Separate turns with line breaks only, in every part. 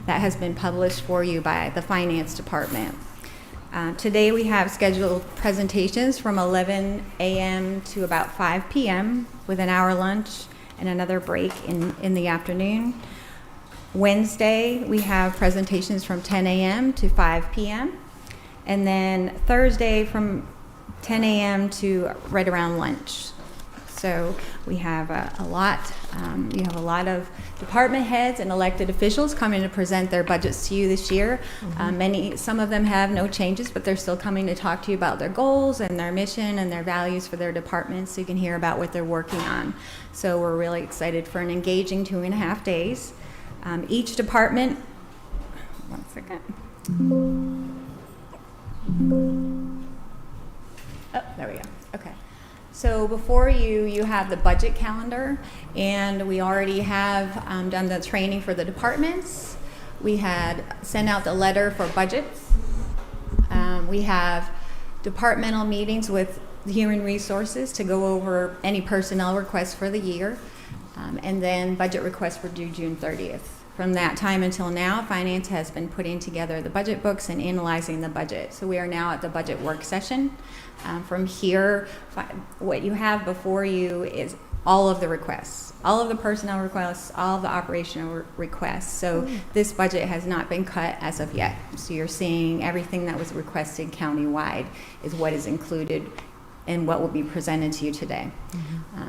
that has been published for you by the Finance Department. Today we have scheduled presentations from 11 a.m. to about 5 p.m. with an hour lunch and another break in the afternoon. Wednesday we have presentations from 10 a.m. to 5 p.m. and then Thursday from 10 a.m. to right around lunch. So we have a lot. You have a lot of department heads and elected officials coming to present their budgets to you this year. Some of them have no changes, but they're still coming to talk to you about their goals and their mission and their values for their departments, so you can hear about what they're working on. So we're really excited for an engaging 2.5 days. Each department, one second. Oh, there we go. Okay. So before you have the budget calendar, and we already have done the training for the departments. We had sent out the letter for budgets. We have departmental meetings with the human resources to go over any personnel requests for the year, and then budget requests were due June 30th. From that time until now, Finance has been putting together the budget books and analyzing the budget. So we are now at the budget work session. From here, what you have before you is all of the requests, all of the personnel requests, all of the operational requests. So this budget has not been cut as of yet. So you're seeing everything that was requested countywide is what is included in what will be presented to you today.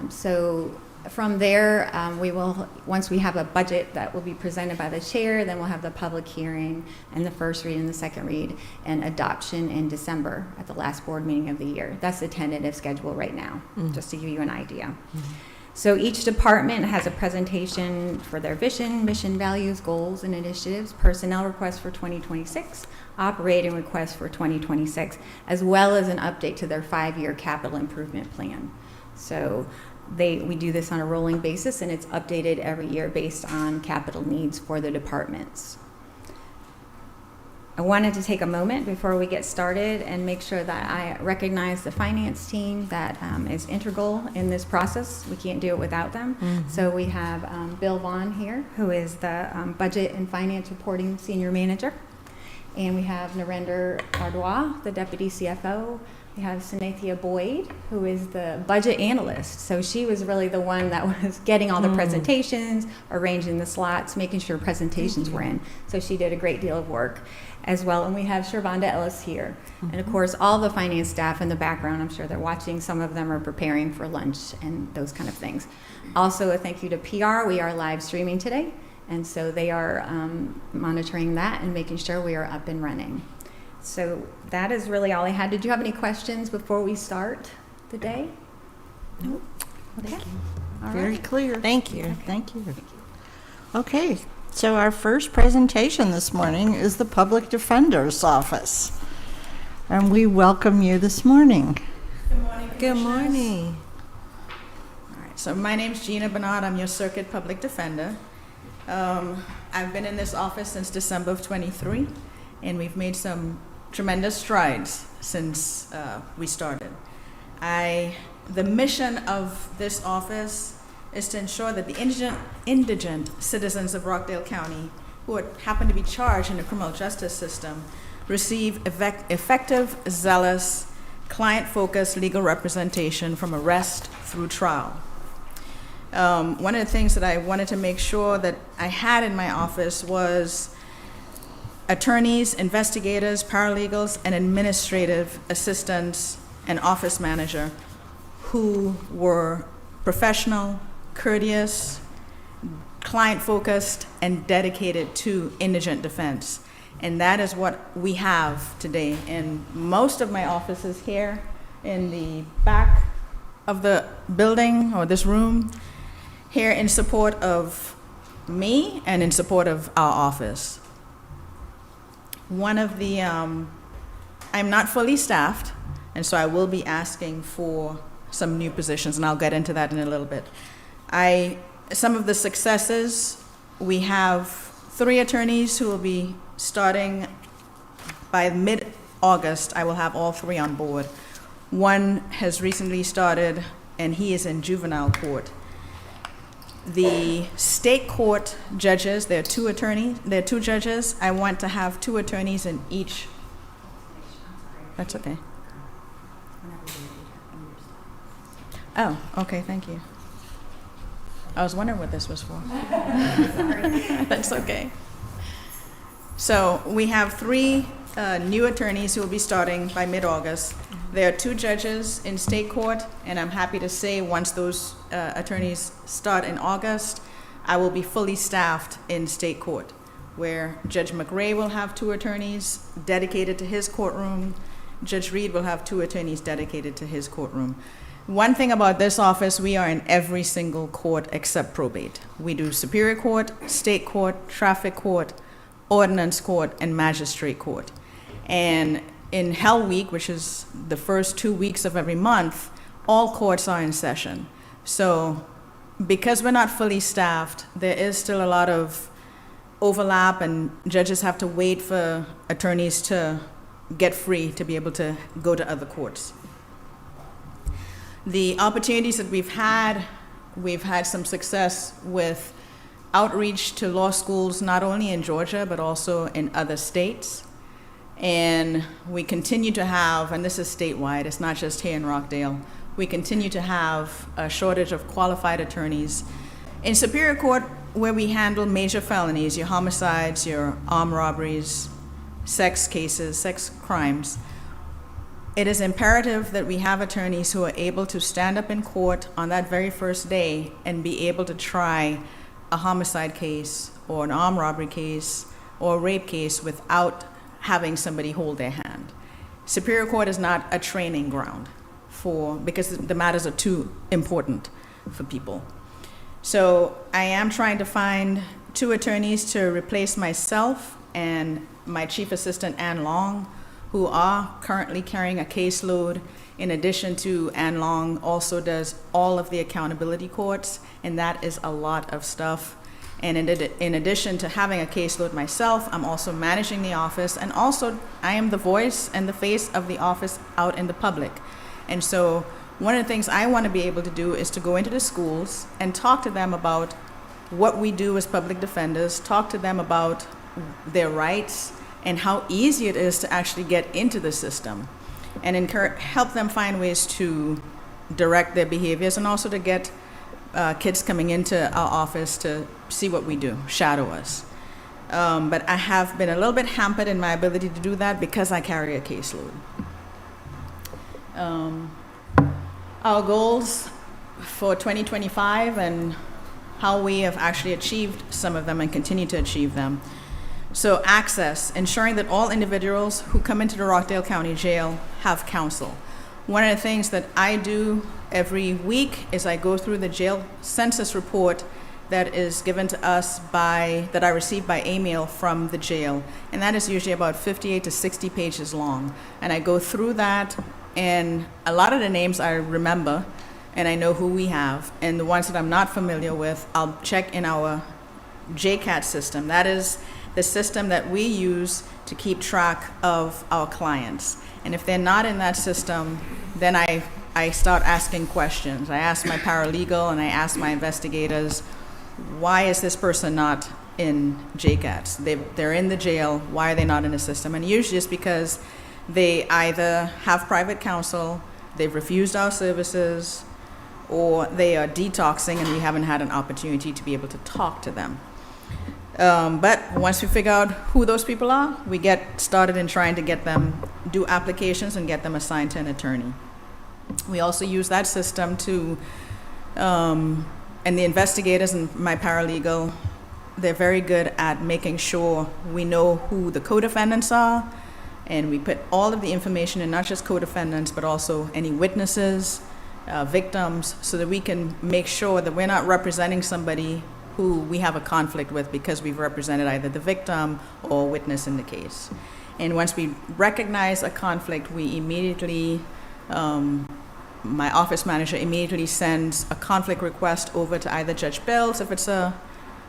So from there, we will, once we have a budget that will be presented by the chair, then we'll have the public hearing and the first read and the second read and adoption in December at the last board meeting of the year. That's the tentative schedule right now, just to give you an idea. So each department has a presentation for their vision, mission, values, goals, and initiatives, personnel requests for 2026, operating requests for 2026, as well as an update to their 5-year capital improvement plan. So we do this on a rolling basis, and it's updated every year based on capital needs for the departments. I wanted to take a moment before we get started and make sure that I recognize the finance team that is integral in this process. We can't do it without them. So we have Bill Vaughn here, who is the Budget and Finance Reporting Senior Manager. And we have Narendra Ardois, the Deputy CFO. We have Sunathia Boyd, who is the budget analyst. So she was really the one that was getting all the presentations, arranging the slots, making sure presentations were in. So she did a great deal of work as well. And we have Shervonda Ellis here. And of course, all the finance staff in the background, I'm sure they're watching. Some of them are preparing for lunch and those kind of things. Also, a thank you to PR. We are live streaming today. And so they are monitoring that and making sure we are up and running. So that is really all I had. Did you have any questions before we start the day?
Nope.
Okay. All
Very
right.
clear. Thank you.
Okay.
Thank you. Okay, so our first presentation this morning is the Public Defender's Office. And we welcome you this morning.
Good morning.
Good morning.
All right, so my name's Gina Bernard. I'm your Circuit Public Defender. I've been in this office since December of 23, and we've made some tremendous strides since we started. The mission of this office is to ensure that the indigent citizens of Rockdale County who happen to be charged in the criminal justice system receive effective, zealous, client-focused legal representation from arrest through trial. One of the things that I wanted to make sure that I had in my office was attorneys, investigators, paralegals, and administrative assistants and office manager who were professional, courteous, client-focused, and dedicated to indigent defense. And that is what we have today. And most of my offices here in the back of the building or this room, here in support of me and in support of our office. One of the, I'm not fully staffed, and so I will be asking for some new positions, and I'll get into that in a little bit. Some of the successes, we have 3 attorneys who will be starting by mid-August. I will have all 3 on board. One has recently started, and he is in juvenile court. The state court judges, there are two judges. I want to have 2 attorneys in each. That's okay. Oh, okay, thank you. I was wondering what this was for. That's okay. So we have 3 new attorneys who will be starting by mid-August. There are 2 judges in state court, and I'm happy to say once those attorneys start in August, I will be fully staffed in state court, where Judge McRae will have 2 attorneys dedicated to his courtroom. Judge Reed will have 2 attorneys dedicated to his courtroom. One thing about this office, we are in every single court except probate. We do Superior Court, State Court, Traffic Court, Ordinance Court, and Magistrate Court. And in Hell Week, which is the first 2 weeks of every month, all courts are in session. So because we're not fully staffed, there is still a lot of overlap, and judges have to wait for attorneys to get free to be able to go to other courts. The opportunities that we've had some success with outreach to law schools, not only in Georgia, but also in other states. And we continue to have, and this is statewide, it's not just here in Rockdale, we continue to have a shortage of qualified attorneys. In Superior Court, where we handle major felonies, your homicides, your armed robberies, sex cases, sex crimes, it is imperative that we have attorneys who are able to stand up in court on that very first day and be able to try a homicide case or an armed robbery case or a rape case without having somebody hold their hand. Superior Court is not a training ground because the matters are too important for people. So I am trying to find 2 attorneys to replace myself and my Chief Assistant, Ann Long, who are currently carrying a caseload. In addition to, Ann Long also does all of the accountability courts, and that is a lot of stuff. And in addition to having a caseload myself, I'm also managing the office, and also I am the voice and the face of the office out in the public. And so one of the things I want to be able to do is to go into the schools and talk to them about what we do as public defenders, talk to them about their rights and how easy it is to actually get into the system, and help them find ways to direct their behaviors, and also to get kids coming into our office to see what we do, shadow us. But I have been a little bit hampered in my ability to do that because I carry a caseload. Our goals for 2025 and how we have actually achieved some of them and continue to achieve them. So access, ensuring that all individuals who come into the Rockdale County Jail have counsel. One of the things that I do every week is I go through the jail census report that is given to us that I receive by email from the jail. And that is usually about 58 to 60 pages long. And I go through that, and a lot of the names I remember, and I know who we have. And the ones that I'm not familiar with, I'll check in our JCAT system. That is the system that we use to keep track of our clients. And if they're not in that system, then I start asking questions. I ask my paralegal and I ask my investigators, why is this person not in JCATs? They're in the jail, why are they not in the system? And usually it's because they either have private counsel, they've refused our services, or they are detoxing and we haven't had an opportunity to be able to talk to them. But once we figure out who those people are, we get started in trying to get them, do applications and get them assigned to an attorney. We also use that system to, and the investigators and my paralegal, they're very good at making sure we know who the co-defendants are, and we put all of the information in, not just co-defendants, but also any witnesses, victims, so that we can make sure that we're not representing somebody who we have a conflict with because we've represented either the victim or witness in the case. And once we recognize a conflict, we immediately, my office manager immediately sends a conflict request over to either Judge Bills if it's a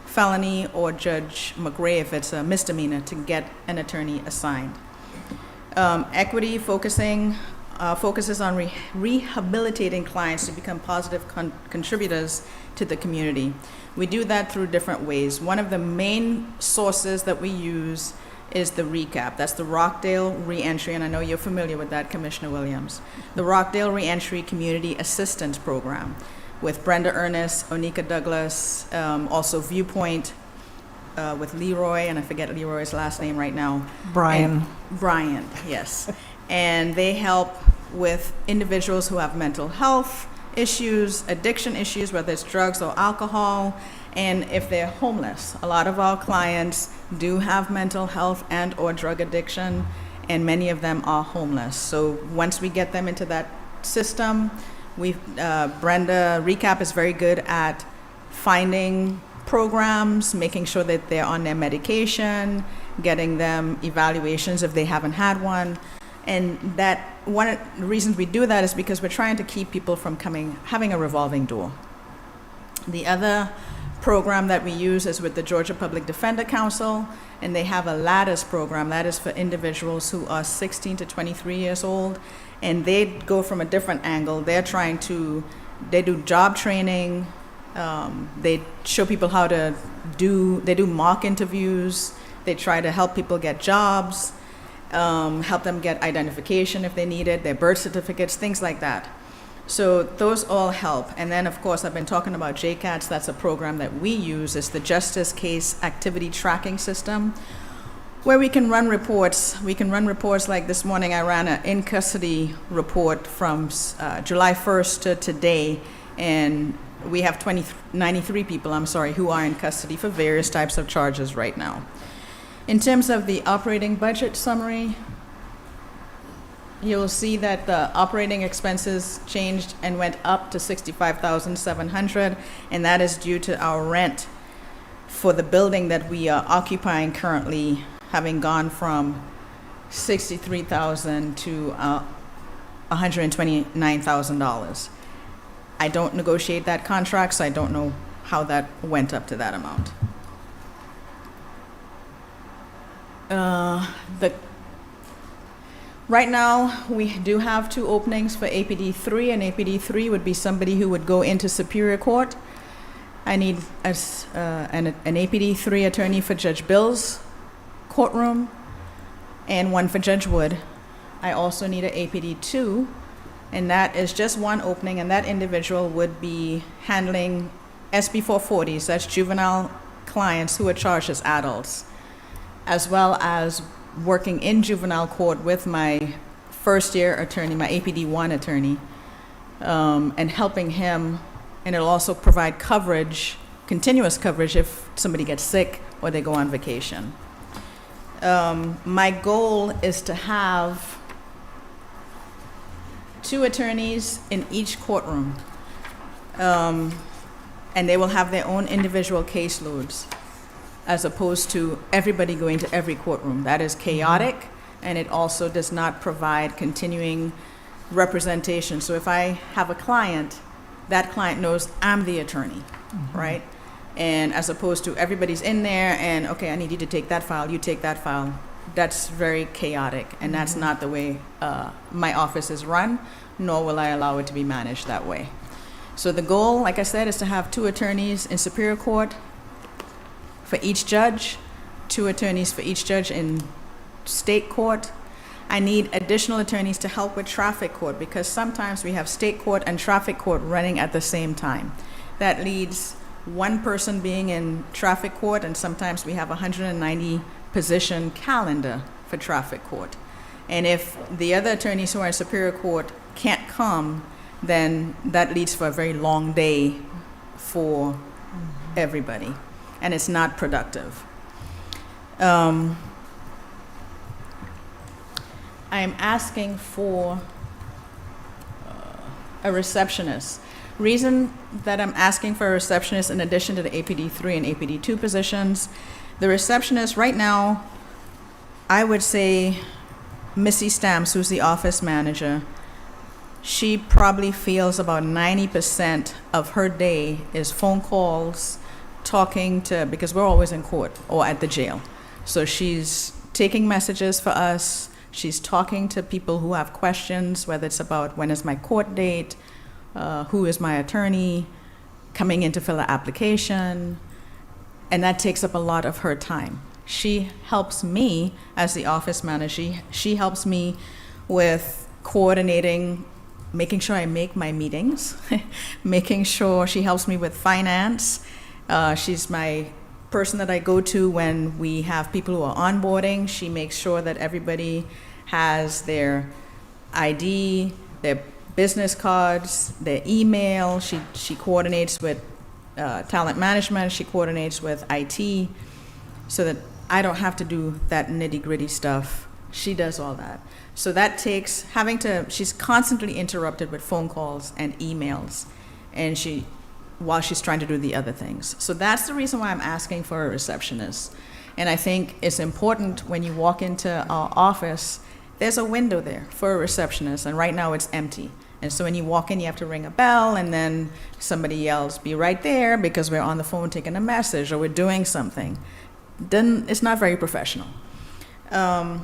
felony or Judge McRae if it's a misdemeanor to get an attorney assigned. Equity, focusing focuses on rehabilitating clients to become positive contributors to the community. We do that through different ways. One of the main sources that we use is the RECAP. That's the Rockdale Reentry, and I know you're familiar with that, Commissioner Williams. The Rockdale Reentry Community Assistance Program with Brenda Ernest, Onika Douglas, also Viewpoint with Leroy, and I forget Leroy's last name right now.
Brian.
Brian, yes. And they help with individuals who have mental health issues, addiction issues, whether it's drugs or alcohol, and if they're homeless. A lot of our clients do have mental health and or drug addiction, and many of them are homeless. So once we get them into that system, Brenda Recap is very good at finding programs, making sure that they're on their medication, getting them evaluations if they haven't had one. And that one of the reasons we do that is because we're trying to keep people from having a revolving door. The other program that we use is with the Georgia Public Defender Council, and they have a Lattice program that is for individuals who are 16 to 23 years old, and they go from a different angle. They do job training, they show people how to they do mock interviews, they try to help people get jobs, help them get identification if they need it, their birth certificates, things like that. So those all help. And then, of course, I've been talking about JCATS. That's a program that we use. It's the Justice Case Activity Tracking System, where we can run reports. We can run reports like this morning. I ran an in-custody report from July 1st to today, and we have 93 people, who are in custody for various types of charges right now. In terms of the operating budget summary, you'll see that the operating expenses changed and went up to $65,700, and that is due to our rent for the building that we are occupying currently, having gone from $63,000 to $129,000. I don't negotiate that contract, so I don't know how that went up to that amount. Right now, we do have 2 openings for APD 3, and APD 3 would be somebody who would go into Superior Court. I need an APD 3 attorney for Judge Bill's courtroom and one for Judge Wood. I also need an APD 2, and that is just 1 opening, and that individual would be handling SB 440s, that's juvenile clients who are charged as adults, as well as working in juvenile court with my first-year attorney, my APD 1 attorney, and helping him, and it'll also provide coverage, continuous coverage if somebody gets sick or they go on vacation. My goal is to have 2 attorneys in each courtroom, and they will have their own individual caseloads, as opposed to everybody going to every courtroom. That is chaotic, and it also does not provide continuing representation. So if I have a client, that client knows I'm the attorney, right? And as opposed to everybody's in there and, okay, I need you to take that file, you take that file. That's very chaotic, and that's not the way my office is run, nor will I allow it to be managed that way. So the goal, like I said, is to have 2 attorneys in Superior Court for each judge, 2 attorneys for each judge in state court. I need additional attorneys to help with traffic court, because sometimes we have state court and traffic court running at the same time. That leads one person being in traffic court, and sometimes we have a 190 position calendar for traffic court. And if the other attorneys who are in Superior Court can't come, then that leads for a very long day for everybody, and it's not productive. I am asking for a receptionist. Reason that I'm asking for a receptionist in addition to the APD 3 and APD 2 positions, the receptionist right now, I would say Missy Stamps, who's the office manager, she probably feels about 90% of her day is phone calls, talking to, because we're always in court or at the jail. So she's taking messages for us, She's talking to people who have questions, whether it's about when is my court date, who is my attorney, coming in to fill an application, and that takes up a lot of her time. She helps me as the office manager. She helps me with coordinating, making sure I make my meetings, making sure she helps me with finance. She's my person that I go to when we have people who are onboarding. She makes sure that everybody has their ID, their business cards, their email. She coordinates with talent management. She coordinates with IT so that I don't have to do that nitty-gritty stuff. She does all that. So that takes she's constantly interrupted with phone calls and emails, and while she's trying to do the other things. So that's the reason why I'm asking for a receptionist. And I think it's important when you walk into our office, there's a window there for a receptionist, and right now it's empty. And so when you walk in, you have to ring a bell, and then somebody yells, "Be right there," because we're on the phone taking a message or we're doing something. Then it's not very professional. I've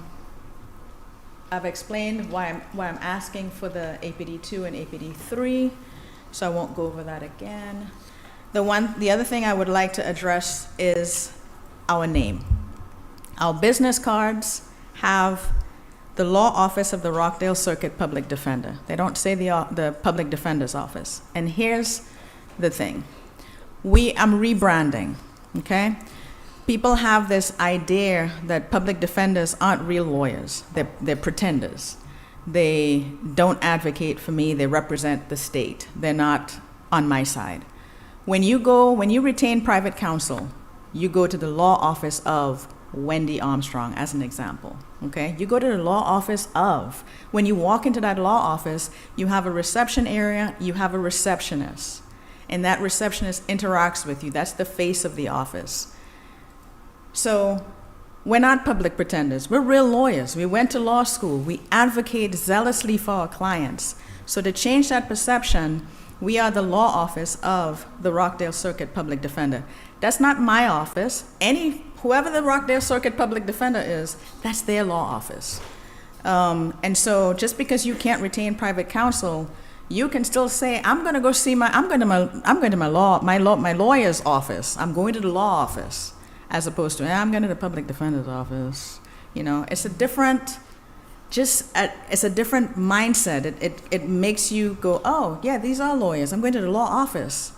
explained why I'm asking for the APD2 and APD3, so I won't go over that again. The other thing I would like to address is our name. Our business cards have the law office of the Rockdale Circuit Public Defender. They don't say the Public Defender's Office. And here's the thing. I'm rebranding, okay? People have this idea that public defenders aren't real lawyers. They're pretenders. They don't advocate for me. They represent the state. They're not on my side. When you retain private counsel, you go to the law office of Wendy Armstrong, as an example, okay? You go to the law office of. When you walk into that law office, you have a reception area, you have a receptionist, and that receptionist interacts with you. That's the face of the office. So we're not public pretenders. We're real lawyers. We went to law school. We advocate zealously for our clients. So to change that perception, we are the law office of the Rockdale Circuit Public Defender. That's not my office. Whoever the Rockdale Circuit Public Defender is, that's their law office. And so just because you can't retain private counsel, you can still say, I'm going to go see my lawyer's office. I'm going to the law office, as opposed to, I'm going to the public defender's office. You know, it's a different mindset. It makes you go, oh, yeah, these are lawyers. I'm going to the law office.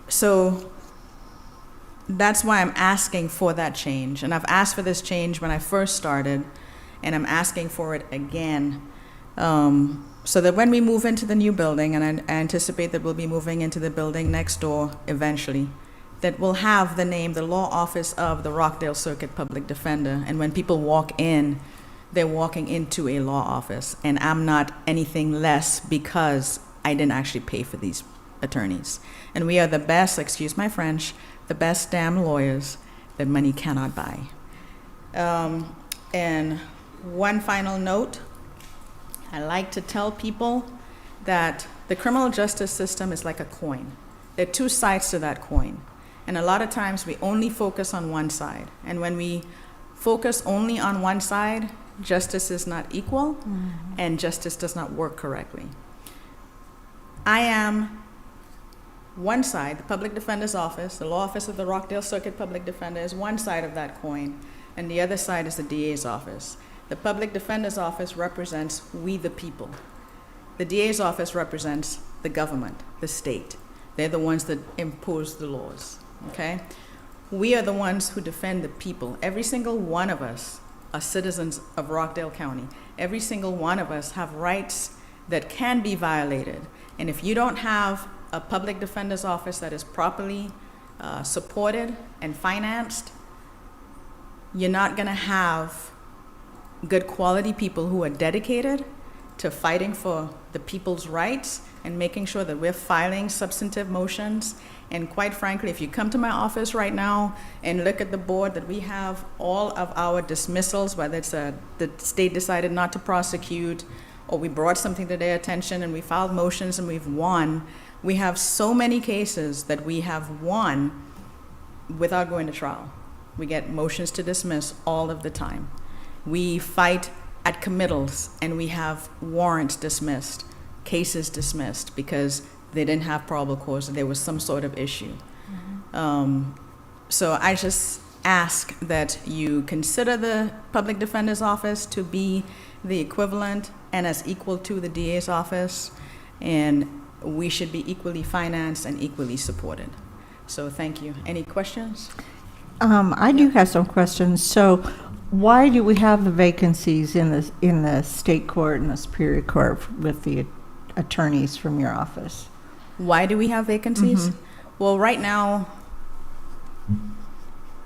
So that's why I'm asking for that change. And I've asked for this change when I first started, and I'm asking for it again. So that when we move into the new building, and I anticipate that we'll be moving into the building next door eventually, that will have the name, the law office of the Rockdale Circuit Public Defender. And when people walk in, they're walking into a law office. And I'm not anything less because I didn't actually pay for these attorneys. And we are the best, excuse my French, the best damn lawyers that money cannot buy. And one final note, I like to tell people that the criminal justice system is like a coin. There are two sides to that coin. And a lot of times we only focus on one side. And when we focus only on one side, justice is not equal, and justice does not work correctly. I am one side, the public defender's office, the law office of the Rockdale Circuit Public Defender is one side of that coin, and the other side is the DA's office. The public defender's office represents we the people. The DA's office represents the government, the state. They're the ones that impose the laws, okay? We are the ones who defend the people. Every single one of us are citizens of Rockdale County. Every single one of us have rights that can be violated. And if you don't have a public defender's office that is properly supported and financed, you're not going to have good quality people who are dedicated to fighting for the people's rights and making sure that we're filing substantive motions. And quite frankly, if you come to my office right now and look at the board, that we have all of our dismissals, whether it's the state decided not to prosecute, or we brought something to their attention and we filed motions and we've won. We have so many cases that we have won without going to trial. We get motions to dismiss all of the time. We fight at committals, and we have warrants dismissed, cases dismissed because they didn't have probable cause, there was some sort of issue. So I just ask that you consider the public defender's office to be the equivalent and as equal to the DA's office, and we should be equally financed and equally supported. So thank you. Any questions?
I do have some questions. So why do we have the vacancies in the state court and the superior court with the attorneys from your office?
Why do we have vacancies? Well, right now,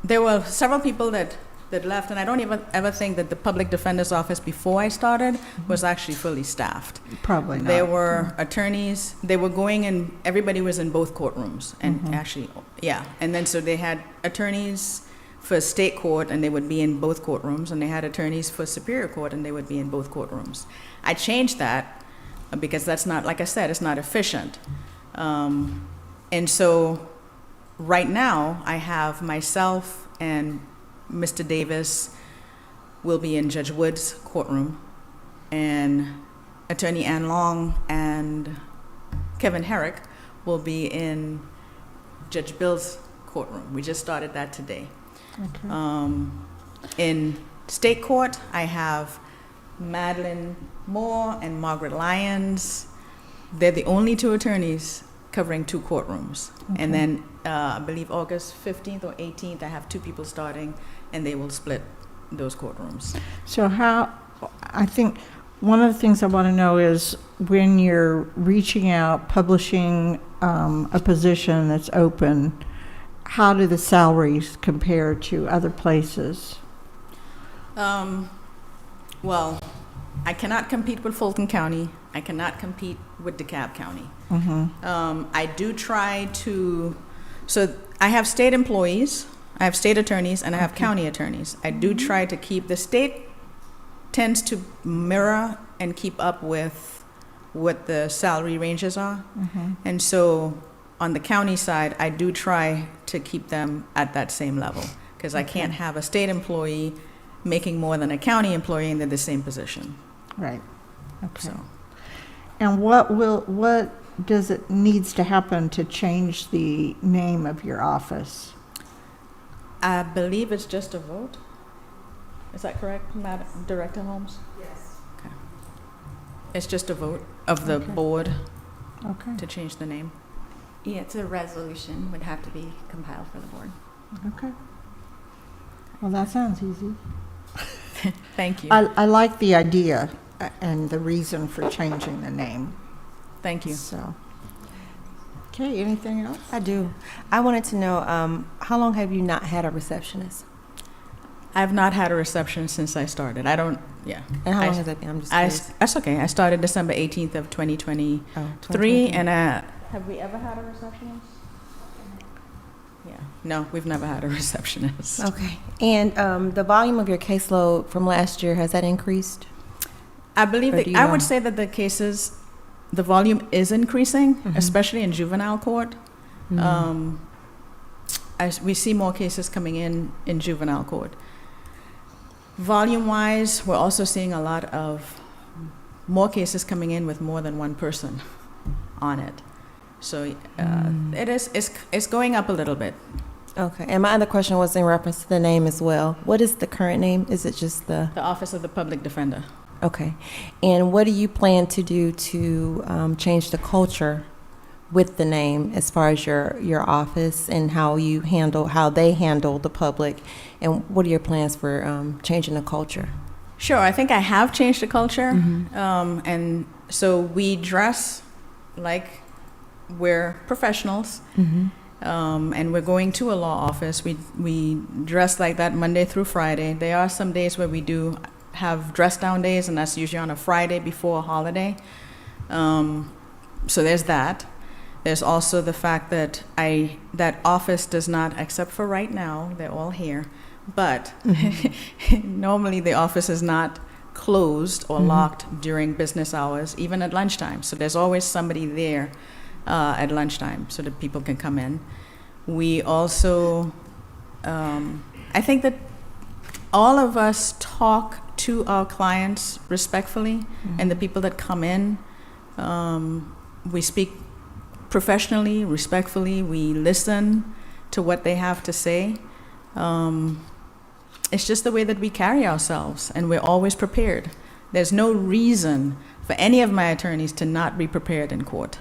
there were several people that left, and I don't even ever think that the public defender's office before I started was actually fully staffed.
Probably not.
There were attorneys, they were going in, everybody was in both courtrooms, and actually, yeah. And then so they had attorneys for state court, and they would be in both courtrooms, and they had attorneys for superior court, and they would be in both courtrooms. I changed that because that's not, like I said, it's not efficient. And so right now, I have myself and Mr. Davis will be in Judge Wood's courtroom, and Attorney Ann Long and Kevin Herrick will be in Judge Bill's courtroom. We just started that today.
Okay.
In state court, I have Madeline Moore and Margaret Lyons. They're the only two attorneys covering two courtrooms.
Okay.
And then I believe August 15th or 18th, I have two people starting, and they will split those courtrooms.
So I think one of the things I want to know is when you're reaching out, publishing a position that's open, how do the salaries compare to other places?
Well, I cannot compete with Fulton County. I cannot compete with DeKalb County. I do try to, so I have state employees, I have state attorneys, and I have county attorneys. I do try to keep, the state tends to mirror and keep up with what the salary ranges are. And so on the county side, I do try to keep them at that same level, because I can't have a state employee making more than a county employee and they're the same position.
Right. Okay.
So.
And what does it needs to happen to change the name of your office?
I believe it's just a vote. Is that correct, Madam Director Holmes? Yes. Okay. It's just a vote of the board to change the name.
Yeah, it's a resolution, would have to be compiled for the board.
Okay. Well, that sounds easy.
Thank you.
I like the idea and the reason for changing the name.
Thank you.
So, okay, anything else?
I do. I wanted to know, how long have you not had a receptionist?
I've not had a reception since I started. I don't, yeah.
And how long has that been? I'm just curious.
That's okay. I started December 18th of 2023,
2023.
and have we ever had a receptionist? Yeah. No, we've never had a receptionist.
Okay. And the volume of your caseload from last year, has that increased?
I believe
Or
that
do you
I
know?
would say that the cases, the volume is increasing, especially in juvenile court. We see more cases coming in juvenile court. Volume-wise, we're also seeing a lot of more cases coming in with more than one person on it. So it's going up a little bit.
Okay. And my other question was in reference to the name as well. What is the current name? Is it just the...
The Office of the Public Defender.
Okay. And what do you plan to do to change the culture with the name as far as your office and how they handle the public? And what are your plans for changing the culture?
Sure, I think I have changed the culture. And so we dress like we're professionals. And we're going to a law office. We dress like that Monday through Friday. There are some days where we do have dress down days, and that's usually on a Friday before a holiday. So there's that. There's also the fact that that office does not, except for right now, they're all here, but normally the office is not closed or locked during business hours, even at lunchtime. So there's always somebody there at lunchtime so that people can come in. We also, I think that all of us talk to our clients respectfully, and the people that come in. We speak professionally, respectfully. We listen to what they have to say. It's just the way that we carry ourselves, and we're always prepared. There's no reason for any of my attorneys to not be prepared in court.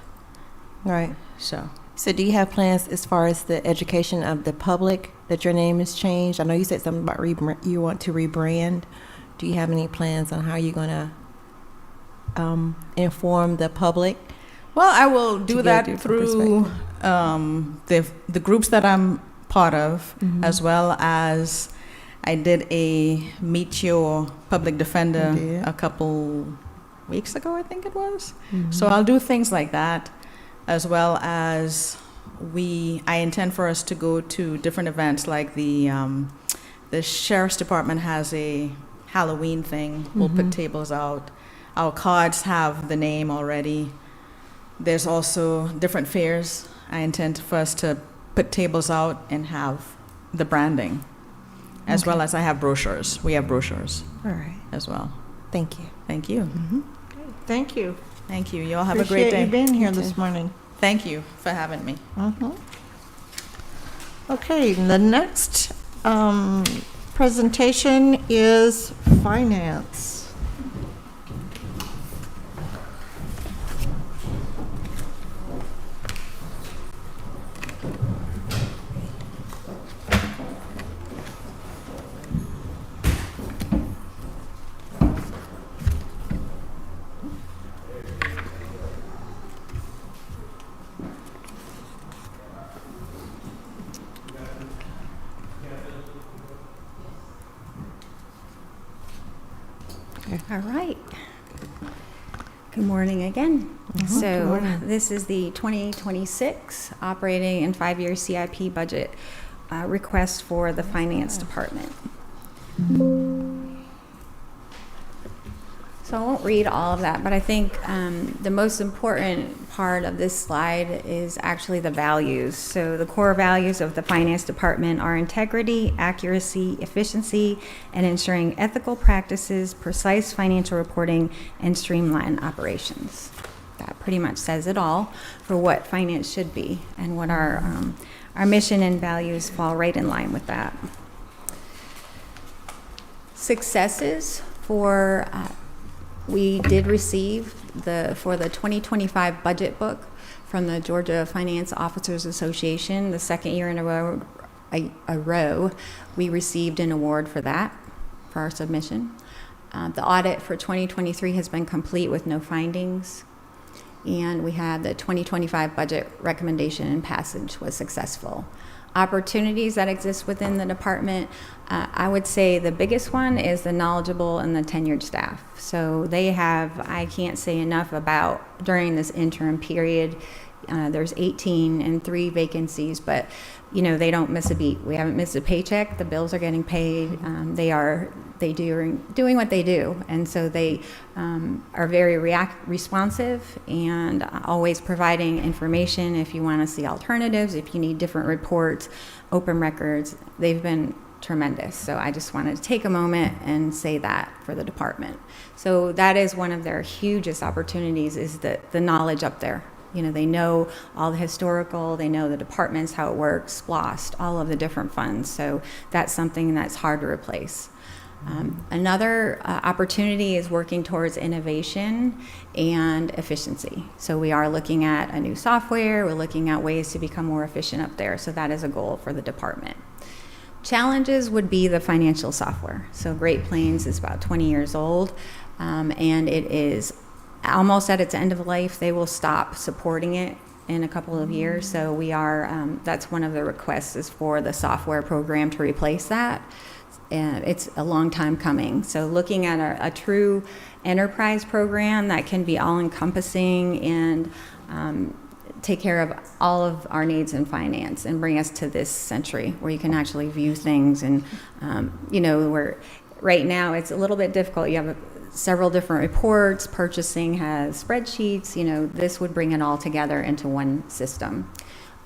Right.
So,
So do you have plans as far as the education of the public that your name is changed? I know you said something about you want to rebrand. Do you have any plans on how you're going to inform the public?
well, I will do
get a
that
different
through the groups that I'm part of,
Mhm.
as well as I did a Meet Your Public Defender
You did.
a couple weeks ago, I think it was.
Mhm.
So I'll do things like that, as well as I intend for us to go to different events, like the Sheriff's Department has a Halloween thing. We'll put
Mhm.
tables out. Our cards have the name already. There's also different fairs. I intend for us to put tables out and have the branding, as
Okay.
well as I have brochures. We have brochures
All right.
as well.
Thank you.
Thank you.
Thank you.
Thank you. You all have a great
Appreciate you
day.
being here
You
this
too.
morning.
Thank you for having me.
Okay, the next presentation is finance.
All right. Good morning again.
Good
So
morning.
this is the 2026 operating and 5-year CIP budget request for the finance department. So I won't read all of that, but I think the most important part of this slide is actually the values. So the core values of the finance department are integrity, accuracy, efficiency, and ensuring ethical practices, precise financial reporting, and streamlined operations. That pretty much says it all for what finance should be, and what our mission and values fall right in line with that. Successes for we did receive for the 2025 budget book from the Georgia Finance Officers Association. The second year in a row, we received an award for that, for our submission. The audit for 2023 has been complete with no findings. And we had the 2025 budget recommendation and passage was successful. Opportunities that exist within the department, I would say the biggest one is the knowledgeable and the tenured staff. So they have, I can't say enough about during this interim period, there's 18 and 3 vacancies, but they don't miss a beat. We haven't missed a paycheck. The bills are getting paid. They doing what they do, and so they are very responsive and always providing information. If you want to see alternatives, if you need different reports, open records, they've been tremendous. So I just wanted to take a moment and say that for the department. So that is one of their hugest opportunities, is the knowledge up there. They know all the historical, they know the departments, how it works, SPLOST, all of the different funds. So that's something that's hard to replace. Another opportunity is working towards innovation and efficiency. So we are looking at a new software, we're looking at ways to become more efficient up there. So that is a goal for the department. Challenges would be the financial software. So Great Plains is about 20 years old, and it is almost at its end of life. They will stop supporting it in a couple of years. So we are, that's one of the requests, is for the software program to replace that. And it's a long time coming. So looking at a true enterprise program that can be all-encompassing and take care of all of our needs in finance and bring us to this century where you can actually view things. And, where right now it's a little bit difficult. You have several different reports, purchasing has spreadsheets, this would bring it all together into one system.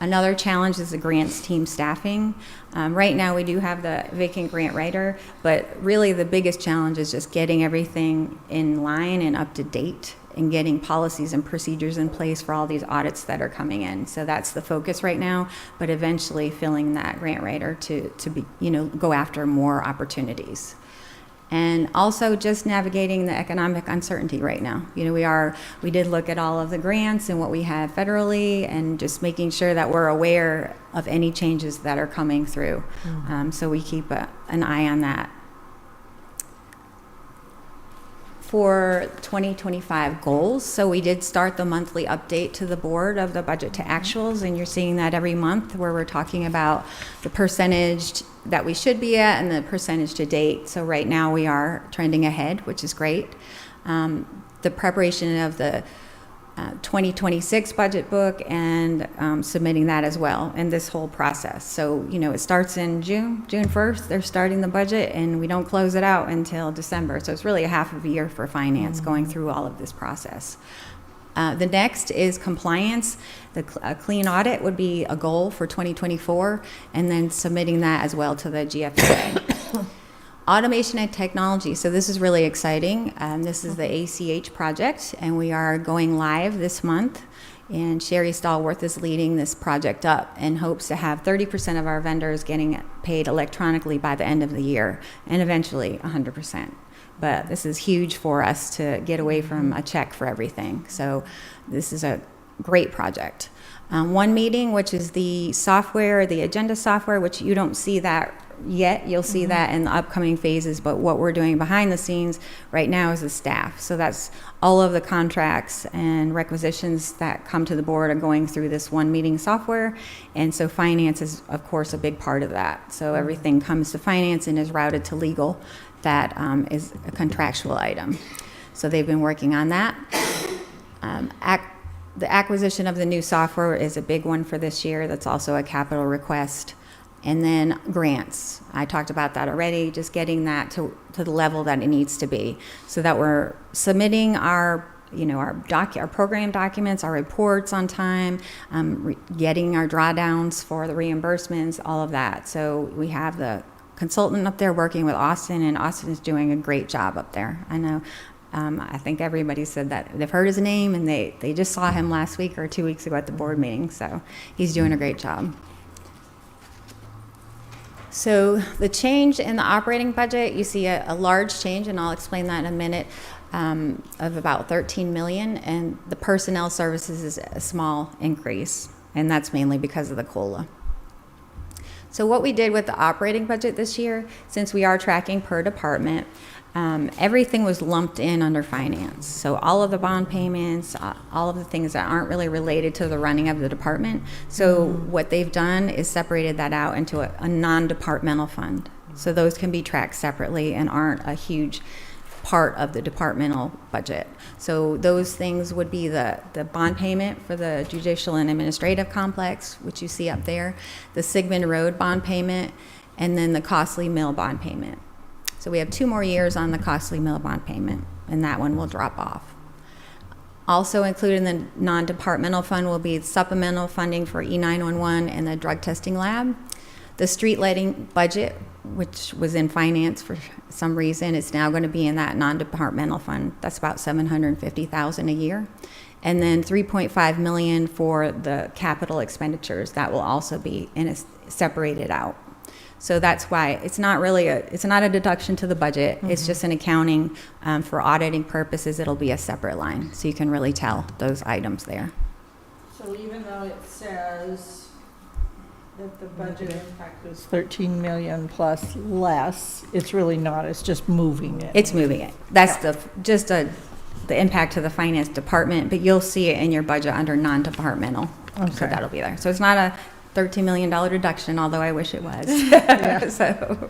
Another challenge is the grants team staffing. Right now, we do have the vacant grant writer, but really the biggest challenge is just getting everything in line and up to date and getting policies and procedures in place for all these audits that are coming in. So that's the focus right now, but eventually filling that grant writer to be, go after more opportunities. And also just navigating the economic uncertainty right now. We did look at all of the grants and what we have federally, and just making sure that we're aware of any changes that are coming through. So we keep an eye on that. For 2025 goals, so we did start the monthly update to the board of the budget to actuals, and you're seeing that every month where we're talking about the percentage that we should be at and the percentage to date. So right now we are trending ahead, which is great. The preparation of the 2026 budget book and submitting that as well, and this whole process. So, it starts in June 1st, they're starting the budget, and we don't close it out until December. So it's really a half of a year for finance going through all of this process. The next is compliance. A clean audit would be a goal for 2024, and then submitting that as well to the GFA. Automation and technology. So this is really exciting. This is the ACH project, and we are going live this month. And Sherry Stallworth is leading this project up and hopes to have 30% of our vendors getting paid electronically by the end of the year, and eventually 100%. But this is huge for us to get away from a check for everything. So this is a great project. One meeting, which is the software, the agenda software, which you don't see that yet. You'll see that in the upcoming phases, but what we're doing behind the scenes right now is the staff. So that's all of the contracts and requisitions that come to the board are going through this one meeting software. And so finance is, of course, a big part of that. So everything comes to finance and is routed to legal. That is a contractual item. So they've been working on that. The acquisition of the new software is a big one for this year. That's also a capital request. And then grants. I talked about that already, just getting that to the level that it needs to be, so that we're submitting our program documents, our reports on time, getting our drawdowns for the reimbursements, all of that. So we have the consultant up there working with Austin, and Austin is doing a great job up there. I know. I think everybody said that they've heard his name, and they just saw him last week or 2 weeks ago at the board meeting. So he's doing a great job. So the change in the operating budget, you see a large change, and I'll explain that in a minute, of about $13 million, and the personnel services is a small increase, and that's mainly because of the COLA. So what we did with the operating budget this year, since we are tracking per department, everything was lumped in under finance. So all of the bond payments, all of the things that aren't really related to the running of the department. So what they've done is separated that out into a non-departmental fund. So those can be tracked separately and aren't a huge part of the departmental budget. So those things would be the bond payment for the judicial and administrative complex, which you see up there, the Sigmund Road bond payment, and then the Costly Mill bond payment. So we have 2 more years on the Costly Mill bond payment, and that one will drop off. Also included in the non-departmental fund will be supplemental funding for E911 and the drug testing lab. The street lighting budget, which was in finance for some reason, is now going to be in that non-departmental fund. That's about $750,000 a year. And then $3.5 million for the capital expenditures. That will also be separated out. So that's why it's not a deduction to the budget. It's just an accounting for auditing purposes. It'll be a separate line, so you can really tell those items there.
So even though it says that the budget impact is 13 million plus less, it's really not. It's just moving it.
It's moving it. That's the impact to the finance department, but you'll see it in your budget under non-departmental.
Okay.
So that'll be there. So it's not a $13 million reduction, although I wish it was. So,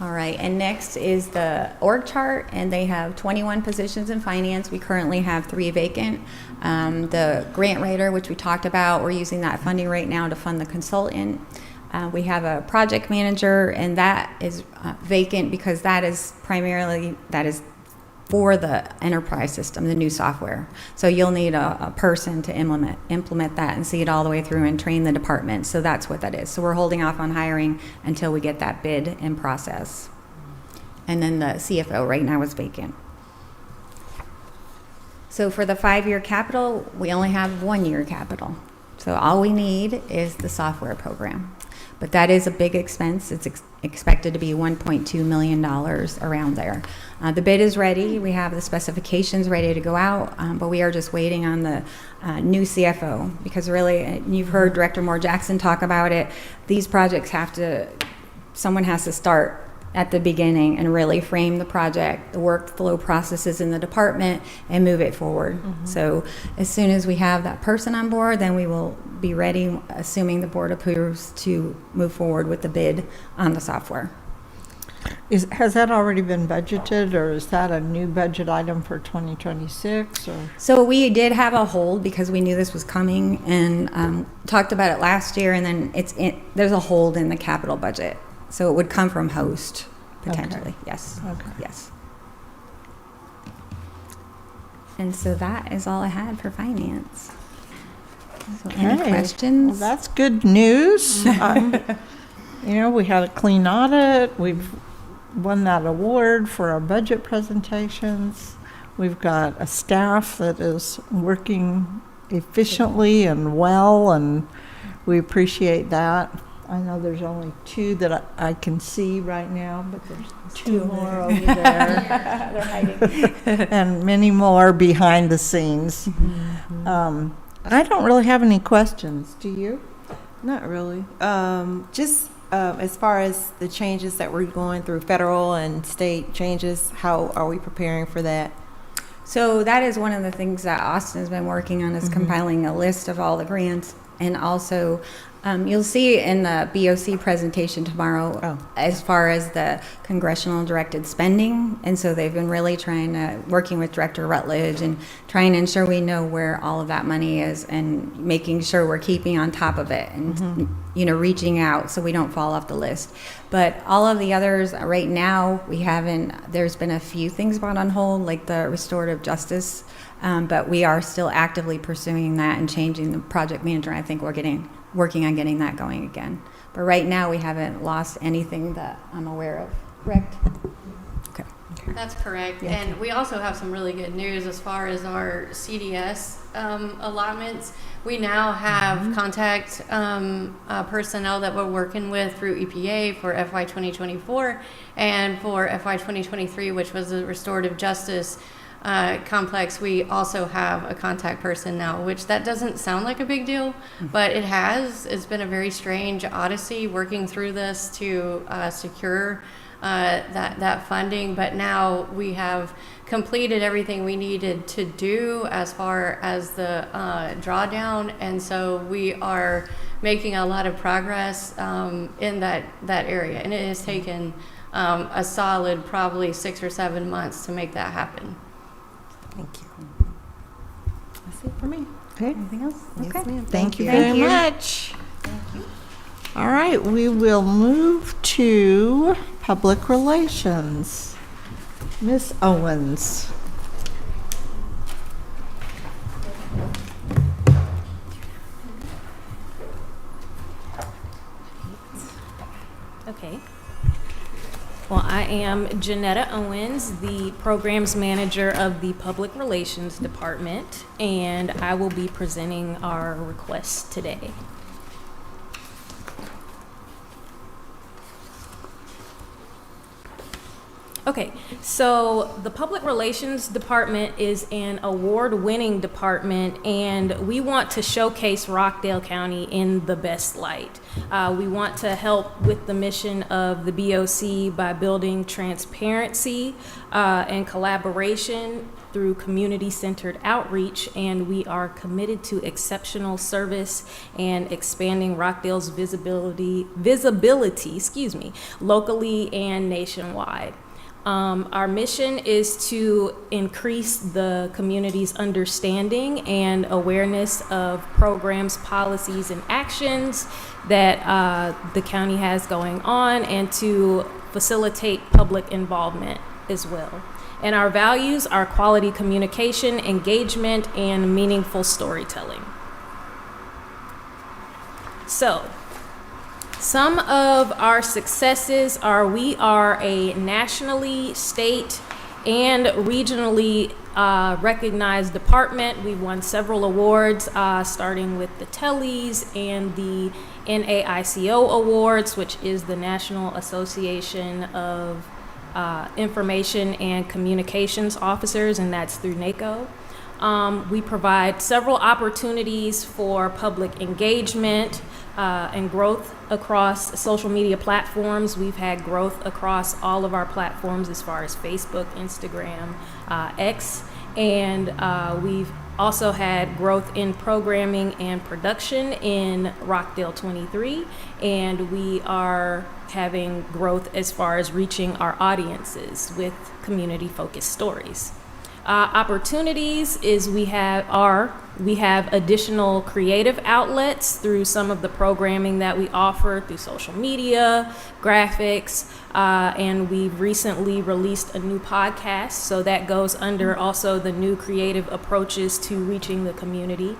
all right, and next is the org chart, and they have 21 positions in finance. We currently have 3 vacant. The grant writer, which we talked about, we're using that funding right now to fund the consultant. We have a project manager, and that is vacant because that is for the enterprise system, the new software. So you'll need a person to implement that and see it all the way through and train the department. So that's what that is. So we're holding off on hiring until we get that bid in process. And then the CFO right now is vacant. So for the 5-year capital, we only have 1-year capital. So all we need is the software program. But that is a big expense. It's expected to be $1.2 million around there. The bid is ready. We have the specifications ready to go out, but we are just waiting on the new CFO, because really, you've heard Director Moore Jackson talk about it. These projects someone has to start at the beginning and really frame the project, the workflow processes in the department, and move it forward. So as soon as we have that person on board, then we will be ready, assuming the board approves, to move forward with the bid on the software.
Has that already been budgeted, or is that a new budget item for 2026? Or?
So we did have a hold because we knew this was coming, and talked about it last year, and then there's a hold in the capital budget. So it would come from host, potentially. Okay. Yes.
Okay.
Yes. And so that is all I had for finance. So any questions?
Well, that's good news. We had a clean audit. We've won that award for our budget presentations. We've got a staff that is working efficiently and well, and we appreciate that. I know there's only 2 that I can see right now, but there's 2 more over there.
They're hiding.
And many more behind the scenes. I don't really have any questions. Do you?
Not really. Just as far as the changes that we're going through, federal and state changes, how are we preparing for that?
So that is one of the things that Austin has been working on, is compiling a list of all the grants. And also, you'll see in the BOC presentation tomorrow, as far as the congressional directed spending. And so they've been really working with Director Rutledge and trying to ensure we know where all of that money is, and making sure we're keeping on top of it, and reaching out so we don't fall off the list. But all of the others right now, there's been a few things brought on hold, like the restorative justice, but we are still actively pursuing that and changing the project manager. I think we're working on getting that going again. But right now, we haven't lost anything that I'm aware of. Correct? Okay.
That's correct. Yeah. And we also have some really good news as far as our CDS allotments. We now have contact personnel that we're working with through EPA for FY 2024 and for FY 2023, which was the restorative justice complex. We also have a contact person now, which that doesn't sound like a big deal, but it's been a very strange odyssey working through this to secure that funding. But now we have completed everything we needed to do as far as the drawdown, and so we are making a lot of progress in that area, and it has taken a solid probably 6 or 7 months to make that happen.
Thank you. That's it for me.
Okay.
Anything else?
Yes,
Okay.
ma'am.
Thank you
Thank
very
you.
much. All right, we will move to public relations. Ms. Owens.
Okay. Well, I am Janetta Owens, the Programs Manager of the Public Relations Department, and I will be presenting our request today. Okay, so the Public Relations Department is an award-winning department, and we want to showcase Rockdale County in the best light. We want to help with the mission of the BOC by building transparency and collaboration through community-centered outreach, and we are committed to exceptional service and expanding Rockdale's visibility, locally and nationwide. Our mission is to increase the community's understanding and awareness of programs, policies, and actions that the county has going on, and to facilitate public involvement as well. And our values are quality communication, engagement, and meaningful storytelling. So, some of our successes are we are a nationally, state, and regionally recognized department. We've won several awards, starting with the Tellys and the NAICO Awards, which is the National Association of Information and Communications Officers, and that's through NACO. We provide several opportunities for public engagement and growth across social media platforms. We've had growth across all of our platforms as far as Facebook, Instagram, X, and we've also had growth in programming and production in Rockdale 23, and we are having growth as far as reaching our audiences with community-focused stories. Opportunities is we have additional creative outlets through some of the programming that we offer through social media, graphics, and we've recently released a new podcast, so that goes under also the new creative approaches to reaching the community.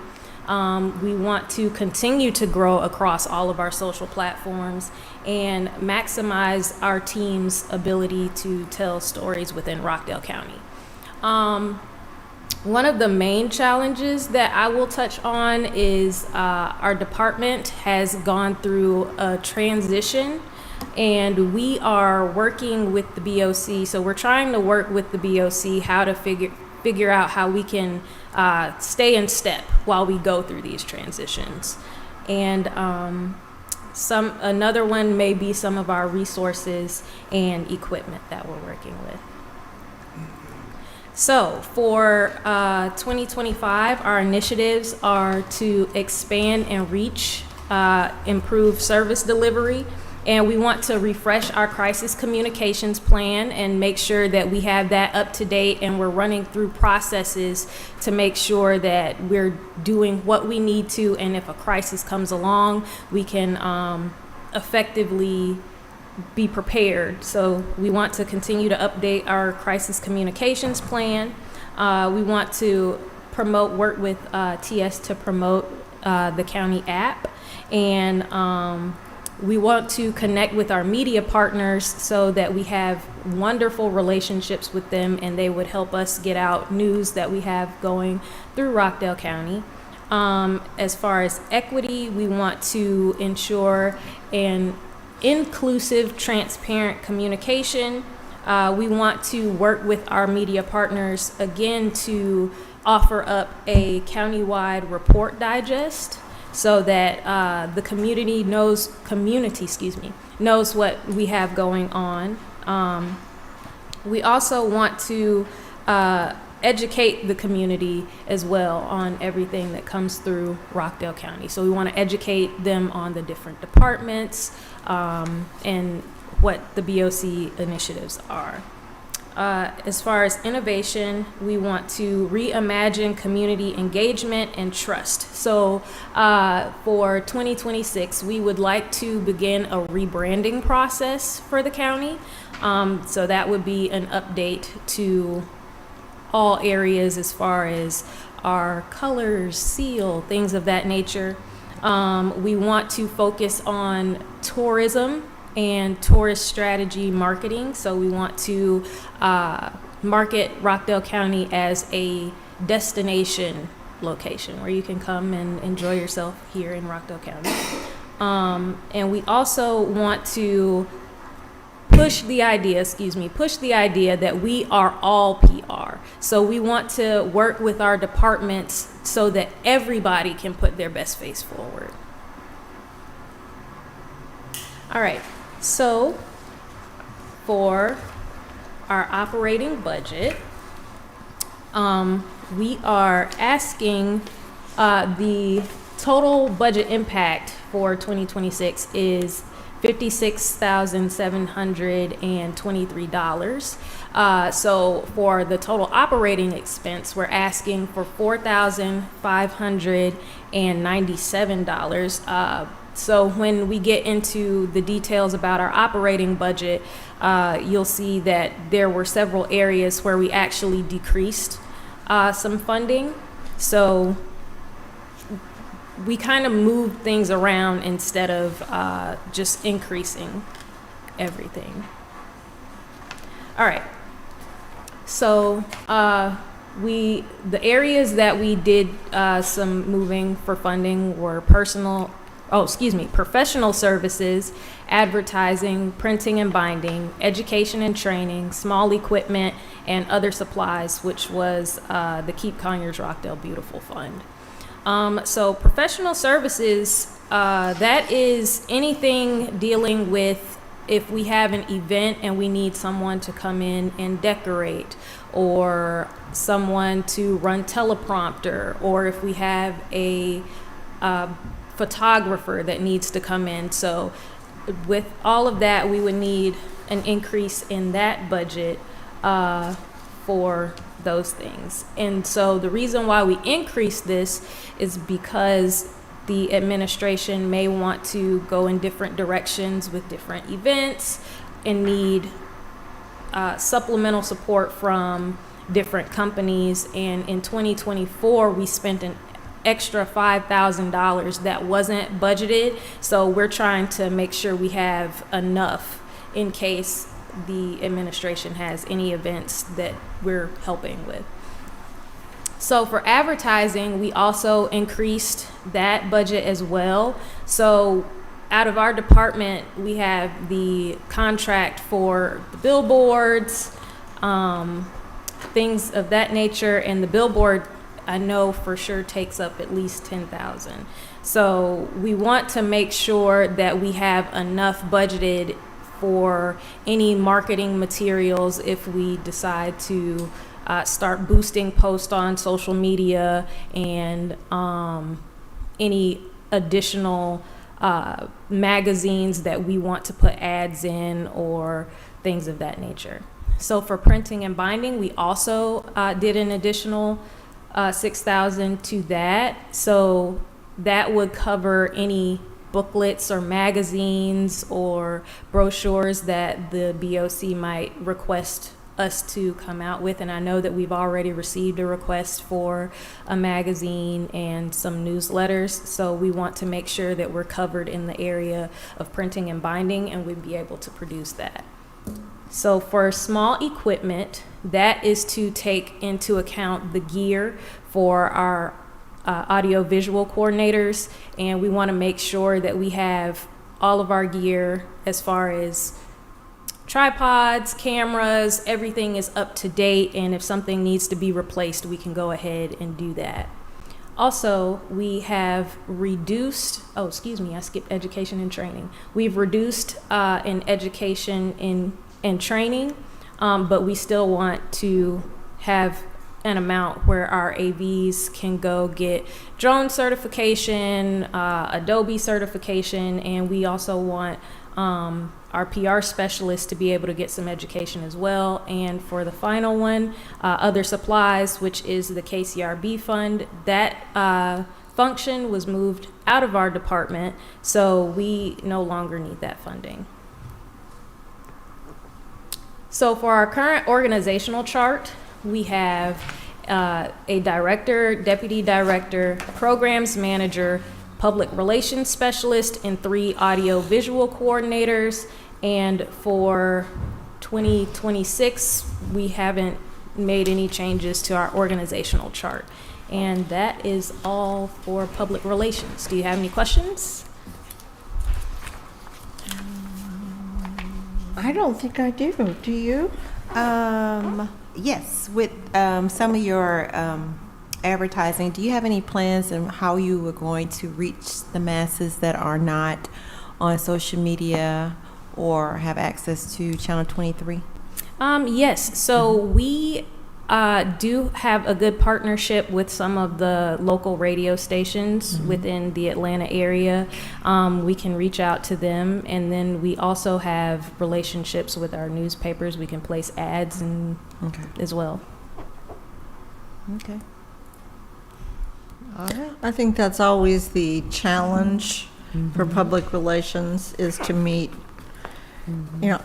We want to continue to grow across all of our social platforms and maximize our team's ability to tell stories within Rockdale County. One of the main challenges that I will touch on is our department has gone through a transition, and we are working with the BOC. So we're trying to work with the BOC how to figure out how we can stay in step while we go through these transitions. And another one may be some of our resources and equipment that we're working with. So for 2025, our initiatives are to expand and reach, improve service delivery, and we want to refresh our crisis communications plan and make sure that we have that up to date, and we're running through processes to make sure that we're doing what we need to, and if a crisis comes along, we can effectively be prepared. So we want to continue to update our crisis communications plan. We want to work with TS to promote the county app, and we want to connect with our media partners so that we have wonderful relationships with them, and they would help us get out news that we have going through Rockdale County. As far as equity, we want to ensure an inclusive, transparent communication. We want to work with our media partners again to offer up a countywide report digest so that the community knows what we have going on. We also want to educate the community as well on everything that comes through Rockdale County. So we want to educate them on the different departments and what the BOC initiatives are. As far as innovation, we want to reimagine community engagement and trust. So for 2026, we would like to begin a rebranding process for the county. So that would be an update to all areas as far as our colors, seal, things of that nature. We want to focus on tourism and tourist strategy marketing. So we want to market Rockdale County as a destination location where you can come and enjoy yourself here in Rockdale County. And we also want to push the idea that we are all PR. So we want to work with our departments so that everybody can put their best face forward. All right, so for our operating budget, we are asking the total budget impact for 2026 is $56,723. So for the total operating expense, we're asking for $4,597. So when we get into the details about our operating budget, you'll see that there were several areas where we actually decreased some funding. So we kind of moved things around instead of just increasing everything. All right. So the areas that we did some moving for funding were professional services, advertising, printing and binding, education and training, small equipment, and other supplies, which was the Keep Conyers Rockdale Beautiful Fund. So professional services, that is anything dealing with if we have an event and we need someone to come in and decorate, or someone to run teleprompter, or if we have a photographer that needs to come in. So with all of that, we would need an increase in that budget for those things. And so the reason why we increase this is because the administration may want to go in different directions with different events and need supplemental support from different companies. And in 2024, we spent an extra $5,000 that wasn't budgeted. So we're trying to make sure we have enough in case the administration has any events that we're helping with. So for advertising, we also increased that budget as well. So out of our department, we have the contract for the billboards, things of that nature, and the billboard I know for sure takes up at least $10,000. So we want to make sure that we have enough budgeted for any marketing materials if we decide to start boosting posts on social media, and any additional magazines that we want to put ads in or things of that nature. So for printing and binding, we also did an additional $6,000 to that. So that would cover any booklets or magazines or brochures that the BOC might request us to come out with. And I know that we've already received a request for a magazine and some newsletters. So we want to make sure that we're covered in the area of printing and binding, and we'd be able to produce that. So for small equipment, that is to take into account the gear for our audio-visual coordinators, and we want to make sure that we have all of our gear as far as tripods, cameras, everything is up to date, and if something needs to be replaced, we can go ahead and do that. Also, we have reduced, I skipped education and training. We've reduced in education and training, but we still want to have an amount where our AVs can go get drone certification, Adobe certification, and we also want our PR specialists to be able to get some education as well. And for the final one, other supplies, which is the KCRB fund, that function was moved out of our department, so we no longer need that funding. So for our current organizational chart, we have a director, deputy director, programs manager, public relations specialist, and 3 audio-visual coordinators. And for 2026, we haven't made any changes to our organizational chart. And that is all for public relations. Do you have any questions?
I don't think I do. Do you?
Yes, with some of your advertising, do you have any plans on how you are going to reach the masses that are not on social media or have access to Channel 23?
Yes, so we do have a good partnership with some of the local radio stations within the Atlanta area. We can reach out to them, and then we also have relationships with our newspapers. We can place ads and as well.
Okay. All right.
I think that's always the challenge for public relations is to meet. You know,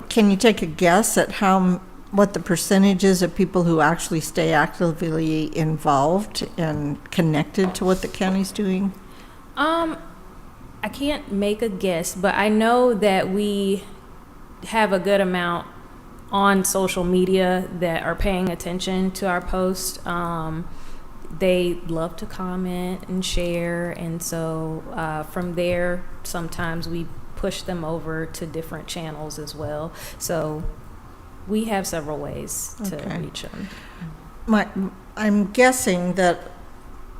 can you take a guess at what the percentage is of people who actually stay actively involved and connected to what the county's doing?
I can't make a guess, but I know that we have a good amount on social media that are paying attention to our posts. They love to comment and share, and so from there, sometimes we push them over to different channels as well. So we have several ways to reach them.
I'm guessing that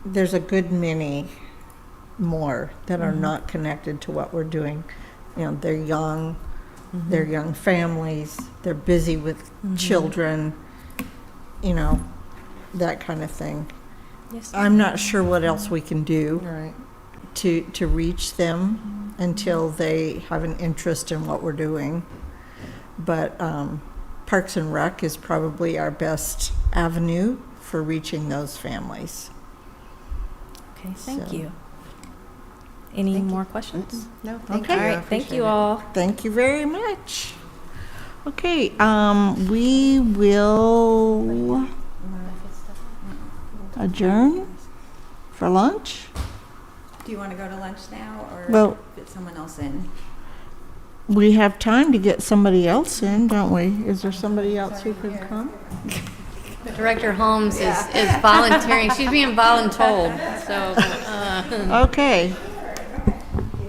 there's a good many more that are not connected to what we're doing. You know, they're young, they're young families, they're busy with children, you know, that kind of thing.
Yes.
I'm not sure what else we can do
Right.
to reach them until they have an interest in what we're doing. But Parks and Rec is probably our best avenue for reaching those families.
Okay, thank
So-
you. Any more questions?
No, thank
Okay.
you.
All
I
right, thank
appreciate
you
it.
all.
Thank you very much. Okay, we will adjourn for lunch.
Do you want to go to lunch now or
Well-
fit someone else in?
We have time to get somebody else in, don't we? Is there somebody else who can come?
Director Holmes is volunteering. She's being voluntold. So,
Okay.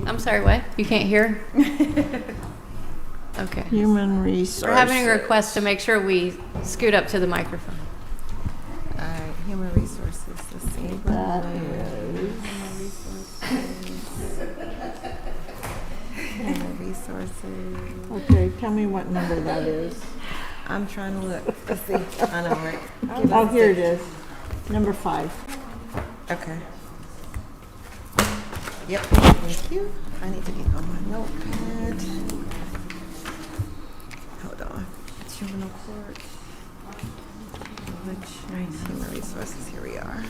I'm sorry, what? You can't hear? Okay.
Human resources.
We're having a request to make sure we scoot up to the microphone.
All right, human resources. Let's see.
That is.
Human resources.
Okay, tell me what number that is.
I'm trying to look. Let's see. I know, right?
Oh, here it is. Number 5.
Okay. Yep, thank you. I need to get on my notepad. Hold on. Juvenile court. Human resources, here we are.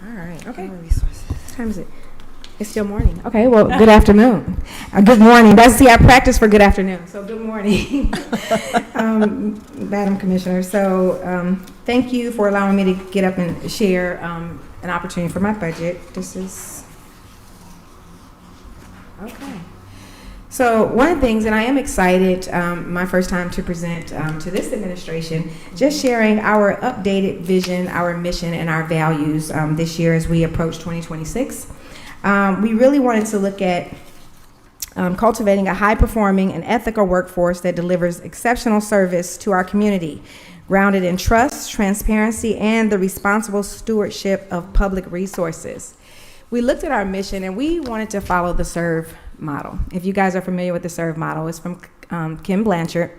All right,
Okay.
human resources.
What time is it? It's still morning. Okay, well, good afternoon. Good morning. I practice for good afternoon, so good morning, Madam Commissioner. So thank you for allowing me to get up and share an opportunity for my budget. This is, okay. So one of the things, and I am excited, my first time to present to this administration, just sharing our updated vision, our mission, and our values this year as we approach 2026. We really wanted to look at cultivating a high-performing and ethical workforce that delivers exceptional service to our community, grounded in trust, transparency, and the responsible stewardship of public resources. We looked at our mission, and we wanted to follow the SERVE model. If you guys are familiar with the SERVE model, it's from Kim Blanchard.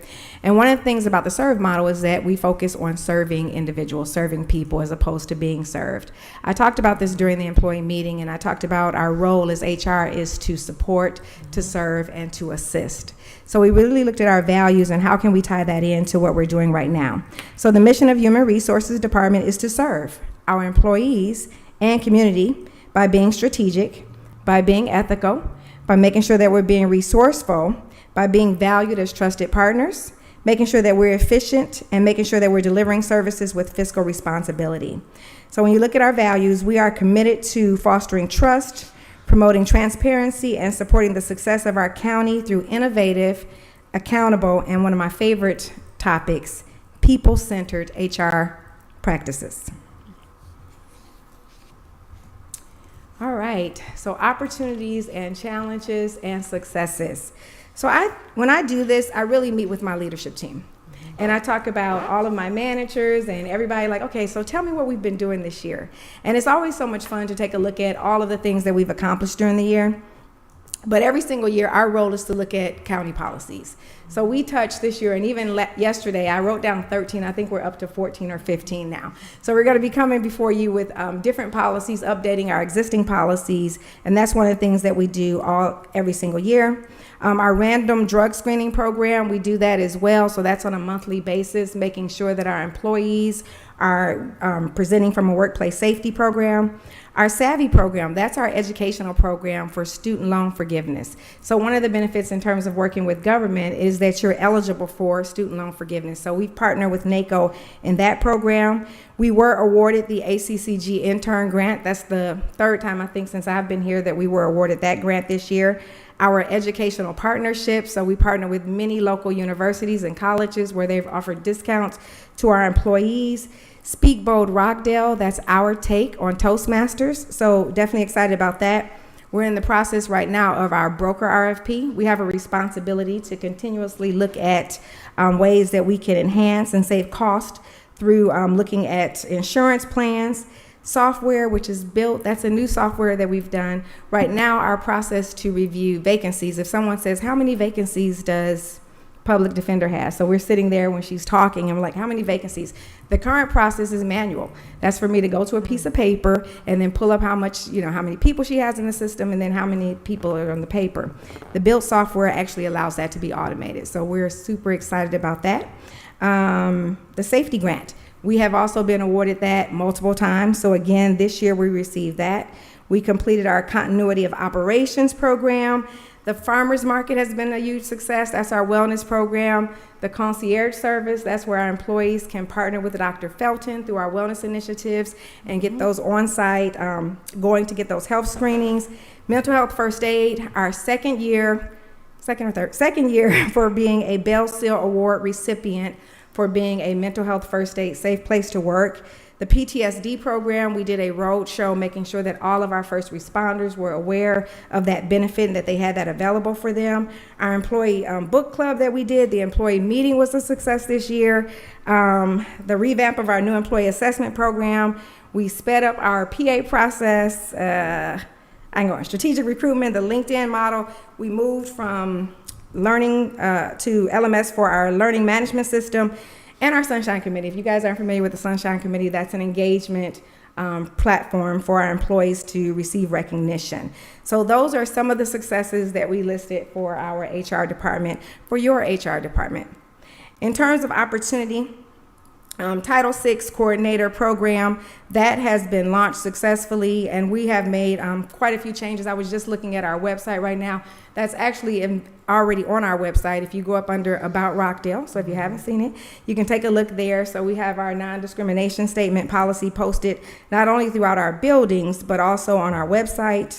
And one of the things about the SERVE model is that we focus on serving individuals, serving people, as opposed to being served. I talked about this during the employee meeting, and I talked about our role as HR is to support, to serve, and to assist. So we really looked at our values and how can we tie that into what we're doing right now. So the mission of Human Resources Department is to serve our employees and community by being strategic, by being ethical, by making sure that we're being resourceful, by being valued as trusted partners, making sure that we're efficient, and making sure that we're delivering services with fiscal responsibility. So when you look at our values, we are committed to fostering trust, promoting transparency, and supporting the success of our county through innovative, accountable, and one of my favorite topics, people-centered HR practices. All right, so opportunities and challenges and successes. So when I do this, I really meet with my leadership team. And I talk about all of my managers and everybody like, okay, so tell me what we've been doing this year. And it's always so much fun to take a look at all of the things that we've accomplished during the year. But every single year, our role is to look at county policies. So we touched this year, and even yesterday, I wrote down 13. I think we're up to 14 or 15 now. So we're going to be coming before you with different policies, updating our existing policies, and that's one of the things that we do every single year. Our random drug screening program, we do that as well. So that's on a monthly basis, making sure that our employees our presenting from a workplace safety program. Our Savvy program, that's our educational program for student loan forgiveness. So one of the benefits in terms of working with government is that you're eligible for student loan forgiveness. So we've partnered with NACO in that program. We were awarded the ACCG intern grant. That's the third time, I think, since I've been here that we were awarded that grant this year. Our educational partnerships, so we partner with many local universities and colleges where they've offered discounts to our employees. Speak Bold Rockdale, that's our take on Toastmasters, so definitely excited about that. We're in the process right now of our broker RFP. We have a responsibility to continuously look at ways that we can enhance and save cost through looking at insurance plans, software, which is built. That's a new software that we've done. Right now, our process to review vacancies, if someone says, how many vacancies does public defender have? So we're sitting there when she's talking, and we're like, how many vacancies? The current process is manual. That's for me to go to a piece of paper and then pull up how many people she has in the system and then how many people are on the paper. The built software actually allows that to be automated. So we're super excited about that. The safety grant. We have also been awarded that multiple times. So again, this year we received that. We completed our continuity of operations program. The farmers market has been a huge success. That's our wellness program. The concierge service, that's where our employees can partner with Dr. Felton through our wellness initiatives and get those on site, going to get those health screenings. Mental health first aid, our second year for being a Bell Seal Award recipient for being a mental health first aid safe place to work. The PTSD program, we did a road show making sure that all of our first responders were aware of that benefit and that they had that available for them. Our employee book club that we did, the employee meeting was a success this year. The revamp of our new employee assessment program, we sped up our PA process, strategic recruitment, the LinkedIn model. We moved from learning to LMS for our learning management system. And our Sunshine Committee. If you guys aren't familiar with the Sunshine Committee, that's an engagement platform for our employees to receive recognition. So those are some of the successes that we listed for our HR department, for your HR department. In terms of opportunity, Title VI Coordinator Program, that has been launched successfully, and we have made quite a few changes. I was just looking at our website right now. That's actually already on our website if you go up under About Rockdale. So if you haven't seen it, you can take a look there. So we have our non-discrimination statement policy posted not only throughout our buildings, but also on our website.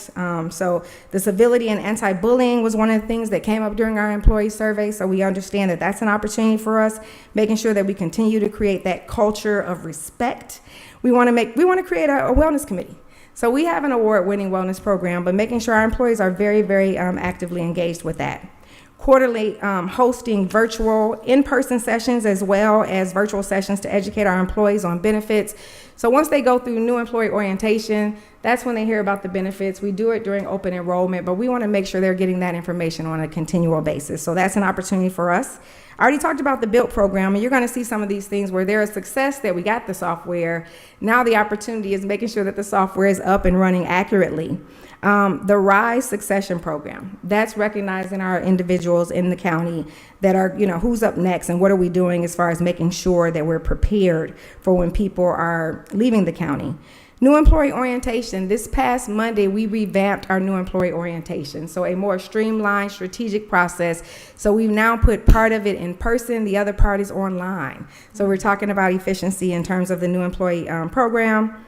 So the civility and anti-bullying was one of the things that came up during our employee survey. So we understand that that's an opportunity for us, making sure that we continue to create that culture of respect. We want to create a wellness committee. So we have an award-winning wellness program, but making sure our employees are very, very actively engaged with that. Quarterly hosting virtual in-person sessions as well as virtual sessions to educate our employees on benefits. So once they go through new employee orientation, that's when they hear about the benefits. We do it during open enrollment, but we want to make sure they're getting that information on a continual basis. So that's an opportunity for us. I already talked about the BUILT program, and you're going to see some of these things where there is success that we got the software. Now the opportunity is making sure that the software is up and running accurately. The RISE succession program, that's recognizing our individuals in the county that are, who's up next and what are we doing as far as making sure that we're prepared for when people are leaving the county. New employee orientation. This past Monday, we revamped our new employee orientation. So a more streamlined, strategic process. So we've now put part of it in person, the other part is online. So we're talking about efficiency in terms of the new employee program.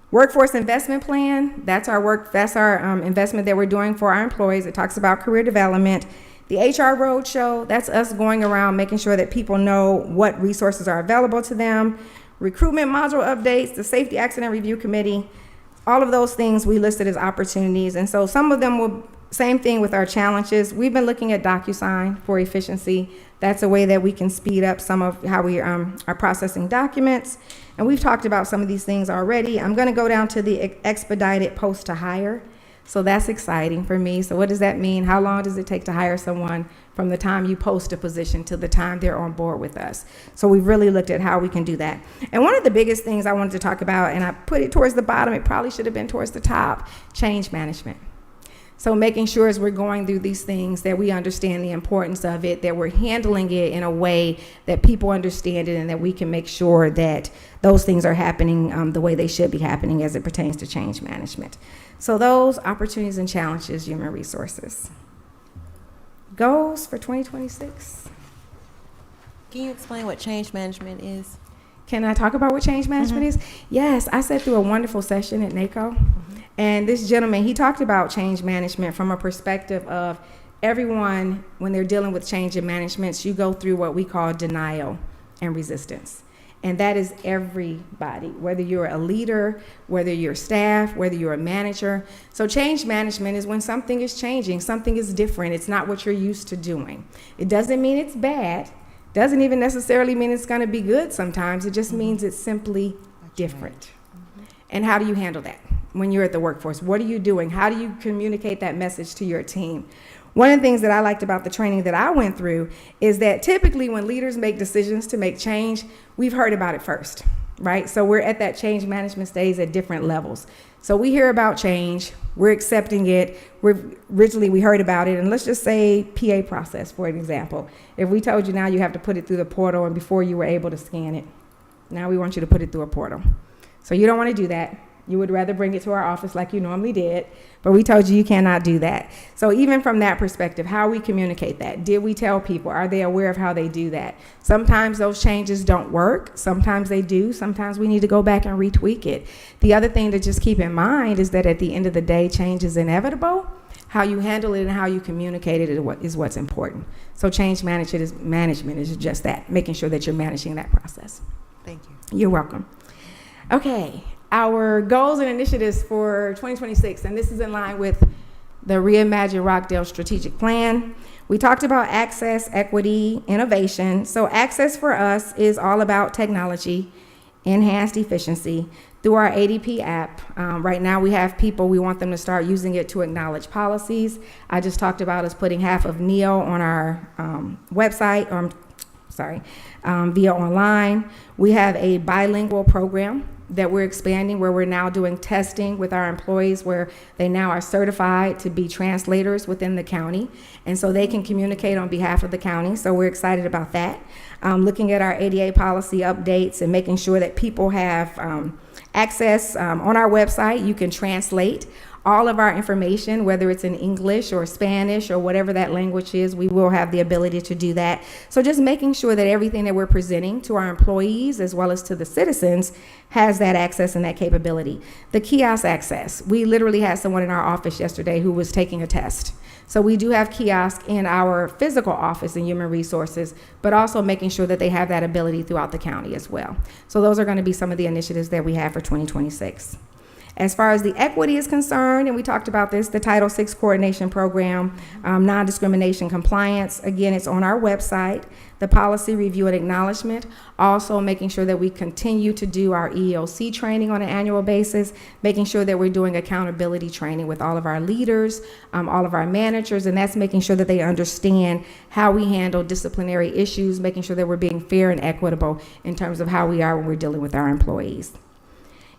Workforce investment plan, that's our investment that we're doing for our employees. It talks about career development. The HR Roadshow, that's us going around making sure that people know what resources are available to them. Recruitment module updates, the Safety Accident Review Committee, all of those things we listed as opportunities. And so some of them will, same thing with our challenges. We've been looking at DocuSign for efficiency. That's a way that we can speed up some of how we are processing documents. And we've talked about some of these things already. I'm going to go down to the expedited post to hire. So that's exciting for me. So what does that mean? How long does it take to hire someone from the time you post a position to the time they're on board with us? So we've really looked at how we can do that. And one of the biggest things I wanted to talk about, and I put it towards the bottom, it probably should have been towards the top, change management. So making sure as we're going through these things that we understand the importance of it, that we're handling it in a way that people understand it, and that we can make sure that those things are happening the way they should be happening as it pertains to change management. So those opportunities and challenges, human resources. Goals for 2026.
Can you explain what change management is?
Can I talk about what change management is? Yes, I sat through a wonderful session at NACO, and this gentleman, he talked about change management from a perspective of everyone, when they're dealing with change in management, you go through what we call denial and resistance. And that is everybody, whether you're a leader, whether you're staff, whether you're a manager. So change management is when something is changing, something is different, it's not what you're used to doing. It doesn't mean it's bad, doesn't even necessarily mean it's going to be good sometimes. It just means it's simply different. And how do you handle that when you're at the workforce? What are you doing? How do you communicate that message to your team? One of the things that I liked about the training that I went through is that typically when leaders make decisions to make change, we've heard about it first, right? So we're at that change management stage at different levels. So we hear about change, we're accepting it, originally we heard about it, and let's just say PA process, for an example. If we told you now you have to put it through the portal, and before you were able to scan it, now we want you to put it through a portal. So you don't want to do that. You would rather bring it to our office like you normally did, but we told you cannot do that. So even from that perspective, how we communicate that, did we tell people, are they aware of how they do that? Sometimes those changes don't work, sometimes they do, sometimes we need to go back and retweak it. The other thing to just keep in mind is that at the end of the day, change is inevitable. How you handle it and how you communicate it is what's important. So change management is just that, making sure that you're managing that process.
Thank you.
You're welcome. Okay. Our goals and initiatives for 2026, and this is in line with the Reimagine Rockdale strategic plan. We talked about access, equity, innovation. So access for us is all about technology, enhanced efficiency through our ADP app. Right now we have people, we want them to start using it to acknowledge policies. I just talked about us putting half of NEO on our website, via online. We have a bilingual program that we're expanding, where we're now doing testing with our employees, where they now are certified to be translators within the county, and so they can communicate on behalf of the county. So we're excited about that. Looking at our ADA policy updates and making sure that people have access on our website. You can translate all of our information, whether it's in English or Spanish or whatever that language is. We will have the ability to do that. So just making sure that everything that we're presenting to our employees as well as to the citizens has that access and that capability. The kiosk access, we literally had someone in our office yesterday who was taking a test. So we do have kiosks in our physical office in human resources, but also making sure that they have that ability throughout the county as well. So those are going to be some of the initiatives that we have for 2026. As far as the equity is concerned, and we talked about this, the Title VI coordination program, non-discrimination compliance, again, it's on our website. The policy review and acknowledgement, also making sure that we continue to do our EEOC training on an annual basis, making sure that we're doing accountability training with all of our leaders, all of our managers, and that's making sure that they understand how we handle disciplinary issues, making sure that we're being fair and equitable in terms of how we are when we're dealing with our employees.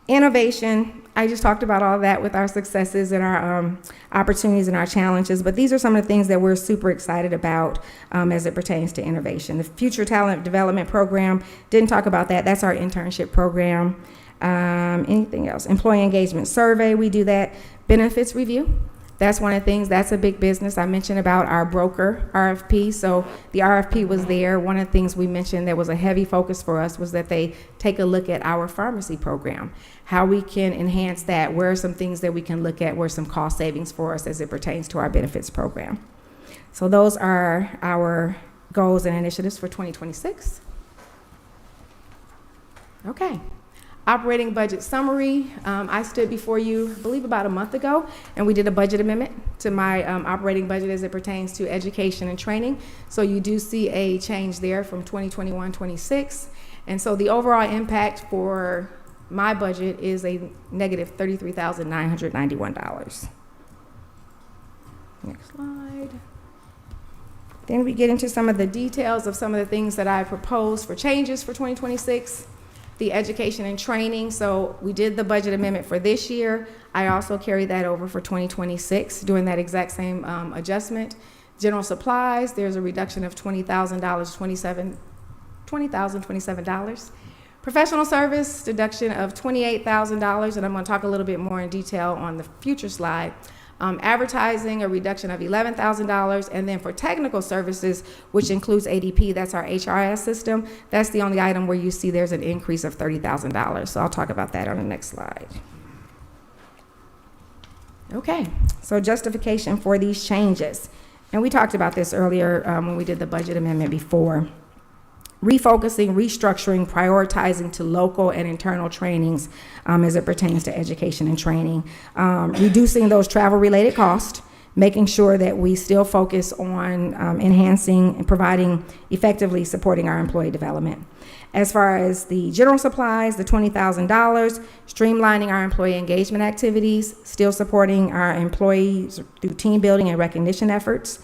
Innovation, I just talked about all that with our successes and our opportunities and our challenges, but these are some of the things that we're super excited about as it pertains to innovation. The Future Talent Development Program, didn't talk about that. That's our internship program. Anything else? Employee Engagement Survey, we do that. Benefits Review. That's one of the things, that's a big business. I mentioned about our broker RFP. So the RFP was there. One of the things we mentioned that was a heavy focus for us was that they take a look at our pharmacy program, how we can enhance that, where are some things that we can look at, where are some cost savings for us as it pertains to our benefits program. So those are our goals and initiatives for 2026. Okay. Operating budget summary. I stood before you, I believe about a month ago, and we did a budget amendment to my operating budget as it pertains to education and training. So you do see a change there from 2021-26. And so the overall impact for my budget is a negative $33,991. Next slide. Then we get into some of the details of some of the things that I proposed for changes for 2026. the education and training, so we did the budget amendment for this year. I also carried that over for 2026, doing that exact same adjustment. General supplies, there's a reduction of $20,000, $20,027. Professional service, deduction of $28,000, and I'm going to talk a little bit more in detail on the future slide. Advertising, a reduction of $11,000, and then for technical services, which includes ADP, that's our HRS system, that's the only item where you see there's an increase of $30,000. So I'll talk about that on the next slide. Okay, so justification for these changes. And we talked about this earlier when we did the budget amendment before. Refocusing, restructuring, prioritizing to local and internal trainings as it pertains to education and training. Reducing those travel-related costs, making sure that we still focus on enhancing and providing, effectively supporting our employee development. As far as the general supplies, the $20,000, streamlining our employee engagement activities, still supporting our employees through team building and recognition efforts,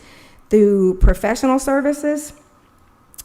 through professional services,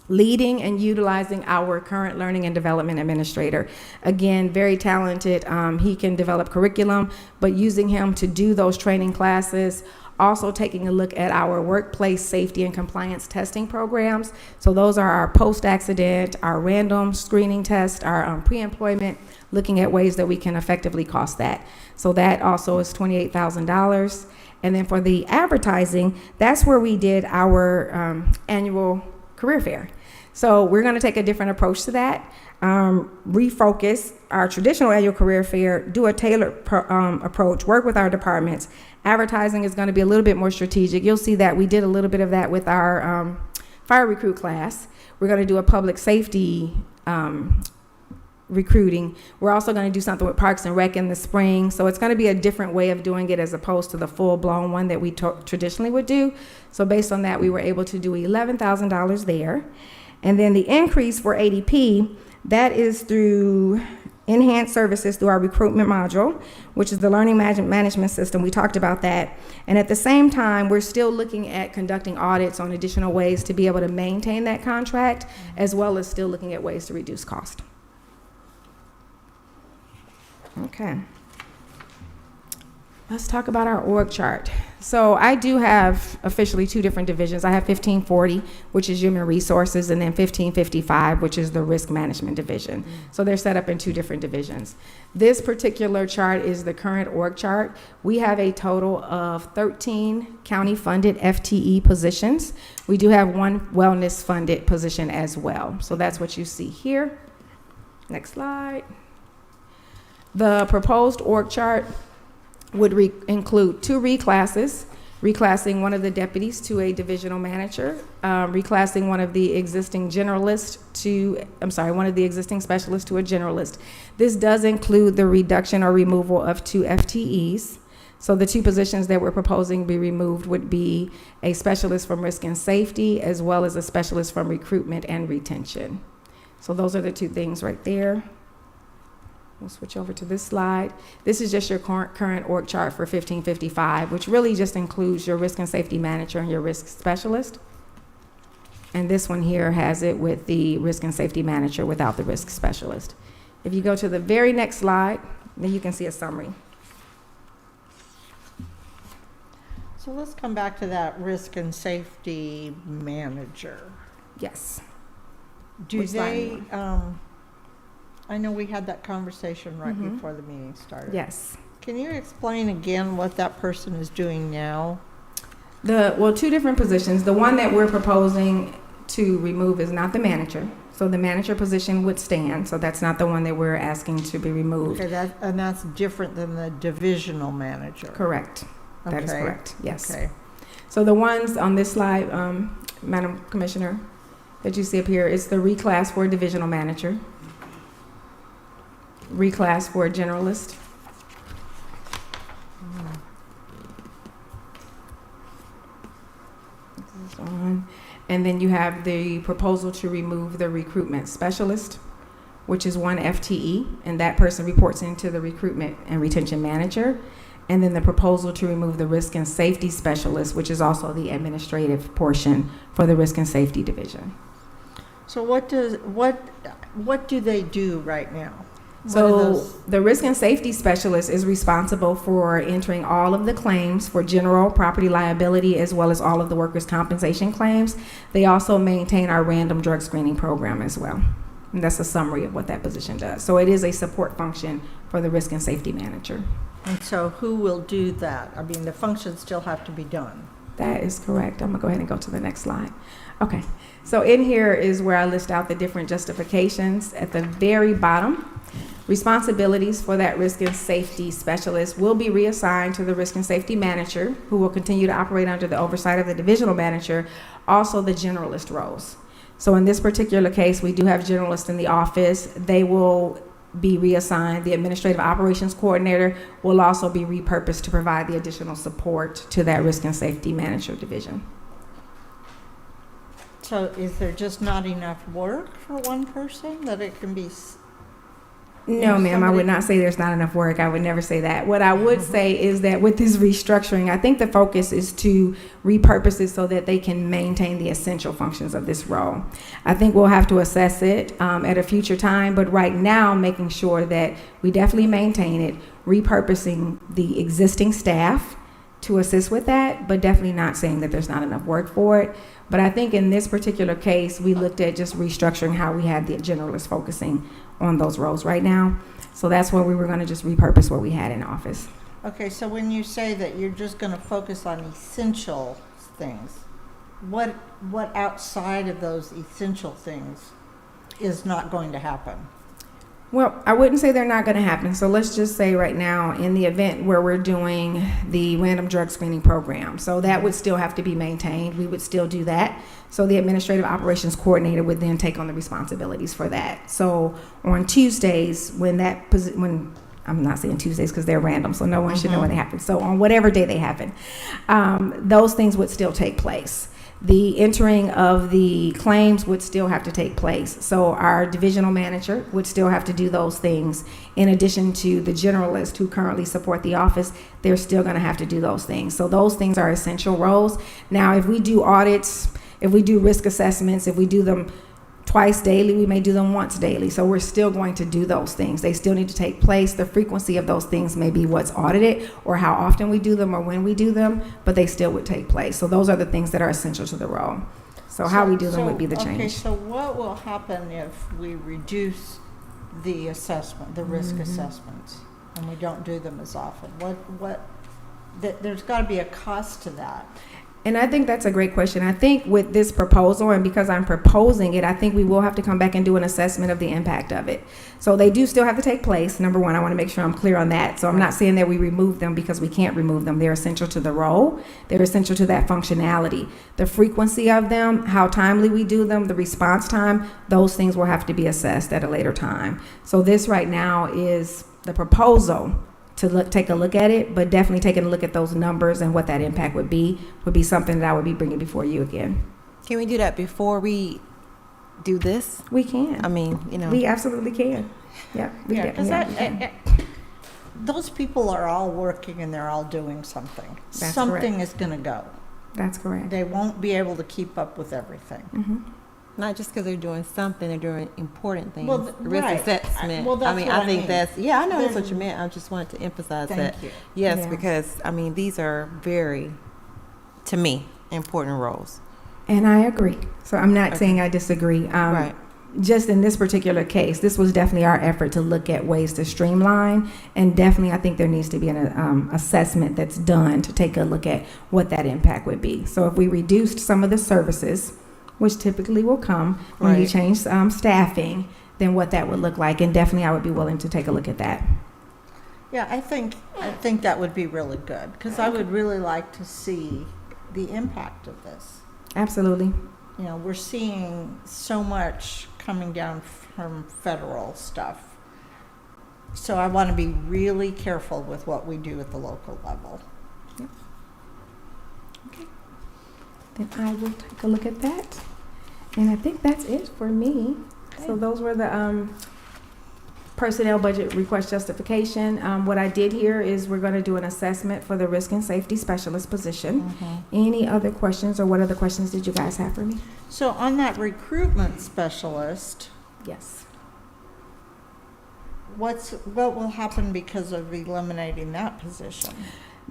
leading and utilizing our current learning and development administrator. Again, very talented. He can develop curriculum, but using him to do those training classes, also taking a look at our workplace safety and compliance testing programs. So those are our post-accident, our random screening test, our pre-employment, looking at ways that we can effectively cost that. So that also is $28,000. And then for the advertising, that's where we did our annual career fair. So we're going to take a different approach to that, refocus our traditional annual career fair, do a tailored approach, work with our departments. Advertising is going to be a little bit more strategic. You'll see that we did a little bit of that with our fire recruit class. We're going to do a public safety recruiting. We're also going to do something with Parks and Rec in the spring. So it's going to be a different way of doing it as opposed to the full-blown one that we traditionally would do. So based on that, we were able to do $11,000 there. And then the increase for ADP, that is through enhanced services through our recruitment module, which is the learning management system. We talked about that. And at the same time, we're still looking at conducting audits on additional ways to be able to maintain that contract, as well as still looking at ways to reduce cost. Okay. Let's talk about our org chart. So I do have officially two different divisions. I have 1540, which is human resources, and then 1555, which is the risk management division. So they're set up in two different divisions. This particular chart is the current org chart. We have a total of 13 county-funded FTE positions. We do have one wellness-funded position as well. So that's what you see here. Next slide. The proposed org chart would reclassing one of the deputies to a divisional manager, reclassing one of the existing one of the existing specialists to a generalist. This does include the reduction or removal of 2 FTEs. So the 2 positions that we're proposing be removed would be a specialist from risk and safety, as well as a specialist from recruitment and retention. So those are the 2 things right there. We'll switch over to this slide. This is just your current org chart for 1555, which really just includes your risk and safety manager and your risk specialist. And this one here has it with the risk and safety manager without the risk specialist. If you go to the very next slide, then you can see a summary.
So let's come back to that risk and safety manager.
Yes.
Do
Which
they, I know we had that conversation right before the meeting started.
Yes.
Can you explain again what that person is doing now?
2 different positions. The one that we're proposing to remove is not the manager. So the manager position would stand. So that's not the one that we're asking to be removed.
Okay, that's different than the divisional manager.
Correct. That is
Okay.
correct. Yes.
Okay.
So the ones on this slide, Madam Commissioner, that you see up here is the reclass for divisional manager, reclass for a generalist, and then you have the proposal to remove the recruitment specialist, which is 1 FTE, and that person reports into the recruitment and retention manager. And then the proposal to remove the risk and safety specialist, which is also the administrative portion for the risk and safety division.
So what do they do right now? What are
So
those-
the risk and safety specialist is responsible for entering all of the claims for general property liability as well as all of the workers' compensation claims. They also maintain our random drug screening program as well. And that's a summary of what that position does. So it is a support function for the risk and safety manager.
And so who will do that? I mean, the functions still have to be done.
That is correct. I'm gonna go ahead and go to the next slide. Okay, so in here is where I list out the different justifications. At the very bottom, responsibilities for that risk and safety specialist will be reassigned to the risk and safety manager, who will continue to operate under the oversight of the divisional manager, also the generalist roles. So in this particular case, we do have generalists in the office. They will be reassigned. The administrative operations coordinator will also be repurposed to provide the additional support to that risk and safety manager division.
So is there just not enough work for one person that it can be?
No, ma'am, I
somebody-
would not say there's not enough work. I would never say that. What I would say is that with this restructuring, I think the focus is to repurpose it so that they can maintain the essential functions of this role. I think we'll have to assess it at a future time, but right now, making sure that we definitely maintain it, repurposing the existing staff to assist with that, but definitely not saying that there's not enough work for it. But I think in this particular case, we looked at just restructuring how we had the generalists focusing on those roles right now. So that's where we were going to just repurpose what we had in office.
Okay, so when you say that you're just going to focus on essential things, what outside of those essential things is not going to happen?
Well, I wouldn't say they're not going to happen. So let's just say right now in the event where we're doing the random drug screening program. So that would still have to be maintained. We would still do that. So the administrative operations coordinator would then take on the responsibilities for that. So on Tuesdays, when I'm not saying Tuesdays because they're random, so no one should know when they happen. So on whatever day they happen, those things would still take place. The entering of the claims would still have to take place. So our divisional manager would still have to do those things. In addition to the generalists who currently support the office, they're still going to have to do those things. So those things are essential roles. Now, if we do audits, if we do risk assessments, if we do them twice daily, we may do them once daily. So we're still going to do those things. They still need to take place. The frequency of those things may be what's audited or how often we do them or when we do them, but they still would take place. So those are the things that are essential to the role. So how we do them would be the change.
Okay, so what will happen if we reduce the assessment, the risk assessments, and we don't do them as often? There's got to be a cost to that.
And I think that's a great question. I think with this proposal, and because I'm proposing it, I think we will have to come back and do an assessment of the impact of it. So they do still have to take place. Number one, I want to make sure I'm clear on that. So I'm not saying that we remove them because we can't remove them. They're essential to the role. They're essential to that functionality. The frequency of them, how timely we do them, the response time, those things will have to be assessed at a later time. So this right now is the proposal to take a look at it, but definitely taking a look at those numbers and what that impact would be something that I would be bringing before you again.
Can we do that before we do this?
We can.
I mean,
We absolutely can. Yeah, we
Yeah, because
can.
those people are all working and they're all doing something.
That's
Something
correct.
is going to go.
That's correct.
They won't be able to keep up with everything.
Mm-hmm.
not just because they're doing something, they're doing important things.
Well,
Risk
right.
assessment.
Well, that's
I mean,
what
I
I
think
mean.
that's, yeah, I know that's
There's-
what you meant. I just wanted to emphasize
Thank
that.
you.
Yes,
Yeah.
because, I mean, these are very, to me, important roles.
And I agree. So I'm not
Okay.
saying I disagree.
Right.
Just in this particular case, this was definitely our effort to look at ways to streamline, and definitely I think there needs to be an assessment that's done to take a look at what that impact would be. So if we reduced some of the services, which typically will come when you
Right.
change staffing, then what that would look like, and definitely I would be willing to take a look at that.
Yeah, I think that would be really good, because I would really like to see the impact of this.
Absolutely.
You know, we're seeing so much coming down from federal stuff. So I want to be really careful with what we do at the local level.
Then I will take a look at that. And I think that's it for me. So those were the personnel budget request justification. What I did here is we're going to do an assessment for the risk and safety specialist position. Any other questions, or what other questions did you guys have for me?
So on that recruitment specialist,
Yes.
what will happen because of eliminating that position?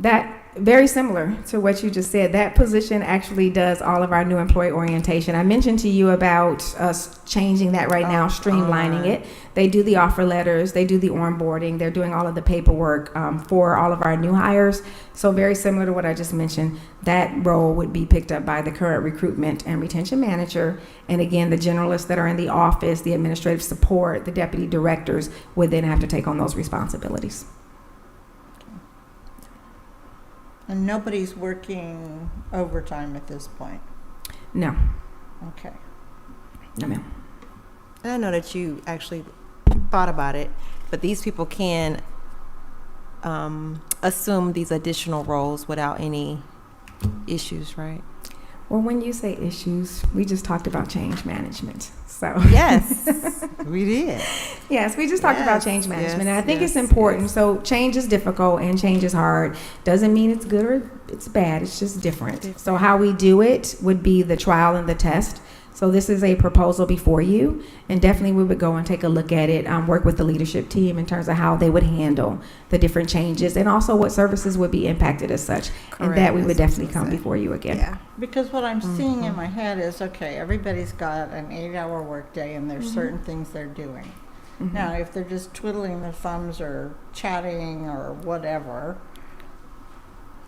That very similar to what you just said. That position actually does all of our new employee orientation. I mentioned to you about us changing that right now, streamlining it. They do the offer letters, they do the onboarding, they're doing all of the paperwork for all of our new hires. So very similar to what I just mentioned, that role would be picked up by the current recruitment and retention manager. And again, the generalists that are in the office, the administrative support, the deputy directors would then have to take on those responsibilities.
And nobody's working overtime at this point?
No,
Okay.
no ma'am.
And I know that you actually thought about it, but these people can assume these additional roles without any issues, right?
Well, when you say issues, we just talked about change management. So
Yes, we did.
yes, we just talked about
Yes,
change management,
yes,
and I think it's
yes,
important.
yes.
So change is difficult and change is hard. Doesn't mean it's good or it's bad. It's just different. So how we do it would be the trial and the test. So this is a proposal before you, and definitely we would go and take a look at it, work with the leadership team in terms of how they would handle the different changes, and also what services would be impacted as such. And that we would definitely come before you again.
Yeah.
Because what I'm seeing in my head is, okay, everybody's got an 8-hour workday and there's certain things they're doing.
Mhm.
Now, if they're just twiddling their thumbs or chatting or whatever,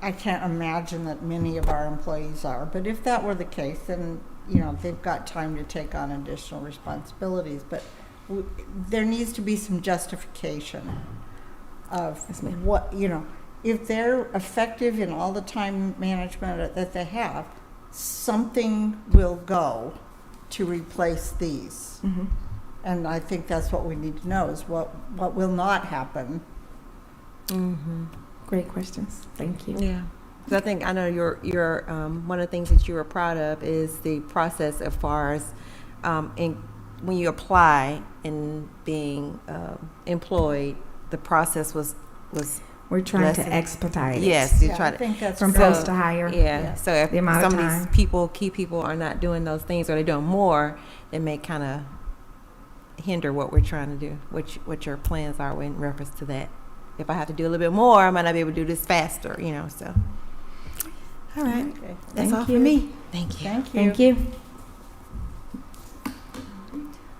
I can't imagine that many of our employees are. But if that were the case, then, they've got time to take on additional responsibilities. But there needs to be some justification of
Yes, ma'am.
what, if they're effective in all the time management that they have, something will go to replace these.
Mhm.
And I think that's what we need to know, is what will not happen.
Mm-hmm.
Great questions. Thank you.
Yeah. 'Cause I think I know your one of the things that you were proud of is the process as far as when you apply and being employed, the process was
We're trying to
Blessing.
expedite it.
yes, you
Yeah,
try
I
to
think that's
From
great.
post to hire.
yeah. So if
The amount of
some of
time.
these key people are not doing those things, or they're doing more, it may kind of hinder what we're trying to do, what your plans are in reference to that. If I have to do a little bit more, I might not be able to do this faster, so. All right.
Okay.
That's
Thank
all
you.
for me. Thank you.
Thank you.
Thank you.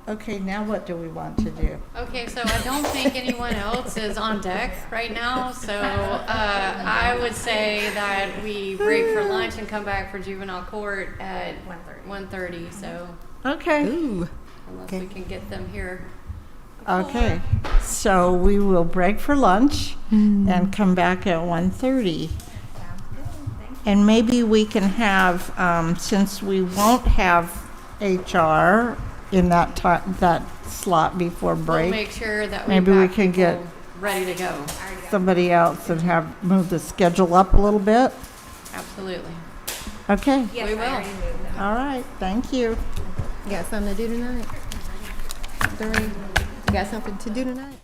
Okay, now what do we want to do?
Okay, so I don't think anyone else is on deck right now, so I would say that we break for lunch and come back for juvenile court at 1:30. So
Okay,
Ooh.
unless
Okay.
we can get them here.
okay. So we will break for lunch and come back at 1:30. And maybe we can have, since we won't have HR in that slot before
We'll
break,
make sure that we
maybe we can get
ready to go.
somebody else and have move the schedule up a little bit.
Absolutely.
Okay,
We will.
all right, thank you.
You got something to do tonight? Doreen, you got something to do tonight?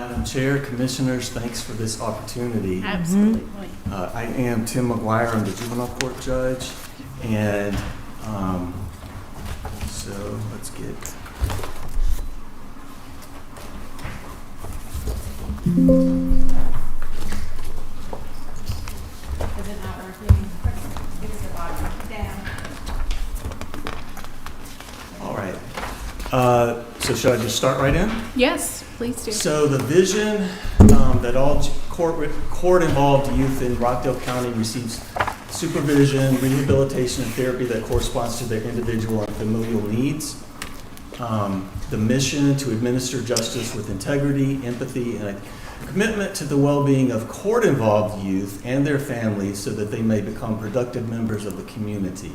Madam Chair, Commissioners, thanks for this opportunity.
Absolutely.
I am Tim McGuire, I'm the juvenile court judge, and so let's get.
Is it not working? It's the bottom. Down.
All right. So should I just start right in?
Yes, please do.
So the vision that all court-involved youth in Rockdale County receives supervision, rehabilitation, and therapy that corresponds to their individual and familial needs. The mission to administer justice with integrity, empathy, and a commitment to the well-being of court-involved youth and their families so that they may become productive members of the community.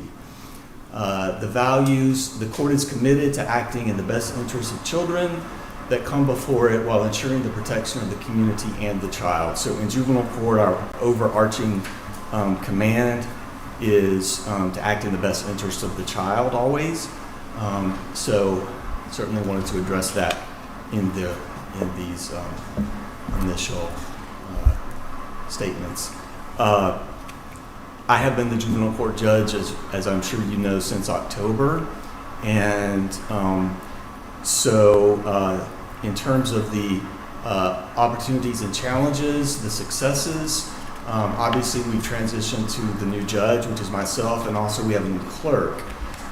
The values, the court is committed to acting in the best interests of children that come before it while ensuring the protection of the community and the child. So in juvenile court, our overarching command is to act in the best interest of the child always. So certainly wanted to address that in these initial statements. I have been the juvenile court judge, as I'm sure you know, since October. And so in terms of the opportunities and challenges, the successes, obviously we've transitioned to the new judge, which is myself, and also we have a new clerk,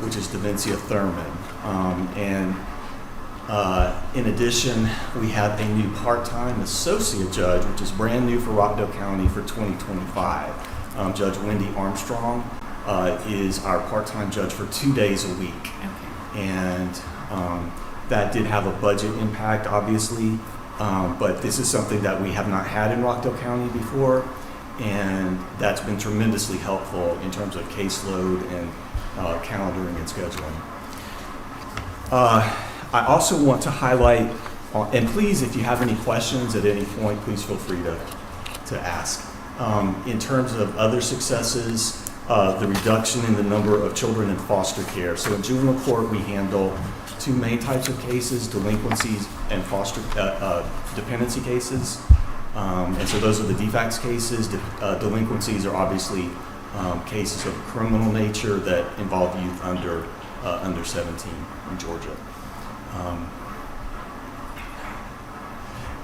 which is Davincia Thurman. In addition, we have a new part-time associate judge, which is brand new for Rockdale County for 2025. Judge Wendy Armstrong is our part-time judge for 2 days a week.
Okay.
And that did have a budget impact, obviously, but this is something that we have not had in Rockdale County before, and that's been tremendously helpful in terms of caseload and calendaring and scheduling. I also want to highlight, and please, if you have any questions at any point, please feel free to ask. In terms of other successes, the reduction in the number of children in foster care. So in juvenile court, we handle two main types of cases: delinquencies and foster dependency cases. And so those are the defects cases. Delinquencies are obviously cases of criminal nature that involve youth under 17 in Georgia.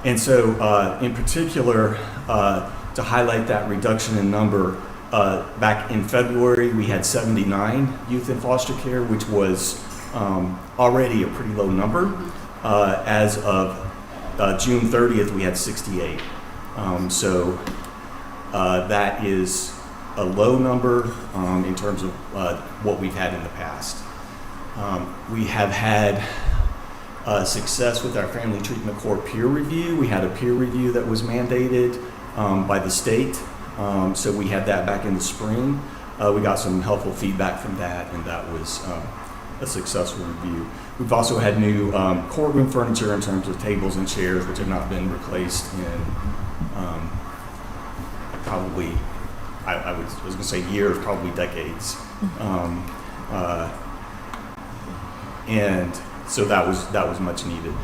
And so in particular, to highlight that reduction in number, back in February, we had 79 youth in foster care, which was already a pretty low number. As of June 30th, we had 68. So that is a low number in terms of what we've had in the past. We have had success with our family treatment court peer review. We had a peer review that was mandated by the state. So we had that back in the spring. We got some helpful feedback from that, and that was a successful review. We've also had new courtroom furniture in terms of tables and chairs, which have not been replaced in probably, I was going to say years, probably decades. And so that was much needed.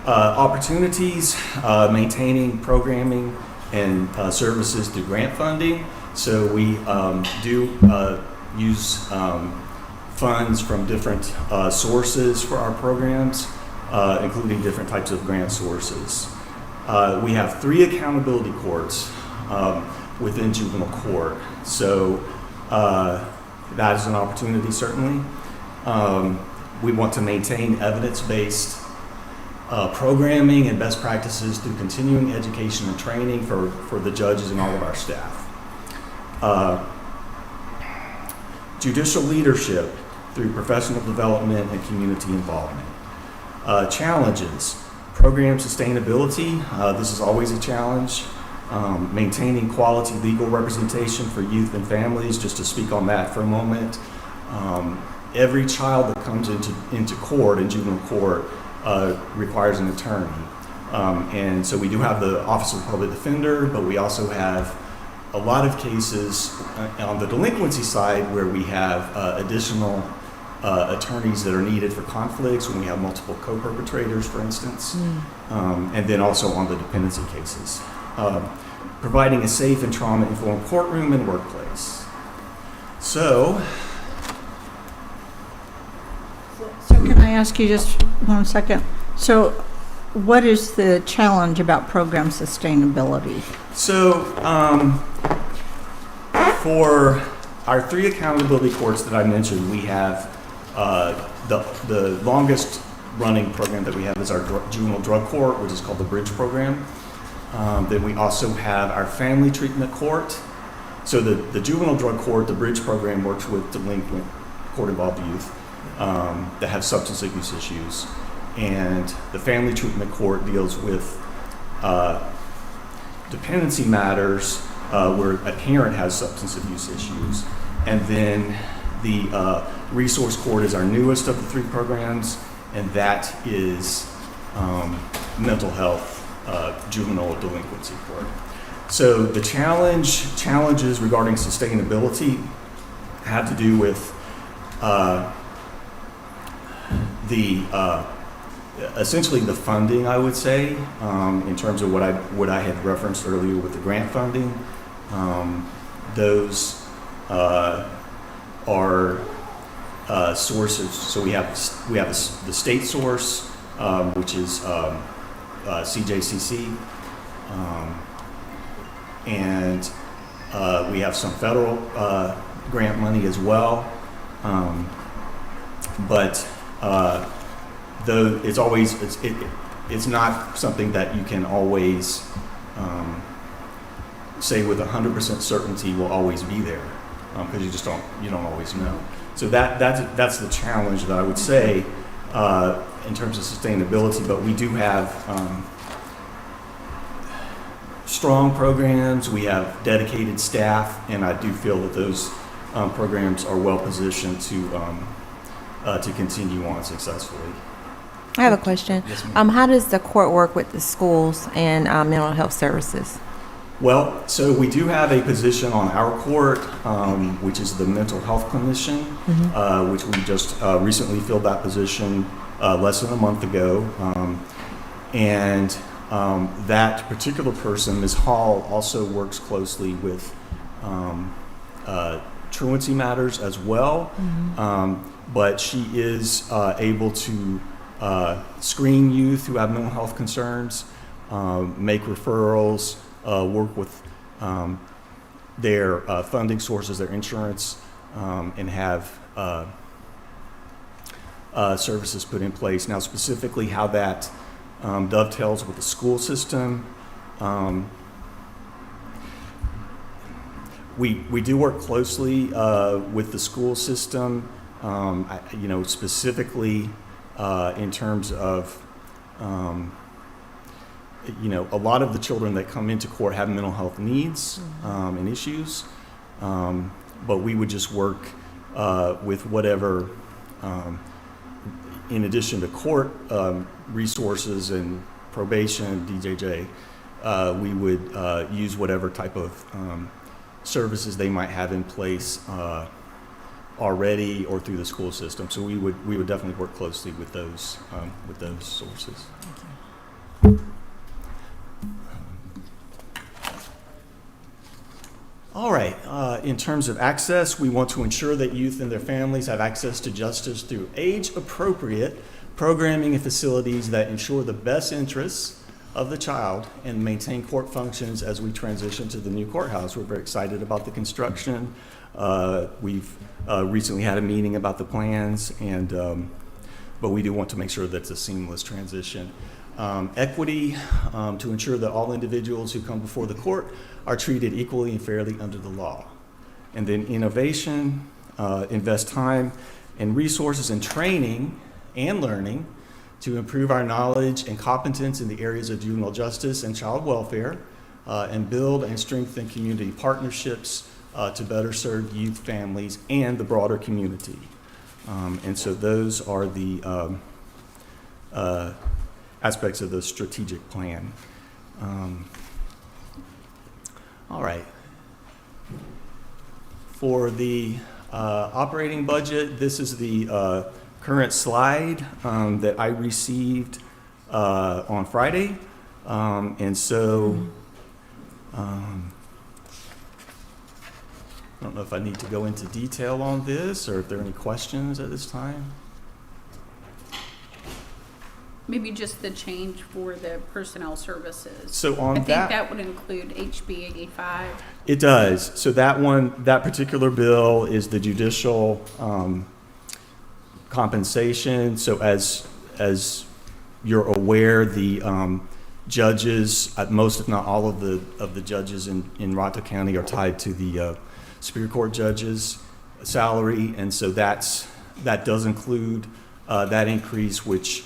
Opportunities, maintaining programming and services through grant funding. So we do use funds from different sources for our programs, including different types of grant sources. We have 3 accountability courts within juvenile court. So that is an opportunity, certainly. We want to maintain evidence-based programming and best practices through continuing education and training for the judges and all of our staff. Judicial leadership through professional development and community involvement. Challenges, program sustainability. This is always a challenge. Maintaining quality legal representation for youth and families, just to speak on that for a moment. Every child that comes into court, in juvenile court, requires an attorney. And so we do have the Office of the Public Defender, but we also have a lot of cases on the delinquency side where we have additional attorneys that are needed for conflicts when we have multiple co-perpetrators, for instance, and then also on the dependency cases. Providing a safe and trauma-informed courtroom and workplace. So
Can I ask you just 1 second? So what is the challenge about program sustainability?
So, for our 3 accountability courts that I mentioned, we have the longest running program that we have is our juvenile drug court, which is called the Bridge program. Then we also have our family treatment court. So the juvenile drug court, the Bridge program, works with delinquent court-involved youth that have substance abuse issues. And the family treatment court deals with dependency matters where a parent has substance abuse issues. And then the resource court is our newest of the 3 programs, and that is mental health juvenile delinquency court. So the challenges regarding sustainability have to do with essentially the funding, I would say, in terms of what I had referenced earlier with the grant funding. Those are sources. So we have the state source, which is CJCC, and we have some federal grant money as well. But though it's not something that you can always say with 100% certainty will always be there, because you don't always know. So that's the challenge that I would say in terms of sustainability. But we do have strong programs. We have dedicated staff, and I do feel that those programs are well positioned to continue on successfully.
I have a question.
Yes, ma'am.
How does the court work with the schools and mental health services?
Well, so we do have a position on our court, which is the mental health clinician, which we just recently filled that position less than a month ago. And that particular person, Ms. Hall, also works closely with truancy matters as well. But she is able to screen youth who have mental health concerns, make referrals, work with their funding sources, their insurance, and have services put in place. Now, specifically how that dovetails with the school system, we do work closely with the school system, specifically in terms of a lot of the children that come into court have mental health needs and issues, but we would just work with whatever, in addition to court resources and probation, DJJ, we would use whatever type of services they might have in place already or through the school system. So we would definitely work closely with those sources. All right, in terms of access, we want to ensure that youth and their families have access to justice through age-appropriate programming and facilities that ensure the best interests of the child and maintain court functions as we transition to the new courthouse. We're very excited about the construction. We've recently had a meeting about the plans, but we do want to make sure that it's a seamless transition. Equity, to ensure that all individuals who come before the court are treated equally and fairly under the law. And then innovation, invest time and resources in training and learning to improve our knowledge and competence in the areas of juvenile justice and child welfare, and build and strengthen community partnerships to better serve youth, families, and the broader community. And so those are the aspects of the strategic plan. All right. For the Operating budget, this is the current slide that I received on Friday. And so I don't know if I need to go into detail on this or if there are any questions at this time.
Maybe just the change for the personnel services.
So on
I think that would include HB 85.
It does. So that one, that particular bill is the judicial compensation. So as you're aware, the judges, most if not all of the judges in Rockdale County are tied to the Superior Court judges' salary, and so that does include that increase, which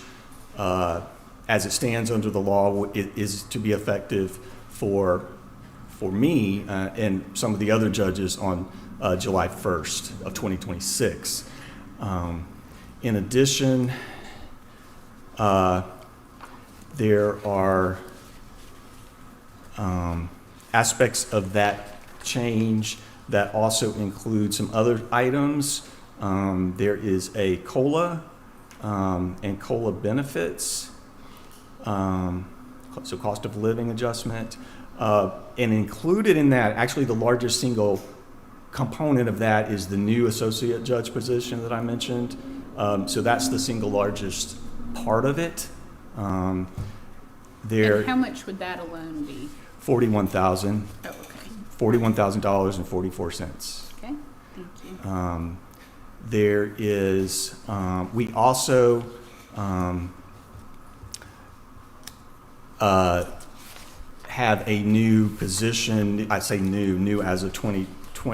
as it stands under the law, it is to be effective for me and some of the other judges on July 1st of 2026. In addition, there are aspects of that change that also include some other items. There is a COLA and COLA benefits, so cost of living adjustment, and included in that, actually the largest single component of that is the new associate judge position that I mentioned. So that's the single largest part of it.
And how much would that alone be?
$41,000.
Oh, okay.
$41,000.44.
Okay, thank you.
There is, we also have a new position. I say new as of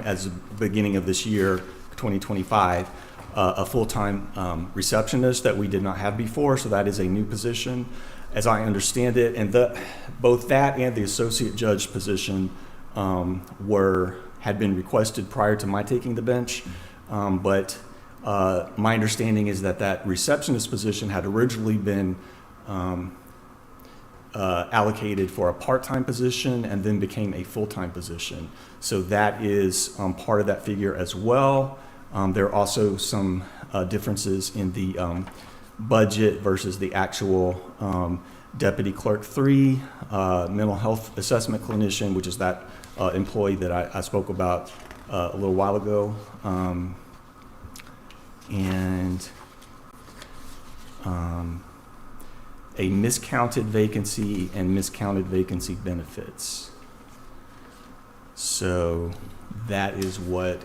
as the beginning of this year, 2025, a full-time receptionist that we did not have before. So that is a new position, as I understand it, and both that and the associate judge position had been requested prior to my taking the bench, but my understanding is that receptionist position had originally been allocated for a part-time position and then became a full-time position. So that is part of that figure as well. There are also some differences in the budget versus the actual Deputy Clerk 3, mental health assessment clinician, which is that employee that I spoke about a little while ago, and a miscounted vacancy and miscounted vacancy benefits. So that is what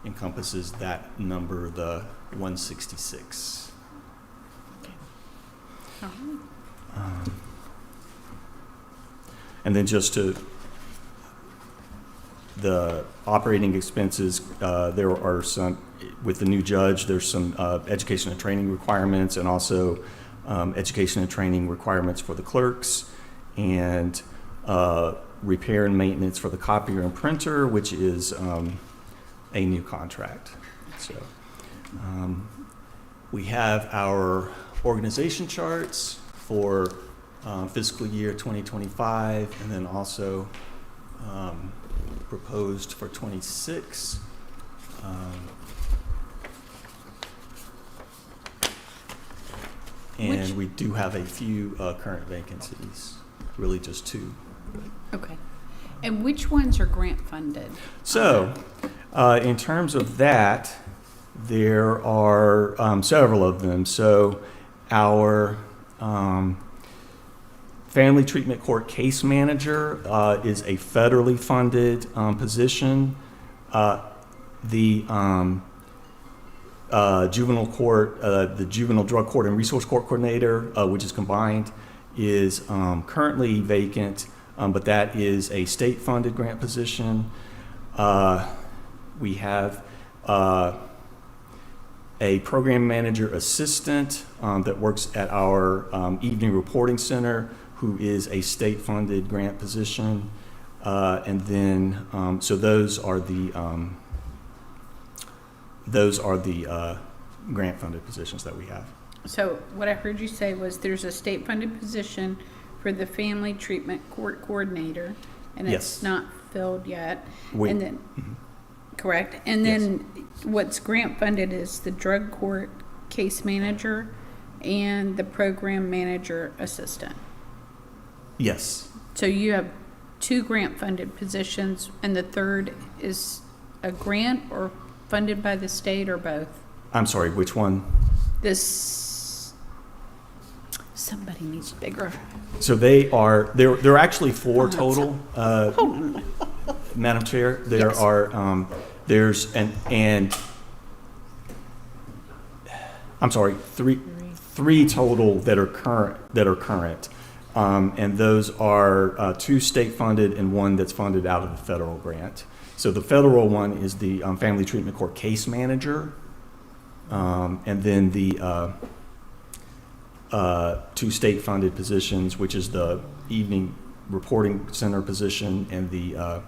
encompasses that number, the 166. And then just to the operating expenses, there are some, with the new judge, there's some education and training requirements, and also education and training requirements for the clerks, and repair and maintenance for the copier and printer, which is a new contract. So we have our organization charts for fiscal year 2025, and then also proposed for 26. And we do have a few current vacancies, really just 2.
Okay. And which ones are grant funded?
So, in terms of that, there are several of them. So, our Family Treatment Court Case Manager is a federally funded position. The Juvenile Court, the Juvenile Drug Court and Resource Court Coordinator, which is combined, is currently vacant, but that is a state-funded grant position. We have a Program Manager Assistant that works at our Evening Reporting Center, who is a state-funded grant position. And then, so those are the grant-funded positions that we have.
So what I heard you say was there's a state-funded position for the Family Treatment Court Coordinator, and
Yes.
it's not filled yet.
We-
And then, correct? And then what's grant funded is the drug court case manager and the program manager assistant.
Yes.
So you have 2 grant funded positions, and the third is a grant or funded by the state, or both?
I'm sorry, which one?
This, somebody needs bigger.
So there are actually 4 total, Madam Chair. There
Yes.
are, there's, and I'm sorry, three total that are current. And those are 2 state-funded and 1 that's funded out of the federal grant. So the federal one is the Family Treatment Court Case Manager, and then the 2 state-funded positions, which is the Evening Reporting Center position and the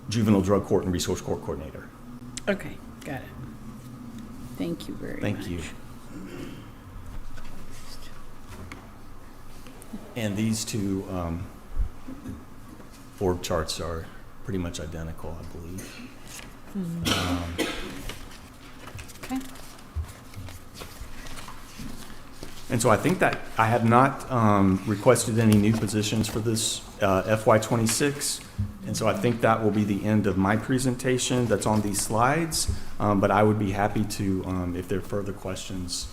Juvenile Drug Court and Resource Court Coordinator.
Okay, got it. Thank you very much.
Thank you. And these 2 org charts are pretty much identical, I believe.
Okay.
And so I think that I have not requested any new positions for this FY26. And so I think that will be the end of my presentation that's on these slides. But I would be happy to, if there are further questions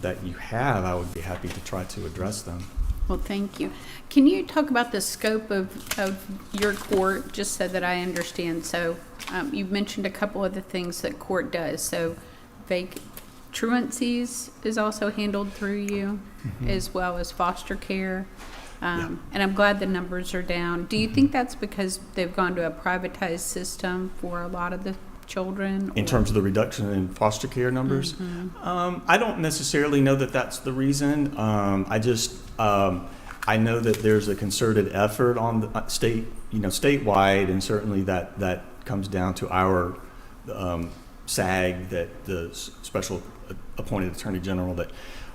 that you have, I would be happy to try to address them.
Well, thank you. Can you talk about the scope of your court, just so that I understand? So you've mentioned a couple of the things that court does. So truancies is also handled through you, as well as foster care. And I'm glad the numbers are down. Do you think that's because they've gone to a privatized system for a lot of the children?
In terms of the reduction in foster care numbers? I don't necessarily know that that's the reason. I know that there's a concerted effort on the statewide, and certainly that comes down to our SAG, that the Special Appointed Attorney General that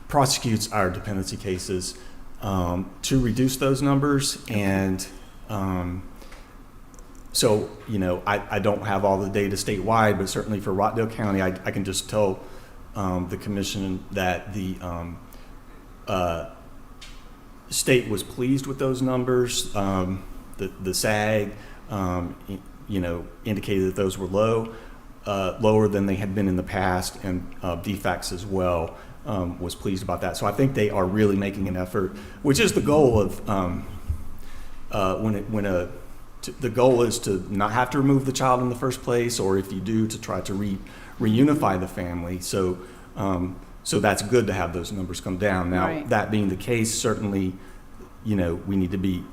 prosecutes our dependency cases, to reduce those numbers. And so, I don't have all the data statewide, but certainly for Rockdale County, I can just tell the commission that the state was pleased with those numbers. The SAG, indicated that those were lower than they had been in the past, and DFACS as well was pleased about that. So I think they are really making an effort, which is the goal of the goal is to not have to remove the child in the first place, or if you do, to try to reunify the family. So that's good to have those numbers come down. Now,
Right.
That being the case, certainly, we need to be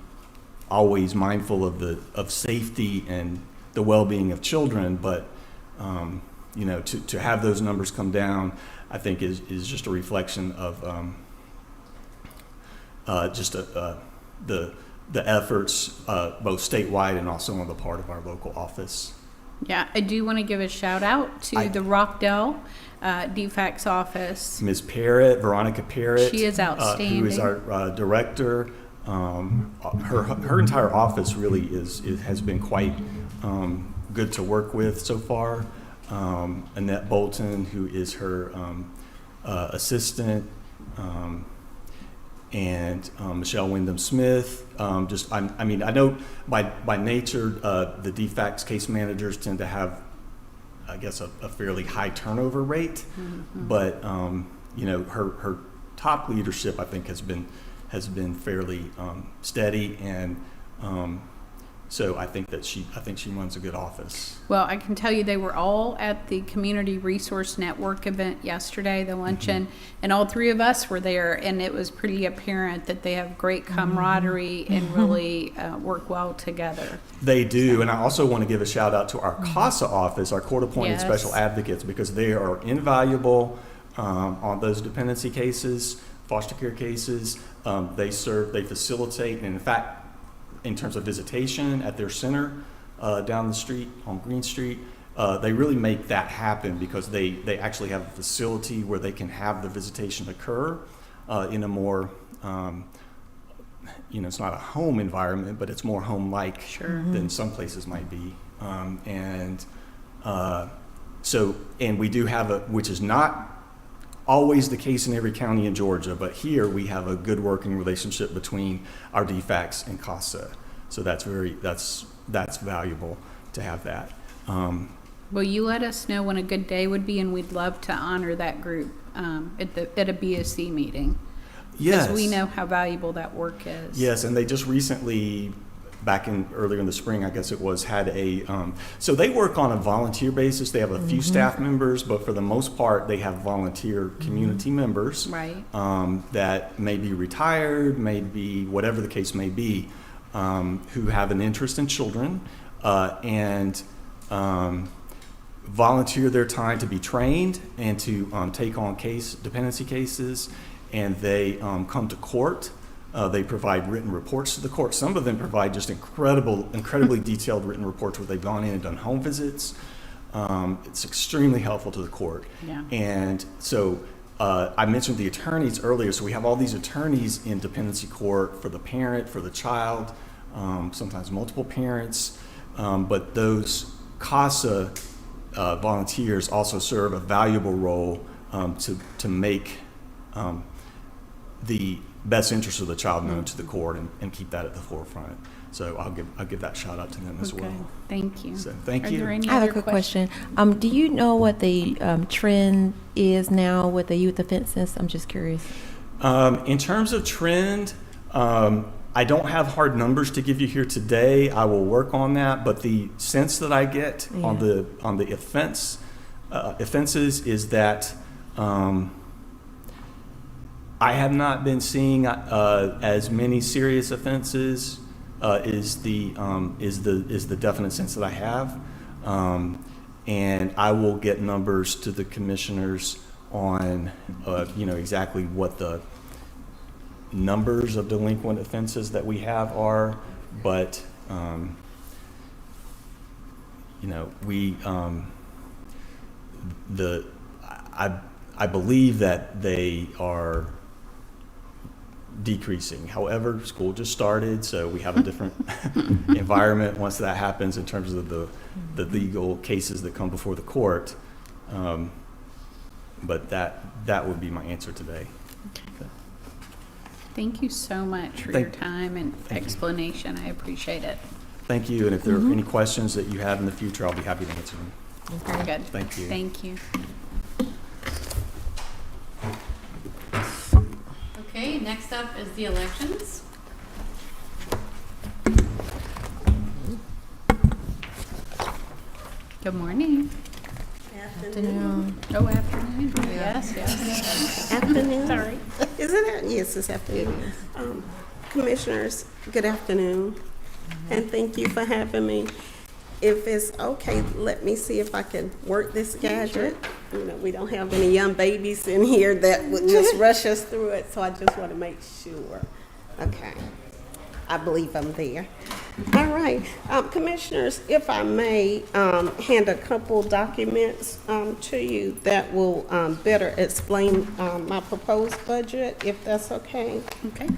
always mindful of safety and the well-being of children. But to have those numbers come down, I think is just a reflection of the efforts both statewide and also on the part of our local office.
Yeah, I do want to give a shout out to the Rockdale DFACS office.
Ms. Parrott, Veronica Parrott.
She is outstanding.
Who is our director. Her entire office really has been quite good to work with so far. Annette Bolton, who is her assistant, and Michelle Wyndham Smith. I know by nature the DFACS case managers tend to have, I guess, a fairly high turnover rate, but her top leadership, I think, has been fairly steady, and so I think she runs a good office.
Well, I can tell you they were all at the Community Resource Network event yesterday, the luncheon, and all 3 of us were there, and it was pretty apparent that they have great camaraderie and really work well together.
They do, and I also want to give a shout out to our CASA office, our court-appointed
Yes.
special advocates, because they are invaluable on those dependency cases, foster care cases. They facilitate, and in fact, in terms of visitation at their center down the street on Green Street, they really make that happen, because they actually have a facility where they can have the visitation occur in a more, it's not a home environment, but it's more home-like than some places might be. And we do have which is not always the case in every county in Georgia, but here we have a good working relationship between our DFACs and CASA. So that's valuable to have that.
Will you let us know when a good day would be, and we'd love to honor that group at a BSC meeting?
Yes.
Because we know how valuable that work is.
Yes, and they just recently, earlier in the spring, I guess it was, had so they work on a volunteer basis. They have a few staff members, but for the most part, they have volunteer community members.
Right.
That may be retired, may be whatever the case may be, who have an interest in children, and volunteer their time to be trained and to take on dependency cases, and they come to court. They provide written reports to the court. Some of them provide just incredibly detailed written reports where they've gone in and done home visits. It's extremely helpful to the court.
Yeah.
And so I mentioned the attorneys earlier. So we have all these attorneys in dependency court for the parent, for the child, sometimes multiple parents. But those CASA volunteers also serve a valuable role to make the best interest of the child known to the court and keep that at the forefront. So I'll give that shout out to them as well.
Thank you.
So thank
Are
you.
there any
I have
other
a quick
questions?
question. Do you know what the trend is now with the youth offenses? I'm just curious.
In terms of trend, I don't have hard numbers to give you here today. I will work on that, but the sense that I get on the offenses is that I have not been seeing as many serious offenses. Is the definite sense that I have, and I will get numbers to the commissioners on exactly what the numbers of delinquent offenses that we have are, but I believe that they are decreasing. However, school just started, so we have a different environment once that happens in terms of the legal cases that come before the court. But that would be my answer today. Okay.
Thank you so much for your time and explanation. I appreciate it.
Thank you, and if there are any questions that you have in the future, I'll be happy to answer them.
Very good.
Thank you.
Thank you.
Okay, next up is the elections.
Good morning.
Afternoon.
Oh, afternoon. Yes.
Afternoon.
Sorry.
Is it? Yes, it's afternoon. Commissioners, good afternoon, and thank you for having me. If it's okay, let me see if I can work this gadget. You know, we don't have any young babies in here that would just rush us through it, so I just want to make sure. Okay. I believe I'm there. All right. Commissioners, if I may hand a couple documents to you that will better explain my proposed budget, if that's okay.
Okay.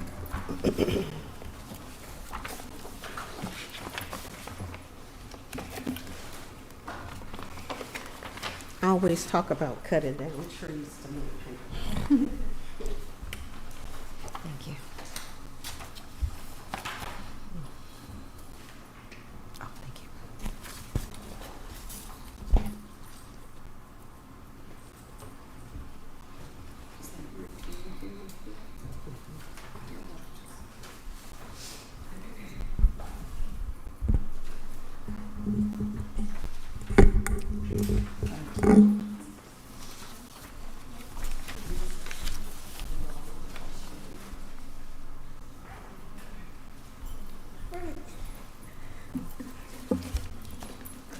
I always talk about cutting down trees to make paper.
Thank you. Oh, thank you.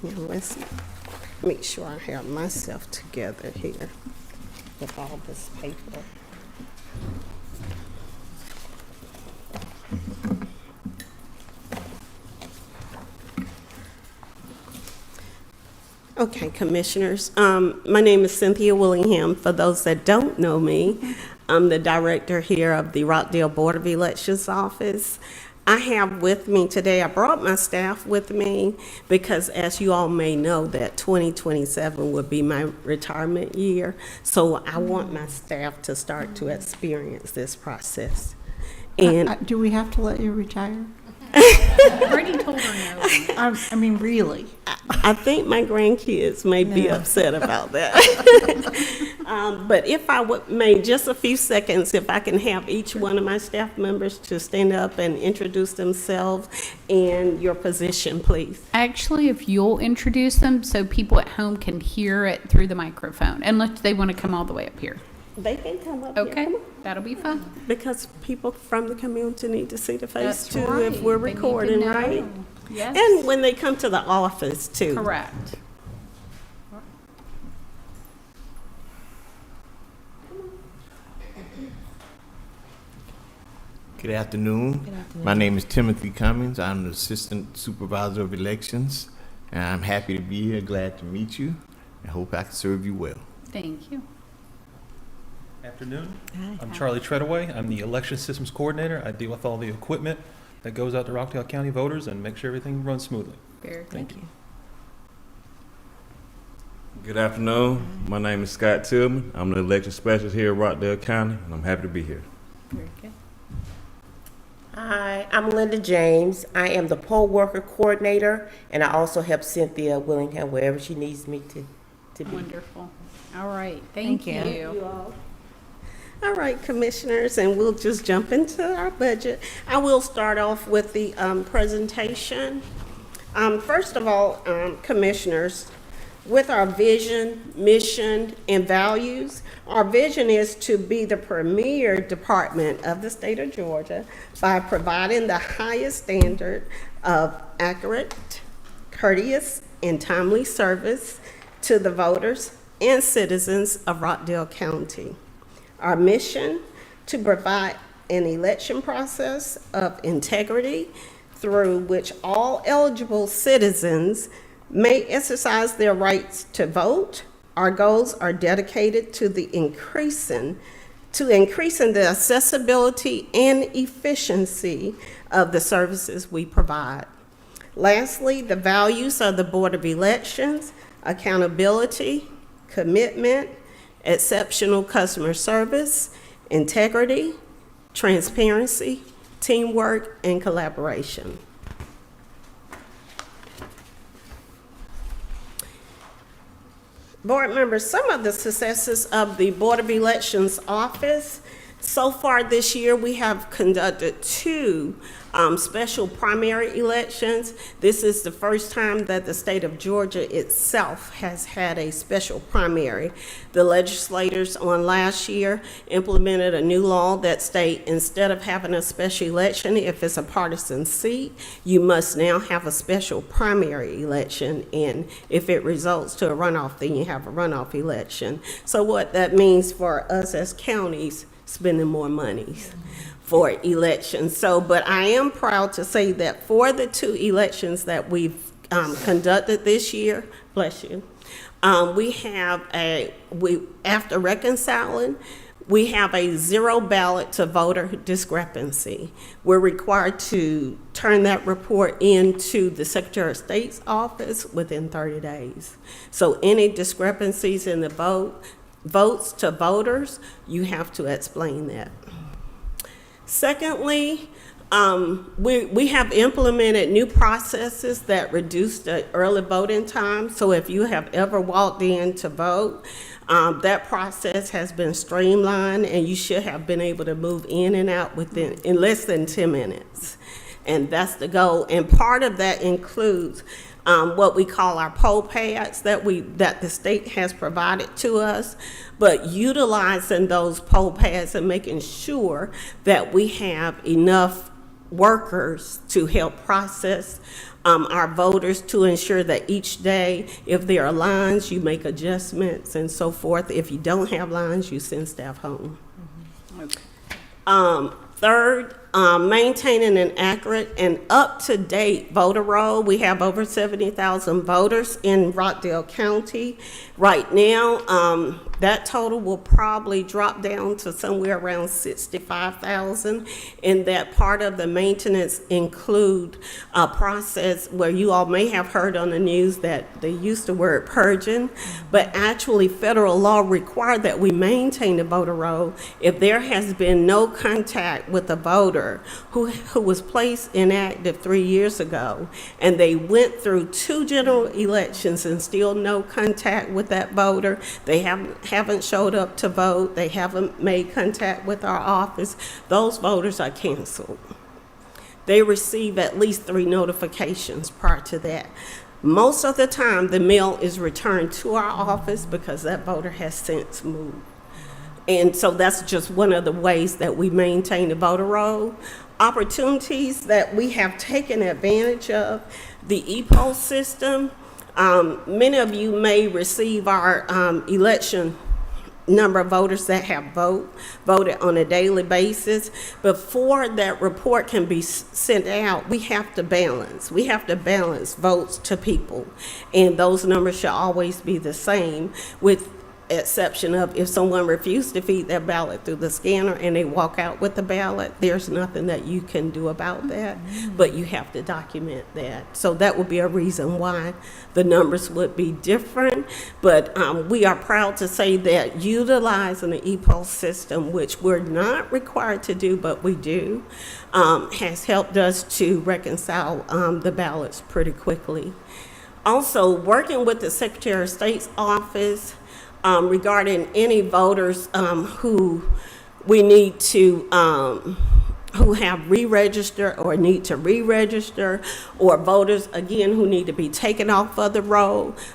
Now let's make sure I have myself together here with all this paper. Okay, commissioners. My name is Cynthia Willingham. For those that don't know me, I'm the director here of the Rockdale Board of Elections office. I have with me today, I brought my staff with me because as you all may know that 2027 would be my retirement year. So I want my staff to start to experience this process. And
Do we have to let you retire?
I already told her no.
I mean, really?
I think my grandkids may be upset about that. But if I may, just a few seconds, if I can have each one of my staff members to stand up and introduce themselves and your position, please.
Actually, if you'll introduce them so people at home can hear it through the microphone, unless they want to come all the way up here.
They can come up here.
Okay,
Come on.
that'll be fun.
Because people from the community need to see the face
That's
too
right.
if we're
They need to
recording,
know.
right?
Yes.
And when they come to the office too.
Correct.
Good afternoon. My name is Timothy Cummings. I'm the Assistant Supervisor of Elections, and I'm happy to be here. Glad to meet you, and hope I can serve you well.
Thank you.
Afternoon. I'm Charlie Treadaway. I'm the Election Systems Coordinator. I deal with all the equipment that goes out to Rockdale County voters and make sure everything runs smoothly.
Very good.
Thank you.
Good afternoon. My name is Scott Tillman. I'm the election specialist here at Rockdale County, and I'm happy to be here.
Very good.
Hi, I'm Linda James. I am the poll worker coordinator, and I also help Cynthia Willingham wherever she needs me to be.
Wonderful. All right. Thank you.
You all. All right, commissioners, and we'll just jump into our budget. I will start off with the presentation. First of all, commissioners, with our vision, mission, and values, our vision is to be the premier department of the state of Georgia by providing the highest standard of accurate, courteous, and timely service to the voters and citizens of Rockdale County. Our mission, to provide an election process of integrity through which all eligible citizens may exercise their rights to vote. Our goals are dedicated to increasing the accessibility and efficiency of the services we provide. Lastly, the values of the Board of Elections: accountability, commitment, exceptional customer service, integrity, transparency, teamwork, and collaboration. Board members, some of the successes of the Board of Elections office. So far this year, we have conducted 2 special primary elections. This is the first time that the state of Georgia itself has had a special primary. The legislators on last year implemented a new law that states instead of having a special election, if it's a partisan seat, you must now have a special primary election. And if it results to a runoff, then you have a runoff election. So what that means for us as counties, spending more monies for elections. So, but I am proud to say that for the 2 elections that we've conducted this year, bless you, after reconciling, we have a 0 ballot to voter discrepancy. We're required to turn that report into the Secretary of State's office within 30 days. So any discrepancies in the votes to voters, you have to explain that. Secondly, we have implemented new processes that reduce the early voting time. So if you have ever walked in to vote, that process has been streamlined, and you should have been able to move in and out in less than 10 minutes. And that's the goal. And part of that includes what we call our poll pads that the state has provided to us, but utilizing those poll pads and making sure that we have enough workers to help process our voters, to ensure that each day, if there are lines, you make adjustments and so forth. If you don't have lines, you send staff home. Okay. Third, maintaining an accurate and up-to-date voter roll. We have over 70,000 voters in Rockdale County. Right now, That total will probably drop down to somewhere around 65,000, and that part of the maintenance include a process where you all may have heard on the news that they used the word purging, but actually federal law required that we maintain the voter roll if there has been no contact with a voter who was placed inactive 3 years ago, and they went through 2 general elections and still no contact with that voter. They haven't showed up to vote. They haven't made contact with our office. Those voters are canceled. They receive at least 3 notifications prior to that. Most of the time, the mail is returned to our office because that voter has since moved. And so that's just one of the ways that we maintain the voter roll. Opportunities that we have taken advantage of, the e-poll system. Many of you may receive our election number of voters that have voted on a daily basis. Before that report can be sent out, we have to balance. We have to balance votes to people. And those numbers should always be the same, with exception of if someone refused to feed their ballot through the scanner and they walk out with the ballot, there's nothing that you can do about that, but you have to document that. So that would be a reason why the numbers would be different, but we are proud to say that utilizing the e-poll system, which we're not required to do, but we do, has helped us to reconcile the ballots pretty quickly. Also, working with the Secretary of State's office, regarding any voters who we need to, who have re-registered or need to re-register, or voters, again, who need to be taken off of the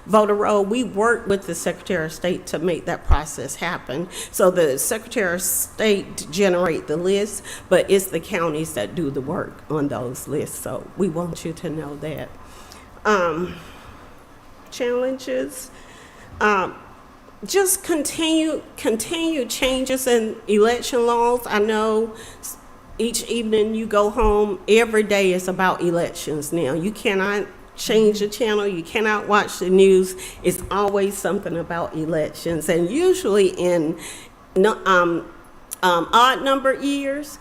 voter roll, we work with the Secretary of State to make that process happen. So the Secretary of State generate the list, but it's the counties that do the work on those lists. So we want you to know that. Challenges. Just continue changes in election laws. I know each evening you go home, every day is about elections now. You cannot change the channel, you cannot watch the news. It's always something about elections. And usually in odd number years,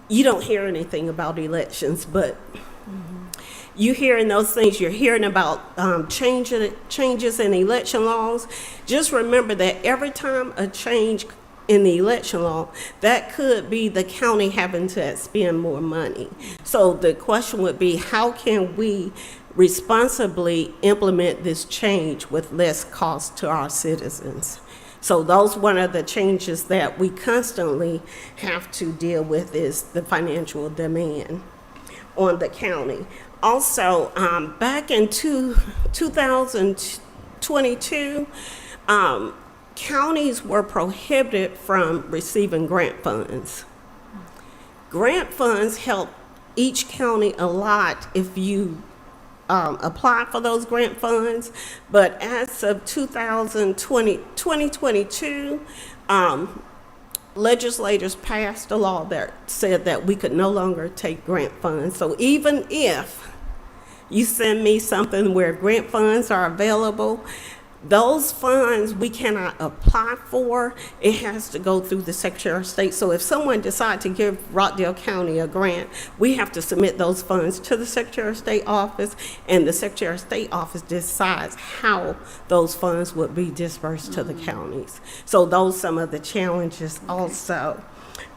you don't hear anything about elections, but you hearing those things, you're hearing about changes in election laws. Just remember that every time a change in the election law, that could be the county having to expend more money. So the question would be, how can we responsibly implement this change with less cost to our citizens? So those one of the changes that we constantly have to deal with is the financial demand on the county. Also, back in 2022, counties were prohibited from receiving grant funds. Grant funds help each county a lot if you apply for those grant funds, but as of 2022, legislators passed a law that said that we could no longer take grant funds. So even if you send me something where grant funds are available, those funds we cannot apply for. It has to go through the Secretary of State. So if someone decides to give Rockdale County a grant, we have to submit those funds to the Secretary of State office, and the Secretary of State office decides how those funds would be dispersed to the counties. So those some of the challenges also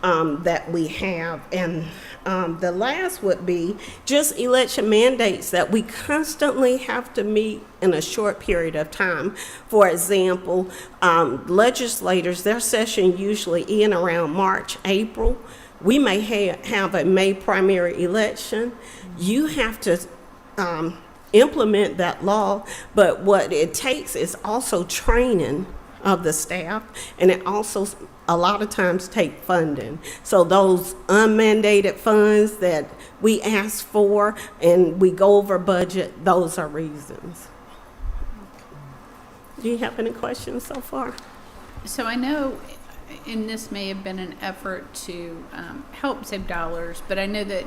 that we have. And the last would be just election mandates that we constantly have to meet in a short period of time. For example, legislators, their session usually in around March, April. We may have a May primary election. You have to implement that law, but what it takes is also training of the staff, and it also a lot of times take funding. So those unmandated funds that we ask for and we go over budget, those are reasons. Do you have any questions so far?
So I know, and this may have been an effort to help save dollars, but I know that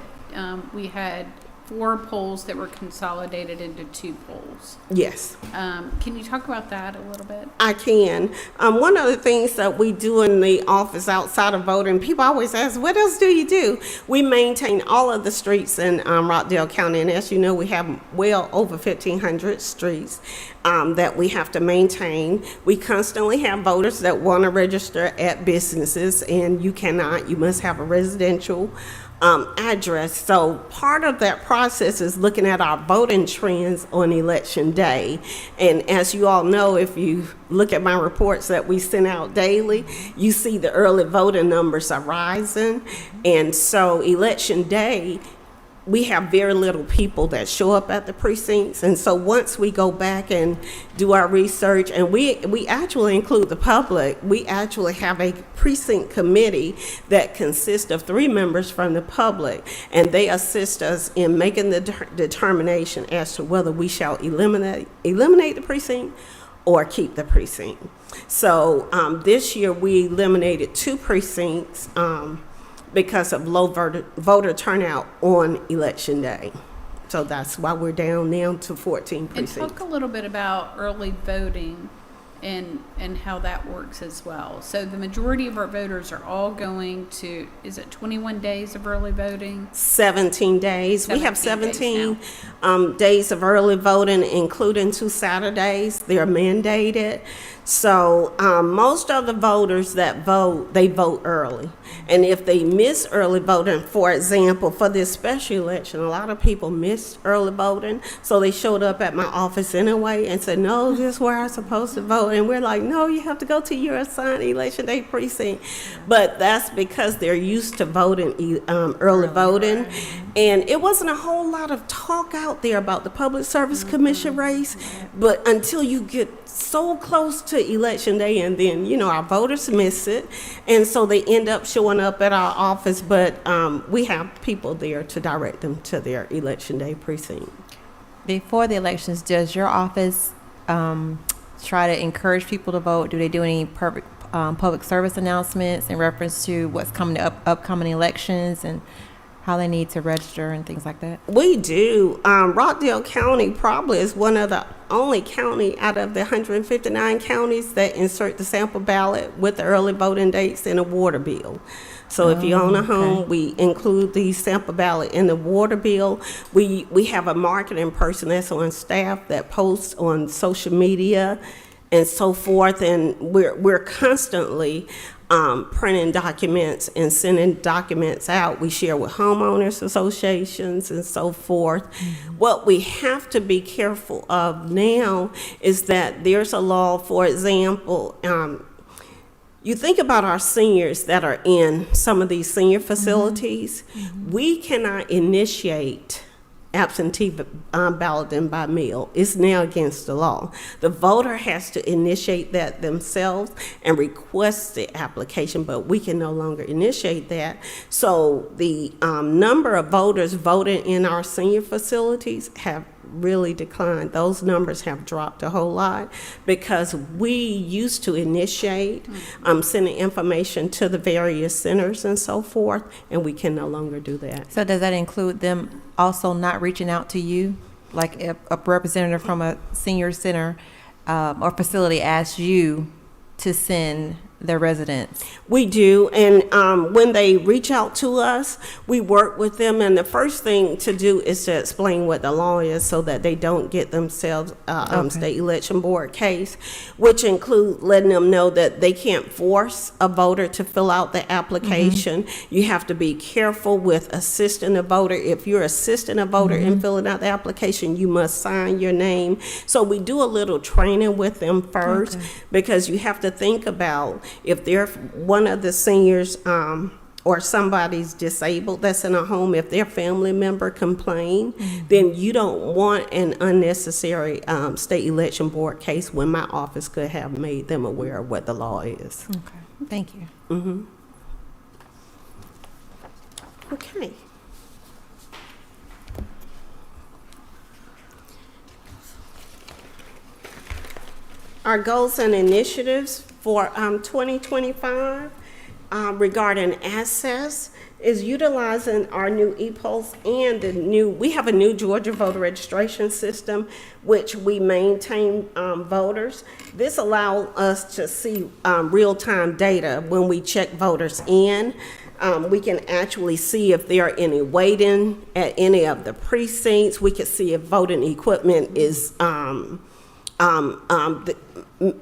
we had 4 polls that were consolidated into 2 polls.
Yes.
Can you talk about that a little bit?
I can. One of the things that we do in the office outside of voting, people always ask, what else do you do? We maintain all of the streets in Rockdale County, and as you know, we have well over 1,500 streets that we have to maintain. We constantly have voters that want to register at businesses, and you cannot. You must have a residential address. So part of that process is looking at our voting trends on election day. And as you all know, if you look at my reports that we send out daily, you see the early voting numbers are rising. And so election day, we have very little people that show up at the precincts. And so once we go back and do our research, and we actually include the public, we actually have a precinct committee that consists of 3 members from the public, and they assist us in making the determination as to whether we shall eliminate the precinct or keep the precinct. So this year we eliminated 2 precincts because of low voter turnout on election day. So that's why we're down now to 14 precincts.
And talk a little bit about early voting and how that works as well. So the majority of our voters are all going to, is it 21 days of early voting?
17 days. We have 17 days of early voting, including 2 Saturdays. They're mandated. So most of the voters that vote, they vote early. And if they miss early voting, for example, for this special election, a lot of people missed early voting. So they showed up at my office anyway and said, no, this is where I'm supposed to vote. And we're like, no, you have to go to your assigned election day precinct. But that's because they're used to voting, early voting. And it wasn't a whole lot of talk out there about the Public Service Commission race. But until you get so close to election day, and then, you know, our voters miss it. And so they end up showing up at our office. But we have people there to direct them to their election day precinct.
Before the elections, does your office try to encourage people to vote? Do they do any public service announcements in reference to what's coming to upcoming elections and how they need to register and things like that?
We do. Rockdale County probably is one of the only county out of the 159 counties that insert the sample ballot with the early voting dates in a water bill. So if you own a home, we include the sample ballot in the water bill. We have a marketing person that's on staff that posts on social media and so forth, and we're constantly printing documents and sending documents out. We share with homeowners associations and so forth. What we have to be careful of now is that there's a law, for example, you think about our seniors that are in some of these senior facilities. We cannot initiate absentee balloting by mail. It's now against the law. The voter has to initiate that themselves and request the application, but we can no longer initiate that. So the number of voters voting in our senior facilities have really declined. Those numbers have dropped a whole lot because we used to initiate sending information to the various centers and so forth, and we can no longer do that.
So does that include them also not reaching out to you? Like if a representative from a senior center or facility asks you to send their residents?
We do, and when they reach out to us, we work with them, and the first thing to do is to explain what the law is so that they don't get themselves state election board case, which include letting them know that they can't force a voter to fill out the application. You have to be careful with assisting a voter. If you're assisting a voter in filling out the application, you must sign your name. So we do a little training with them first, because you have to think about if they're one of the seniors or somebody's disabled that's in a home, if their family member complain, then you don't want an unnecessary state election board case when my office could have made them aware of what the law is.
Okay, thank you.
Okay. Our goals and initiatives for 2025 regarding access is utilizing our new e-pulse and we have a new Georgia voter registration system, which we maintain voters. This allows us to see real-time data when we check voters in. We can actually see if there are any waiting at any of the precincts. We can see if voting equipment is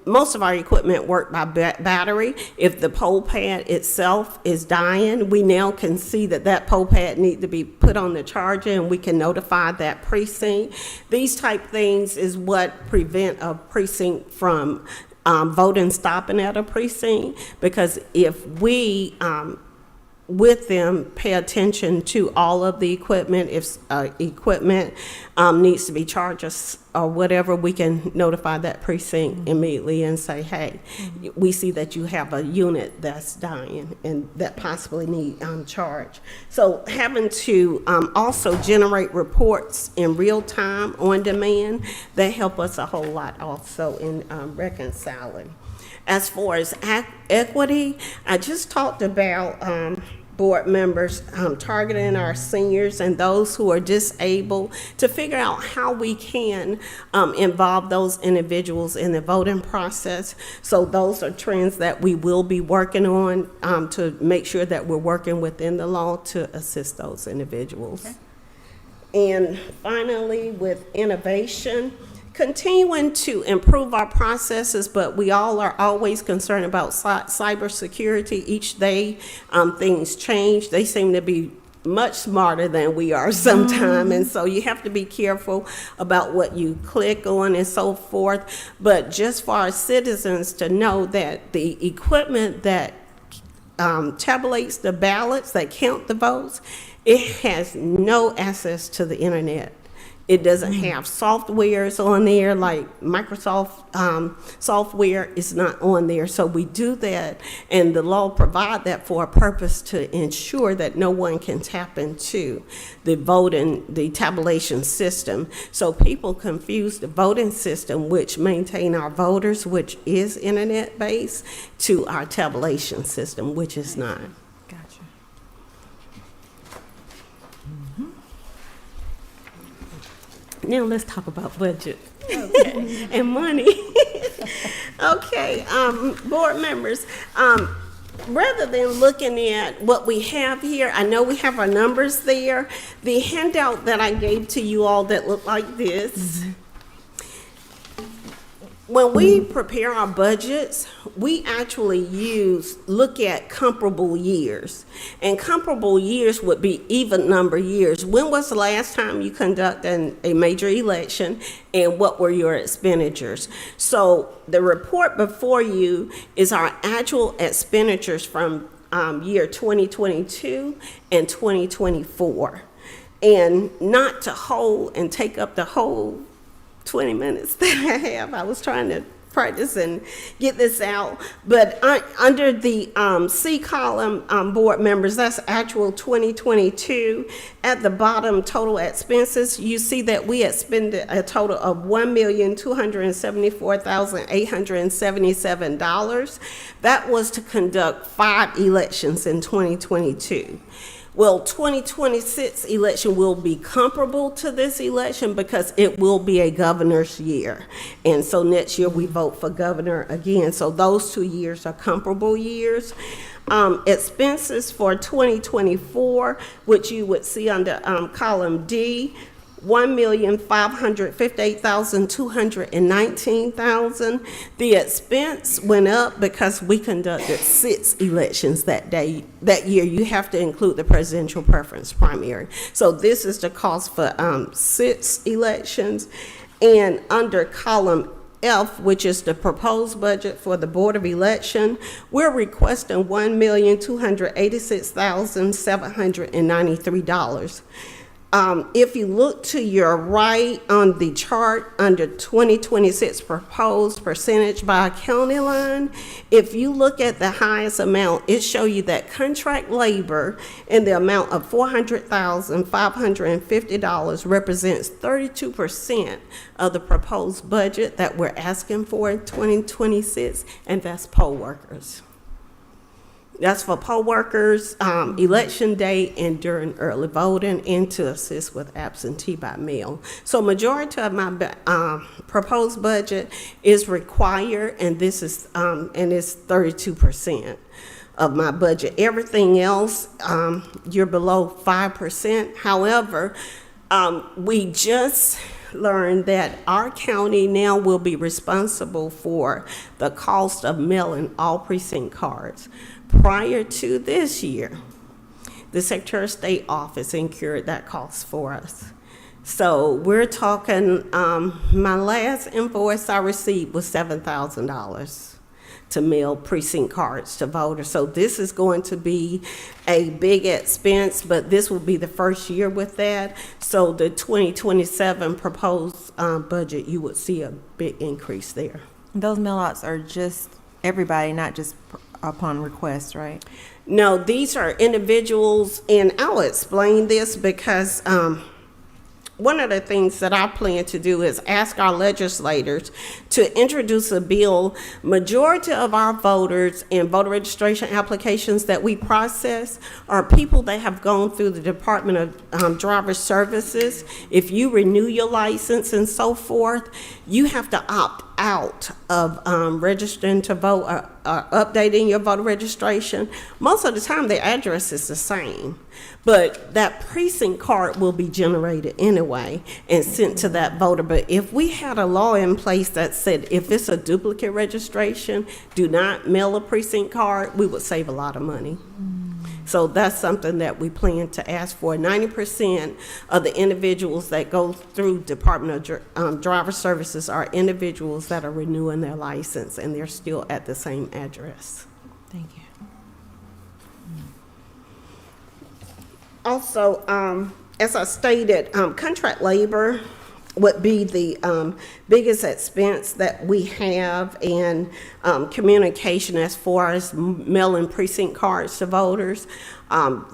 most of our equipment work by battery. If the poll pad itself is dying, we now can see that poll pad needs to be put on the charger, and we can notify that precinct. These type things is what prevent a precinct from voting stopping at a precinct, because if we with them pay attention to all of the equipment, if equipment needs to be charged or whatever, we can notify that precinct immediately and say, hey, we see that you have a unit that's dying and that possibly need charge. So having to also generate reports in real time on demand, that help us a whole lot also in reconciling. As far as equity, I just talked about board members targeting our seniors and those who are disabled to figure out how we can involve those individuals in the voting process. So those are trends that we will be working on to make sure that we're working within the law to assist those individuals. Okay. And finally, with innovation, continuing to improve our processes, but we all are always concerned about cybersecurity. Each day, things change. They seem to be much smarter than we are sometimes, and so you have to be careful about what you click on and so forth. But just for our citizens to know that the equipment that tabulates the ballots, that count the votes, it has no access to the internet. It doesn't have softwares on there, like Microsoft software is not on there. So we do that, and the law provides that for a purpose to ensure that no one can tap into the tabulation system. So people confuse the voting system, which maintain our voters, which is internet-based, to our tabulation system, which is not.
Gotcha.
Now let's talk about budget. Okay. And money. Okay, board members, rather than looking at what we have here, I know we have our numbers there. The handout that I gave to you all that looked like this, when we prepare our budgets, we actually look at comparable years. And comparable years would be even number years. When was the last time you conducted a major election, and what were your expenditures? So the report before you is our actual expenditures from year 2022 and 2024. And not to hold and take up the whole 20 minutes that I have. I was trying to practice and get this out, but under the C column, board members, that's actual 2022. At the bottom, total expenses, you see that we expended a total of $1,274,877. That was to conduct 5 elections in 2022. Well, 2026 election will be comparable to this election because it will be a governor's year. And so next year we vote for governor again. So those 2 years are comparable years. Expenses for 2024, which you would see under column D, $1,558,219. The expense went up because we conducted 6 elections that year. You have to include the presidential preference primary. So this is the cost for 6 elections. And under column F, which is the proposed budget for the Board of Election, we're requesting $1,286,793. If you look to your right on the chart under 2026 proposed percentage by county line, if you look at the highest amount, it shows you that contract labor in the amount of $400,550 represents 32% of the proposed budget that we're asking for in 2026, and that's poll workers. That's for poll workers, election day, and during early voting, and to assist with absentee by mail. So majority of my proposed budget is required, and this is and it's 32% of my budget. Everything else, you're below 5%. However, we just learned that our county now will be responsible for the cost of mailing all precinct cards. Prior to this year, the Secretary of State office incurred that cost for us. So we're talking, my last invoice I received was $7,000 to mail precinct cards to voters. So this is going to be a big expense, but this will be the first year with that. So the 2027 proposed budget, you would see a big increase there.
Those mail-outs are just everybody, not just upon request, right?
No, these are individuals, and I'll explain this because one of the things that I plan to do is ask our legislators to introduce a bill. Majority of our voters and voter registration applications that we process are people that have gone through the Department of Driver Services. If you renew your license and so forth, you have to opt out of registering to vote or updating your voter registration. Most of the time, the address is the same, but that precinct card will be generated anyway and sent to that voter. But if we had a law in place that said if it's a duplicate registration, do not mail a precinct card, we would save a lot of money. So that's something that we plan to ask for. 90% of the individuals that go through Department of Driver Services are individuals that are renewing their license, and they're still at the same address.
Thank you.
Also, as I stated, contract labor would be the biggest expense that we have in communication as far as mailing precinct cards to voters. And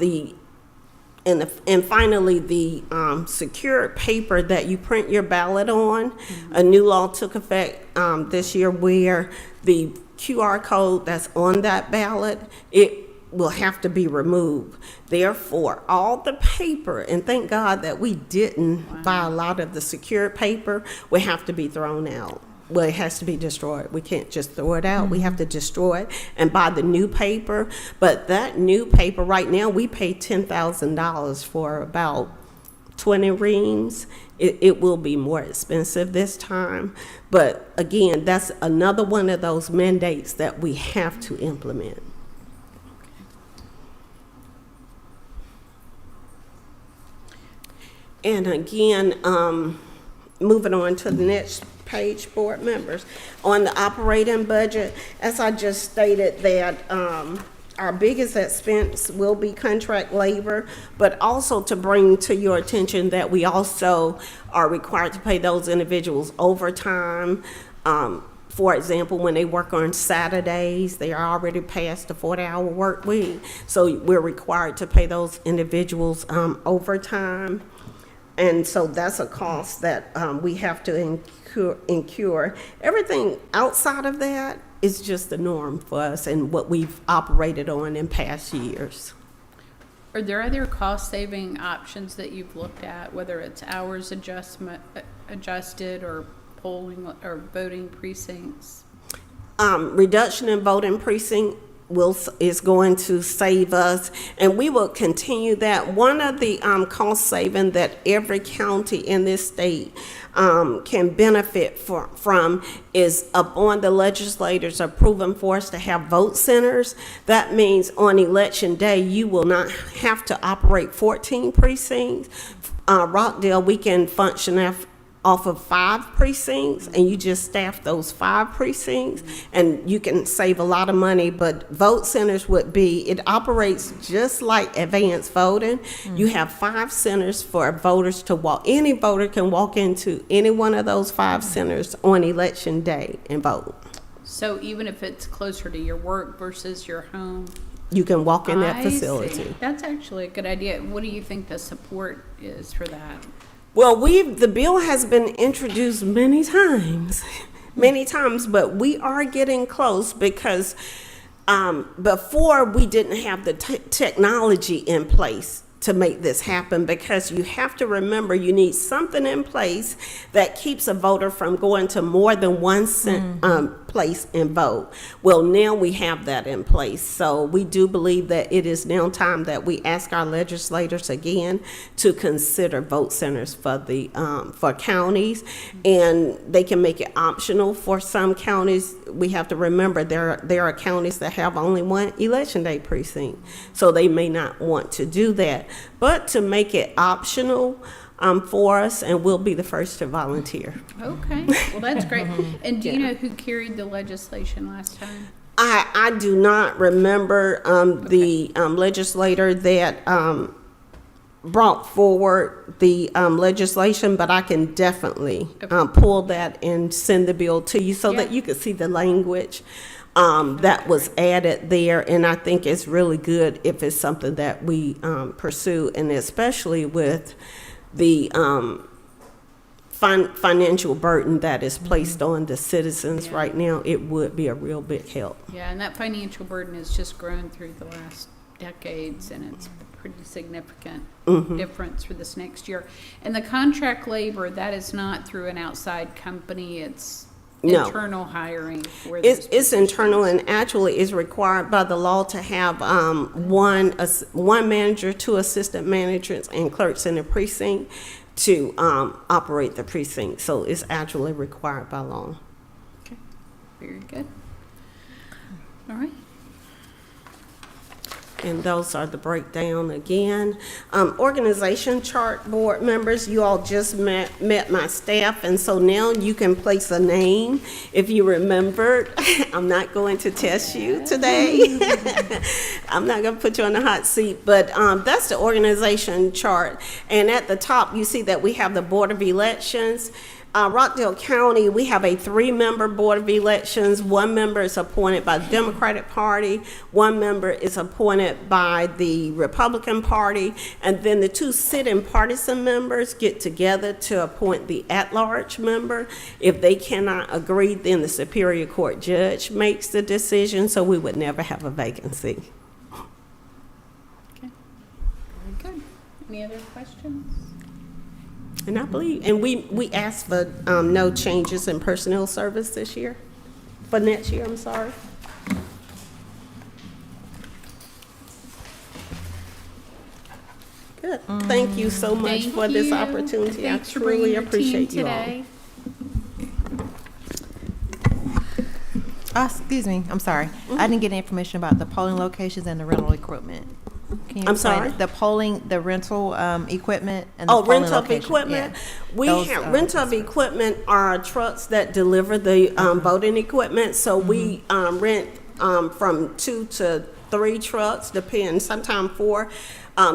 finally, the secured paper that you print your ballot on. A new law took effect this year where the QR code that's on that ballot, it will have to be removed. Therefore, all the paper, and thank God that we didn't buy a lot of the secured paper, will have to be thrown out. Well, it has to be destroyed. We can't just throw it out. We have to destroy it and buy the new paper. But that new paper, right now, we pay $10,000 for about 20 reams. It will be more expensive this time. But again, that's another one of those mandates that we have to implement. And again, moving on to the next page, board members. On the operating budget, as I just stated that our biggest expense will be contract labor, but also to bring to your attention that we also are required to pay those individuals overtime. For example, when they work on Saturdays, they are already past the 40-hour work week. So we're required to pay those individuals overtime. And so that's a cost that we have to incur. Everything outside of that is just the norm for us and what we've operated on in past years.
Are there other cost-saving options that you've looked at, whether it's hours adjusted or polling or voting precincts?
Reduction in voting precinct is going to save us, and we will continue that. One of the cost saving that every county in this state can benefit from is upon the legislators approving for us to have vote centers. That means on election day, you will not have to operate 14 precincts. Rockdale, we can function off of 5 precincts, and you just staff those 5 precincts, and you can save a lot of money. But vote centers would be, it operates just like advanced voting. You have 5 centers for voters to walk. Any voter can walk into any one of those 5 centers on election day and vote.
So even if it's closer to your work versus your home,
you can walk in that
I
facility.
see. That's actually a good idea. What do you think the support is for that?
Well, the bill has been introduced many times, but we are getting close because before we didn't have the technology in place to make this happen, because you have to remember you need something in place that keeps a voter from going to more than one place and vote. Well, now we have that in place. So we do believe that it is now time that we ask our legislators again to consider vote centers for the for counties, and they can make it optional for some counties. We have to remember there are counties that have only one election day precinct, so they may not want to do that. But to make it optional for us, and we'll be the first to volunteer.
Okay, well, that's great. And do you know who carried the legislation last time?
I do not remember the legislator that brought forward the legislation, but I can definitely pull that and send the bill to you so that you can see the language that was added there. And I think it's really good if it's something that we pursue, and especially with the financial burden that is placed on the citizens right now, it would be a real big help.
Yeah, and that financial burden has just grown through the last decades, and it's a pretty significant difference for this next year. And the contract labor, that is not through an outside company, it's internal hiring for
it's internal, and actually is required by the law to have one manager, 2 assistant managers, and clerks in the precinct to operate the precinct. So it's actually required by law.
Okay, very good. All right.
And those are the breakdown again. Organization chart, board members, you all just met my staff, and so now you can place a name if you remembered. I'm not going to test you today. I'm not going to put you on the hot seat, but that's the organization chart. And at the top, you see that we have the Board of Elections. Rockdale County, we have a 3-member Board of Elections. 1 member is appointed by the Democratic Party, 1 member is appointed by the Republican Party, and then the 2 sit-in partisan members get together to appoint the at-large member. If they cannot agree, then the Superior Court judge makes the decision, so we would never have a vacancy.
Okay, very good. Any other questions?
And I believe, and we asked for no changes in personnel service this year, for next year, I'm sorry. Good. Thank you so much for this opportunity. I truly appreciate you all.
Excuse me, I'm sorry. I didn't get any information about the polling locations and the rental equipment. Can you
I'm
explain
sorry?
it? The rental equipment and the polling
rental of
location.
equipment.
Yeah.
We
Those,
have rental of equipment are trucks that deliver the voting equipment. So we rent from 2 to 3 trucks, sometimes 4.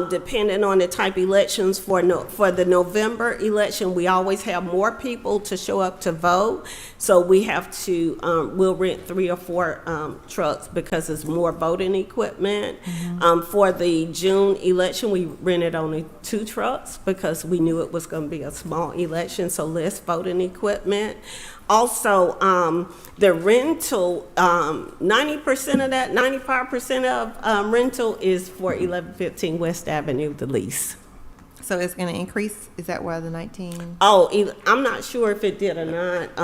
Depending on the type of elections. For the November election, we always have more people to show up to vote, so we have to we'll rent 3 or 4 trucks because it's more voting equipment. For the June election, we rented only 2 trucks because we knew it was going to be a small election, so less voting equipment. Also, the rental, 90% of that, 95% of rental is for 1115 West Avenue, the lease.
So it's going to increase? Is that why the 19?
Oh, I'm not sure if it did or not.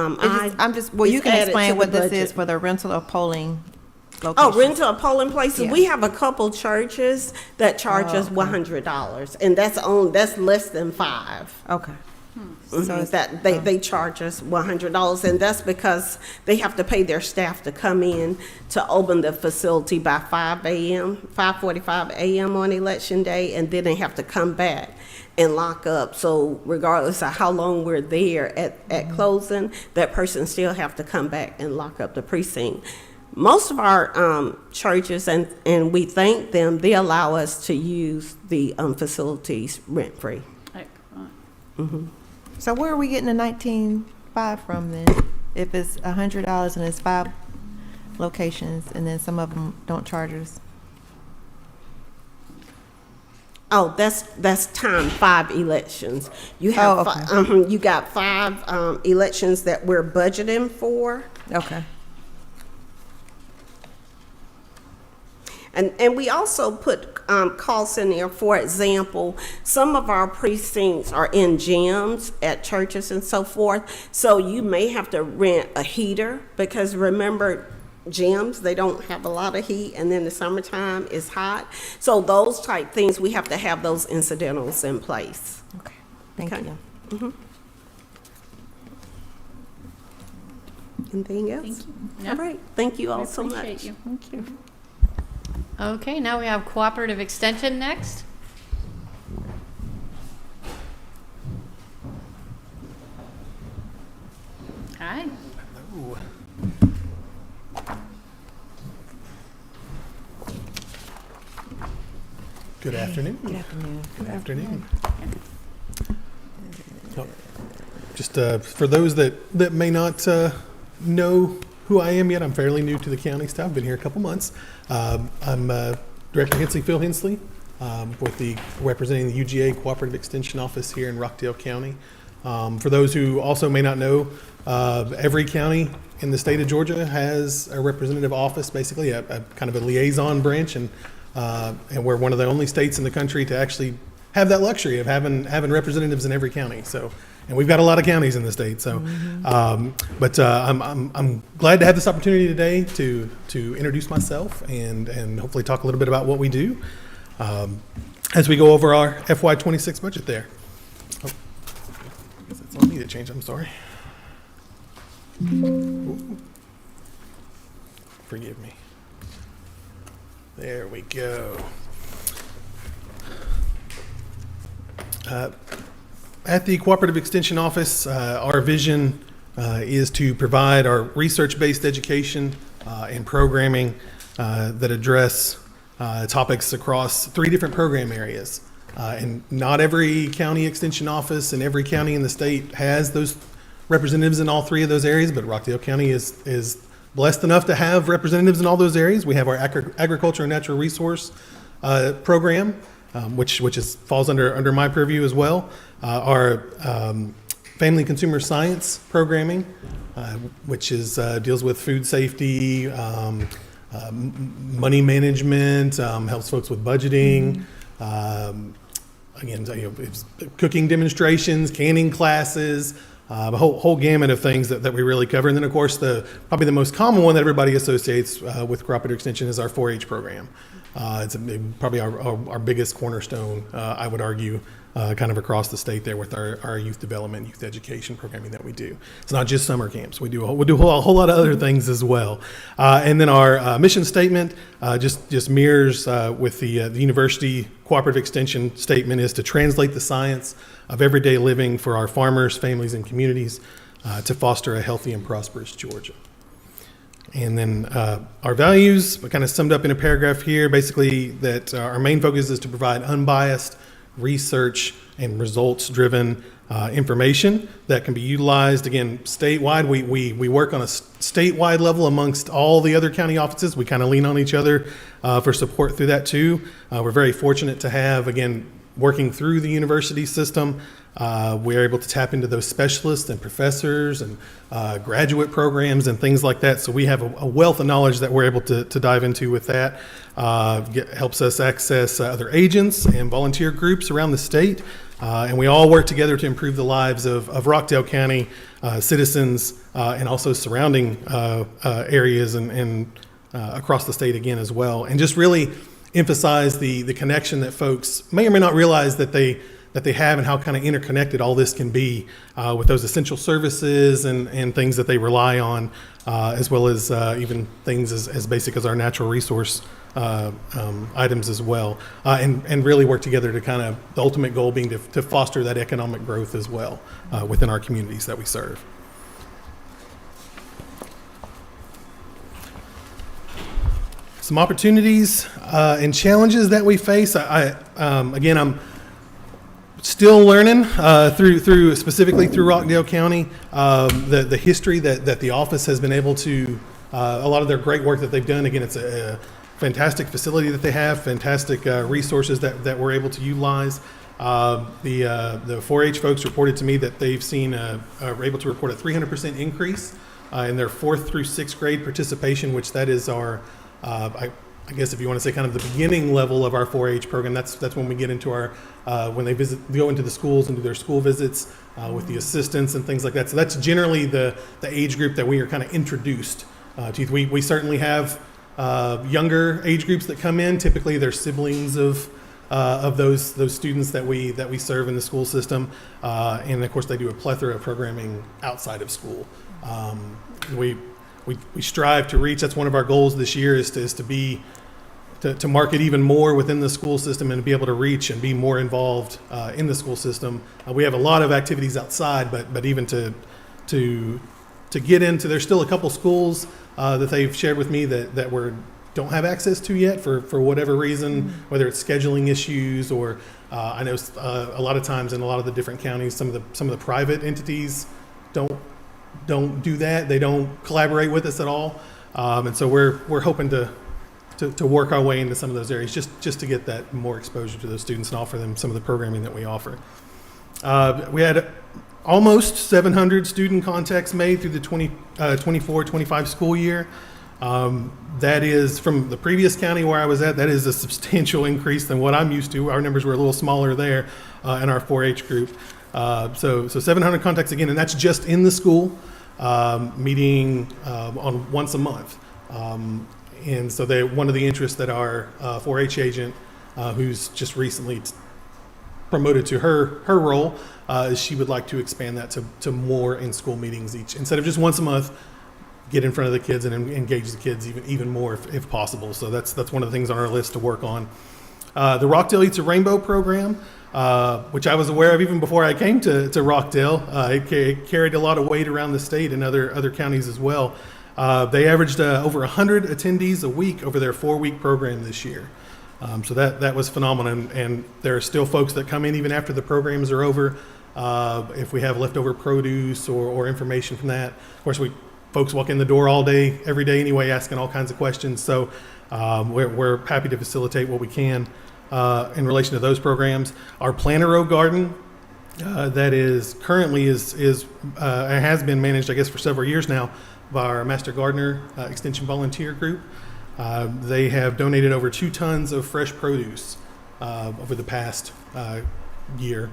Well, you can explain what this
budget.
is for the rental of polling locations.
Oh, rental of polling places.
Yeah.
We have a couple churches that charge us $100, and that's less than 5.
Okay.
So that they charge us $100, and that's because they have to pay their staff to come in to open the facility by 5:45 a.m. on election day, and then they have to come back and lock up. So regardless of how long we're there at closing, that person still have to come back and lock up the precinct. Most of our churches, and we thank them, they allow us to use the facilities rent-free.
Excellent.
So where are we getting the 19.5 from then? If it's $100 and it's 5 locations, and then some of them don't charge us?
Oh, that's time 5 elections. You have you got 5 elections that we're budgeting for.
Okay.
And we also put costs in there. For example, some of our precincts are in gyms at churches and so forth, so you may have to rent a heater, because remember, gyms, they don't have a lot of heat, and then the summertime is hot. So those type things, we have to have those incidentals in place.
Okay, thank
Okay.
you.
Mhm. Anything else?
Thank you.
All right, thank you all
I
so much.
appreciate you.
Thank you.
Okay, now we have cooperative extension next.
Hi.
Ooh.
Good afternoon.
Good afternoon.
Good afternoon. Oh, just for those that may not know who I am yet, I'm fairly new to the county staff. I've been here a couple months. I'm Director Phil Hensley, with the representing the UGA Cooperative Extension Office here in Rockdale County. For those who also may not know, every county in the state of Georgia has a representative office, basically a kind of a liaison branch, and we're one of the only states in the country to actually have that luxury of having representatives in every county. So, and we've got a lot of counties in the state. So, but I'm glad to have this opportunity today to introduce myself and hopefully talk a little bit about what we do as we go over our FY26 budget there. Oh, I guess that's on me to change. I'm sorry. Ooh. Forgive me. There we go. At the Cooperative Extension Office, our vision is to provide our research-based education and programming that address topics across 3 different program areas. And not every county extension office and every county in the state has those representatives in all 3 of those areas, but Rockdale County is blessed enough to have representatives in all those areas. We have our agriculture and natural resource program, which falls under my purview as well. Our family consumer science programming, which deals with food safety, money management, helps folks with budgeting. Again, it's cooking demonstrations, canning classes. A whole gamut of things that we really cover. And then, of course, probably the most common one that everybody associates with cooperative extension is our 4-H program. It's probably our biggest cornerstone, I would argue, kind of across the state there with our youth development, youth education programming that we do. It's not just summer camps. We do a whole lot of other things as well. And then our mission statement just mirrors with the university cooperative extension statement is to translate the science of everyday living for our farmers, families, and communities to foster a healthy and prosperous Georgia. And then our values, we kind of summed up in a paragraph here, basically that our main focus is to provide unbiased research and results-driven information that can be utilized, again, statewide. We work on a statewide level amongst all the other county offices. We kind of lean on each other for support through that too. We're very fortunate to have, again, working through the university system, we're able to tap into those specialists and professors and graduate programs and things like that. So we have a wealth of knowledge that we're able to dive into with that. Helps us access other agents and volunteer groups around the state. And we all work together to improve the lives of Rockdale County citizens and also surrounding areas and across the state again as well. And just really emphasize the connection that folks may or may not realize that they have and how kind of interconnected all this can be with those essential services and things that they rely on, as well as even things as basic as our natural resource items as well, and really work together to kind of, the ultimate goal being to foster that economic growth as well within our communities that we serve. Some opportunities and challenges that we face. Again, I'm still learning through specifically through Rockdale County, the history that the office has been able to, a lot of their great work that they've done. Again, it's a fantastic facility that they have, fantastic resources that we're able to utilize. The 4-H folks reported to me that they've seen, are able to report a 300% increase in their 4th through 6th grade participation, which that is our, I guess if you want to say kind of the beginning level of our 4-H program, that's when we get into our, when they go into the schools and do their school visits with the assistants and things like that. So that's generally the age group that we are kind of introduced to youth. We certainly have younger age groups that come in. Typically they're siblings of those students that we serve in the school system. And of course they do a plethora of programming outside of school. We strive to reach, that's one of our goals this year is to market even more within the school system and to be able to reach and be more involved in the school system. We have a lot of activities outside, but even to get into, there's still a couple schools that they've shared with me that don't have access to yet for whatever reason, whether it's scheduling issues or I know a lot of times in a lot of the different counties, some of the private entities don't do that. They don't collaborate with us at all. And so we're hoping to work our way into some of those areas just to get that more exposure to those students and offer them some of the programming that we offer. We had almost 700 student contacts made through the 24-25 school year. That is from the previous county where I was at, that is a substantial increase than what I'm used to. Our numbers were a little smaller there in our 4-H group. So 700 contacts again, and that's just in the school, meeting on once a month. And so one of the interests that our 4-H agent, who's just recently promoted to her role, is she would like to expand that to more in-school meetings instead of just once a month, get in front of the kids and engage the kids even more if possible. So that's one of the things on our list to work on. The Rockdale Eats a Rainbow program, which I was aware of even before I came to Rockdale. It carried a lot of weight around the state and other counties as well. They averaged over 100 attendees a week over their 4-week program this year. So that was phenomenal. And there are still folks that come in even after the programs are over. If we have leftover produce or information from that. Of course, folks walk in the door all day, every day anyway, asking all kinds of questions. So we're happy to facilitate what we can in relation to those programs. Our Planter Row Garden, that is currently has been managed, I guess, for several years now by our Master Gardener Extension Volunteer Group. They have donated over 2 tons of fresh produce over the past year,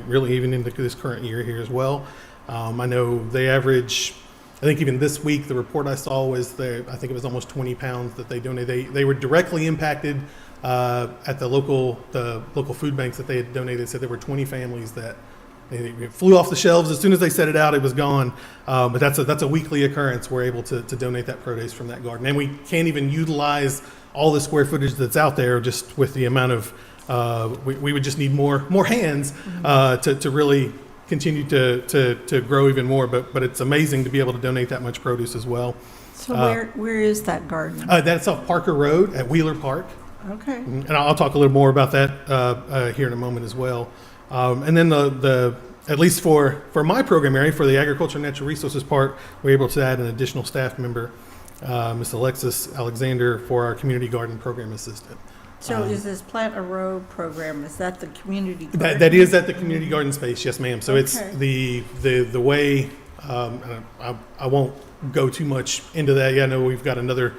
really even into this current year here as well. I know they average, I think even this week, the report I saw was I think it was almost 20 pounds that they donated. They were directly impacted at the local food banks that they had donated. Said there were 20 families that it flew off the shelves as soon as they set it out. It was gone. But that's a weekly occurrence. We're able to donate that produce from that garden, and we can't even utilize all the square footage that's out there just with the amount of. We would just need more hands to really continue to grow even more. But it's amazing to be able to donate that much produce as well.
So where is that garden?
That's off Parker Road at Wheeler Park.
Okay.
And I'll talk a little more about that here in a moment as well. And then the at least for my program area, for the agriculture and natural resources part, we're able to add an additional staff member, Ms. Alexis Alexander, for our community garden program assistant.
So is this Plant a Row program, is that the community garden?
That is at the community garden space, yes ma'am. So it's
Okay.
the way, I won't go too much into that. Yeah, I know we've got another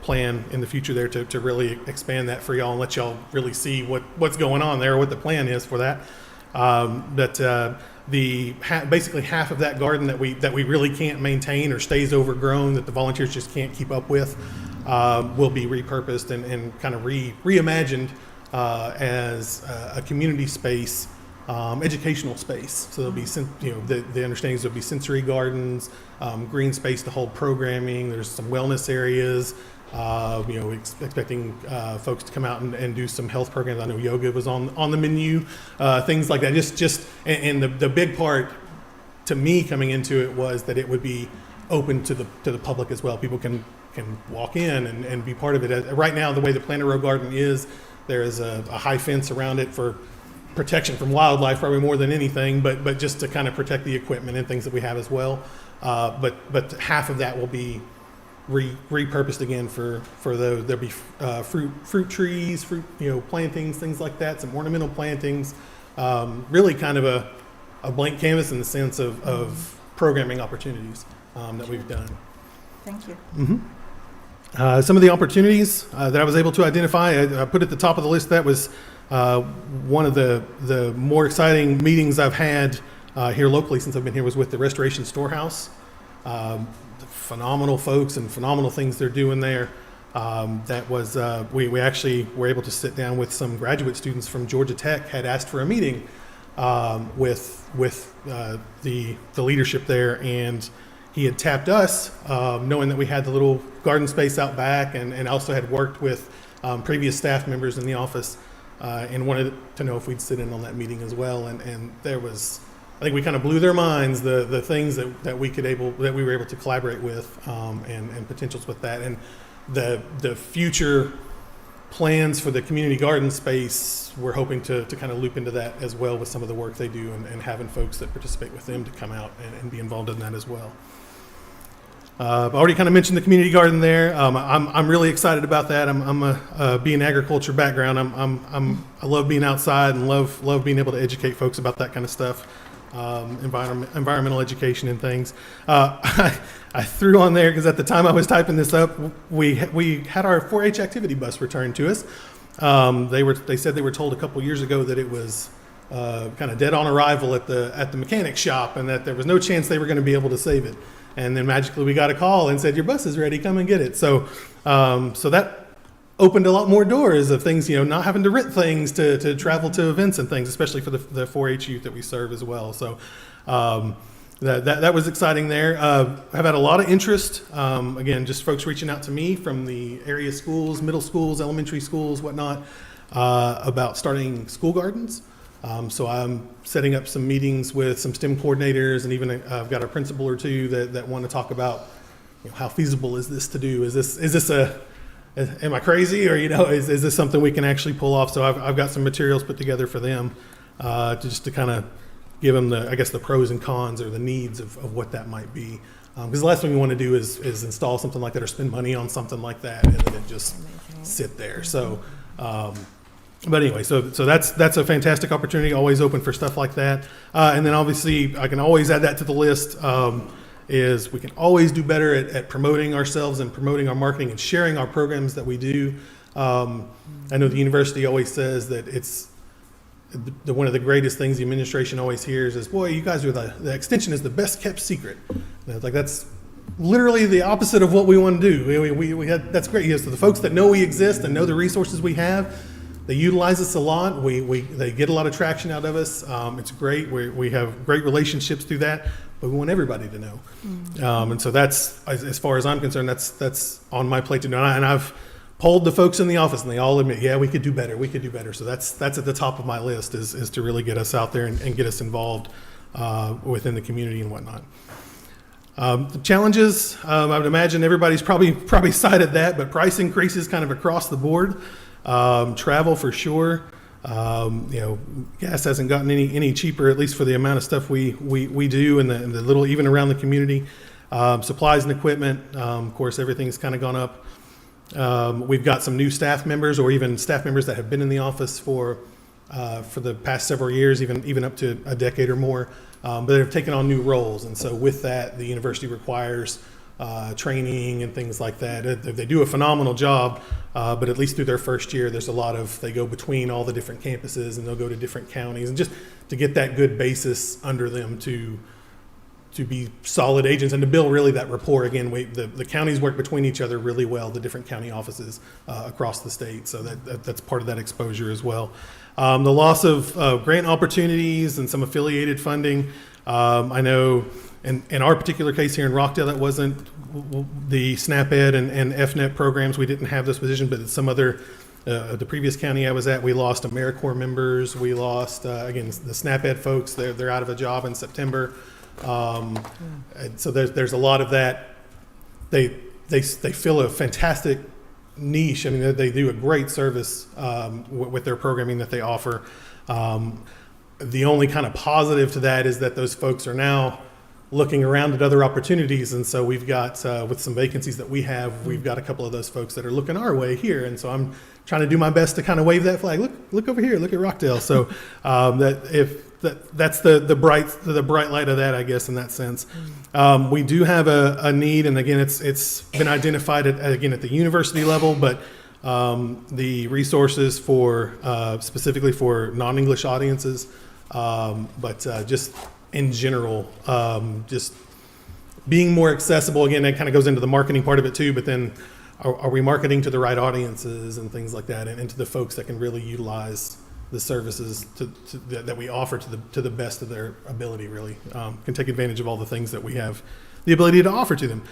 plan in the future there to really expand that for y'all and let y'all really see what's going on there, what the plan is for that. But basically half of that garden that we really can't maintain or stays overgrown, that the volunteers just can't keep up with, will be repurposed and kind of reimagined as a community space, educational space. So there'll be the understanding is there'll be sensory gardens, green space to hold programming. There's some wellness areas. Expecting folks to come out and do some health programs. I know yoga was on the menu, things like that. And the big part to me coming into it was that it would be open to the public as well. People can walk in and be part of it. Right now, the way the Planter Row Garden is, there is a high fence around it for protection from wildlife, probably more than anything, but just to kind of protect the equipment and things that we have as well. But half of that will be repurposed again for those. There'll be fruit trees, plantings, things like that, some ornamental plantings, really kind of a blank canvas in the sense of programming opportunities that we've done.
Thank you.
Mm-hmm. Some of the opportunities that I was able to identify, I put at the top of the list, that was one of the more exciting meetings I've had here locally since I've been here, was with the Restoration Storehouse. Phenomenal folks and phenomenal things they're doing there. That was, we actually were able to sit down with some graduate students from Georgia Tech, had asked for a meeting with the leadership there, and he had tapped us, knowing that we had the little garden space out back, and also had worked with previous staff members in the office, and wanted to know if we'd sit in on that meeting as well. And there was, I think we kind of blew their minds, the things that we were able to collaborate with, and potentials with that, and the future plans for the community garden space. We're hoping to kind of loop into that as well with some of the work they do, and having folks that participate with them to come out and be involved in that as well. I've already kind of mentioned the community garden there. I'm really excited about that. I'm being agriculture background. I love being outside and love being able to educate folks about that kind of stuff. Environmental education and things. I threw on there because at the time I was typing this up, we had our 4-H activity bus returned to us. They said they were told a couple years ago that it was kind of dead on arrival at the mechanic shop, and that there was no chance they were going to be able to save it. And then magically we got a call and said, your bus is ready, come and get it. So that opened a lot more doors of things, not having to rent things to travel to events and things, especially for the 4-H youth that we serve as well. So that was exciting there. I've had a lot of interest, again, just folks reaching out to me from the area schools, middle schools, elementary schools, whatnot, about starting school gardens. So I'm setting up some meetings with some STEM coordinators, and even I've got a principal or two that want to talk about, how feasible is this to do? Is this am I crazy, or is this something we can actually pull off? So I've got some materials put together for them, to kind of give them the pros and cons, or the needs of what that might be. Because the last thing we want to do is install something like that or spend money on something like that and then it just sit there. So. But anyway, so that's a fantastic opportunity, always open for stuff like that. And then obviously I can always add that to the list, is we can always do better at promoting ourselves and promoting our marketing and sharing our programs that we do. I know the university always says that it's one of the greatest things the administration always hears is, boy, you guys are the extension is the best kept secret. And it's like, that's literally the opposite of what we want to do. We had, that's great. So the folks that know we exist and know the resources we have, they utilize us a lot. They get a lot of traction out of us. It's great. We have great relationships through that, but we want everybody to know. And so that's, as far as I'm concerned, that's on my plate to know. And I've polled the folks in the office, and they all admit, yeah, we could do better. We could do better. So that's at the top of my list, is to really get us out there and get us involved within the community and whatnot. The challenges, I would imagine everybody's probably cited that, but price increases kind of across the board. Travel for sure. Gas hasn't gotten any cheaper, at least for the amount of stuff we do, and the little, even around the community. Supplies and equipment, of course, everything's kind of gone up. We've got some new staff members, or even staff members that have been in the office for the past several years, even up to a decade or more, but they've taken on new roles. And so with that, the university requires training and things like that. They do a phenomenal job, but at least through their first year, there's a lot of, they go between all the different campuses, and they'll go to different counties, and just to get that good basis under them to be solid agents and to build really that rapport. Again, the counties work between each other really well, the different county offices across the state. So that's part of that exposure as well. The loss of grant opportunities and some affiliated funding. I know in our particular case here in Rockdale, that wasn't the SNAP-Ed and FNET programs. We didn't have this position, but some other, the previous county I was at, we lost AmeriCorps members. We lost, again, the SNAP-Ed folks, they're out of a job in September. And so there's a lot of that. They fill a fantastic niche. I mean, they do a great service with their programming that they offer. The only kind of positive to that is that those folks are now looking around at other opportunities, and so we've got with some vacancies that we have, we've got a couple of those folks that are looking our way here, and so I'm trying to do my best to kind of wave that flag. Look over here. Look at Rockdale. So that's the bright light of that, I guess, in that sense. We do have a need, and again, it's been identified at the university level, but the resources for specifically for non-English audiences, but just in general, just being more accessible. Again, that kind of goes into the marketing part of it too, but then are we marketing to the right audiences and things like that, and to the folks that can really utilize the services that we offer to the best of their ability, really can take advantage of all the things that we have the ability to offer to them.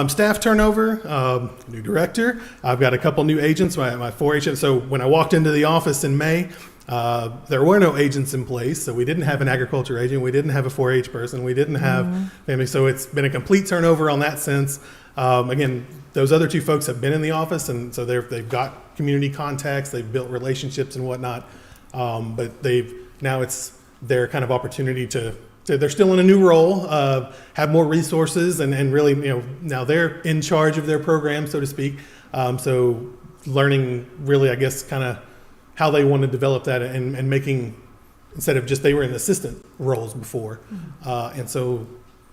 Staff turnover, new director. I've got a couple new agents, my 4-H. So when I walked into the office in May, there were no agents in place. So we didn't have an agriculture agent. We didn't have a 4-H person. We didn't have family. So it's been a complete turnover on that sense. Again, those other 2 folks have been in the office, and so they've got community contacts. They've built relationships and whatnot. But now it's their kind of opportunity they're still in a new role, have more resources, and really, now they're in charge of their program, so to speak. So learning really, I guess, kind of how they want to develop that, and making, instead of just, they were in assistant roles before. And so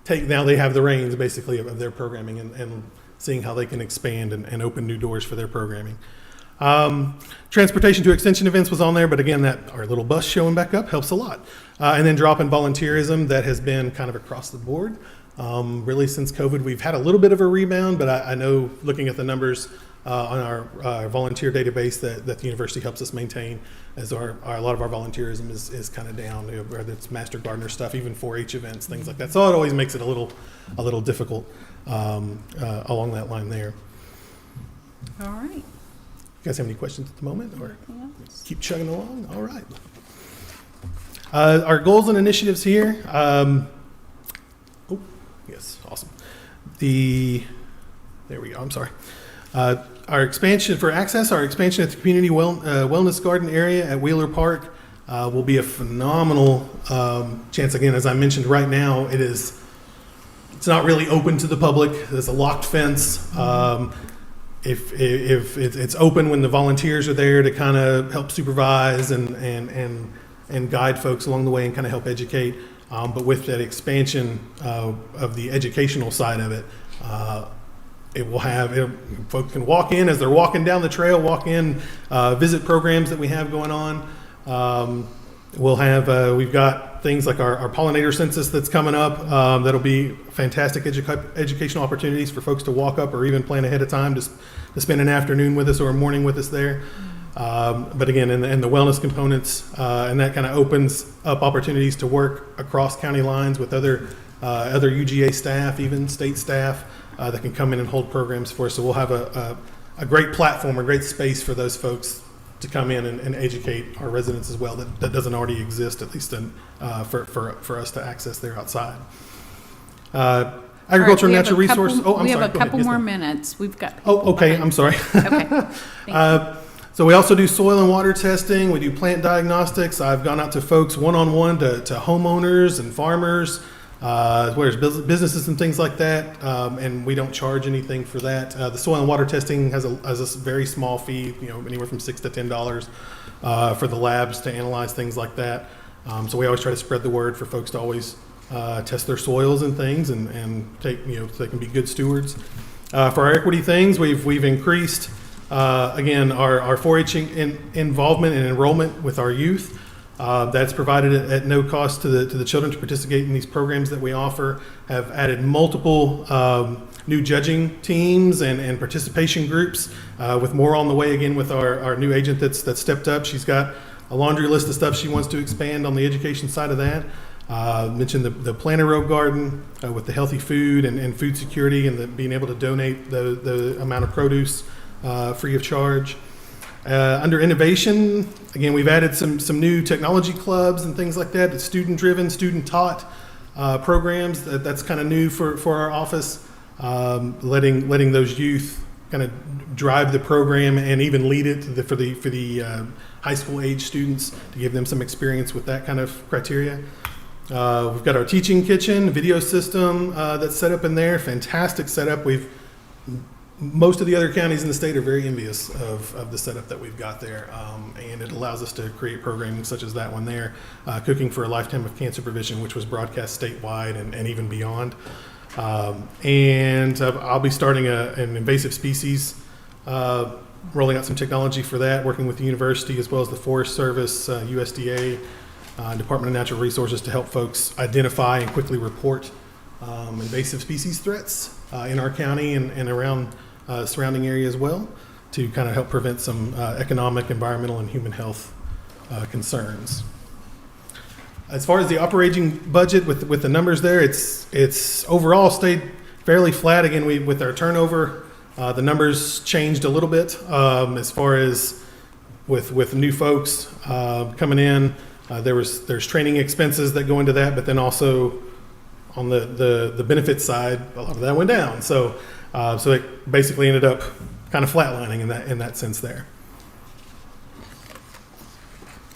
now they have the reins basically of their programming, and seeing how they can expand and open new doors for their programming. Transportation to extension events was on there, but again, our little bus showing back up helps a lot. And then drop in volunteerism, that has been kind of across the board. Really since COVID, we've had a little bit of a rebound, but I know, looking at the numbers on our volunteer database that the university helps us maintain, as a lot of our volunteerism is kind of down, whether it's Master Gardener stuff, even 4-H events, things like that. So it always makes it a little difficult along that line there.
All right.
You guys have any questions at the moment, or keep chugging along? All right. Our goals and initiatives here. Yes, awesome. There we go. I'm sorry. Our expansion for access, our expansion at the community wellness garden area at Wheeler Park will be a phenomenal chance. Again, as I mentioned, right now it's not really open to the public. There's a locked fence. If it's open when the volunteers are there to kind of help supervise and guide folks along the way and kind of help educate. But with that expansion of the educational side of it, folks can walk in as they're walking down the trail, visit programs that we have going on. We've got things like our pollinator census that's coming up. That'll be fantastic educational opportunities for folks to walk up, or even plan ahead of time to spend an afternoon with us or a morning with us there. But again, in the wellness components, and that kind of opens up opportunities to work across county lines with other UGA staff, even state staff, that can come in and hold programs for us. So we'll have a great platform, a great space for those folks to come in and educate our residents as well, that doesn't already exist, at least for us to access there outside. Agriculture and natural resource.
We have a couple more minutes. We've got.
Okay. I'm sorry.
Okay.
So we also do soil and water testing. We do plant diagnostics. I've gone out to folks one-on-one to homeowners and farmers, where's businesses and things like that, and we don't charge anything for that. The soil and water testing has a very small fee, anywhere from $6 to $10 for the labs to analyze things like that. So we always try to spread the word for folks to always test their soils and things, and take, so they can be good stewards. For our equity things, we've increased again our 4-H involvement and enrollment with our youth. That's provided at no cost to the children to participate in these programs that we offer. Have added multiple new judging teams and participation groups, with more on the way again with our new agent that's stepped up. She's got a laundry list of stuff she wants to expand on the education side of that. Mentioned the planter row garden with the healthy food and food security, and being able to donate the amount of produce free of charge. Under innovation, again, we've added some new technology clubs and things like that. It's student-driven, student-taught programs. That's kind of new for our office, letting those youth kind of drive the program and even lead it for the high school age students, to give them some experience with that kind of criteria. We've got our teaching kitchen, video system that's set up in there. Fantastic setup. We've most of the other counties in the state are very envious of the setup that we've got there, and it allows us to create programming such as that one there, Cooking for a Lifetime of Cancer Prevention, which was broadcast statewide and even beyond. And I'll be starting an invasive species, rolling out some technology for that, working with the university as well as the Forest Service, USDA, Department of Natural Resources to help folks identify and quickly report invasive species threats in our county and around surrounding area as well, to kind of help prevent some economic, environmental, and human health concerns. As far as the operating budget with the numbers there, it's overall stayed fairly flat. Again, with our turnover, the numbers changed a little bit as far as with new folks coming in. There's training expenses that go into that, but then also on the benefits side, a lot of that went down. So it basically ended up kind of flatlining in that sense there.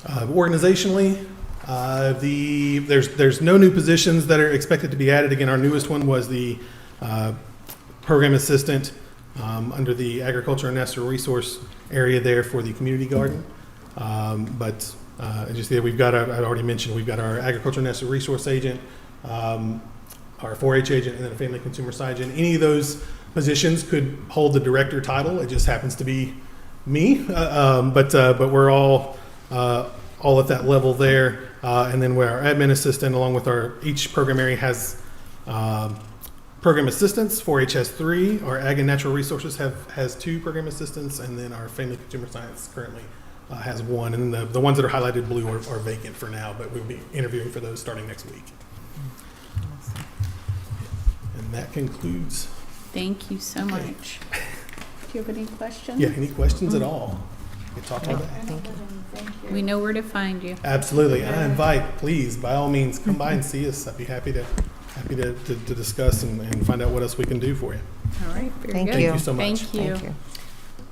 Organizationally, there's no new positions that are expected to be added. Again, our newest one was the program assistant under the agriculture and natural resource area there for the community garden. But just there, I already mentioned, we've got our agriculture and natural resource agent, our 4-H agent, and then a family consumer science agent. Any of those positions could hold the director title. It just happens to be me, but we're all at that level there. And then where our admin assistant, along with each program area has program assistants. 4-H has 3. Our ag and natural resources has 2 program assistants, and then our family consumer science currently has 1. And the ones that are highlighted blue are vacant for now, but we'll be interviewing for those starting next week. And that concludes.
Thank you so much. Do you have any questions?
Yeah, any questions at all? You can talk all day.
Thank you. We know where to find you.
Absolutely. And I invite, please, by all means, come by and see us. I'd be happy to discuss and find out what else we can do for you.
All right. Very
Thank
good.
you so much.
Thank you.
Thank you.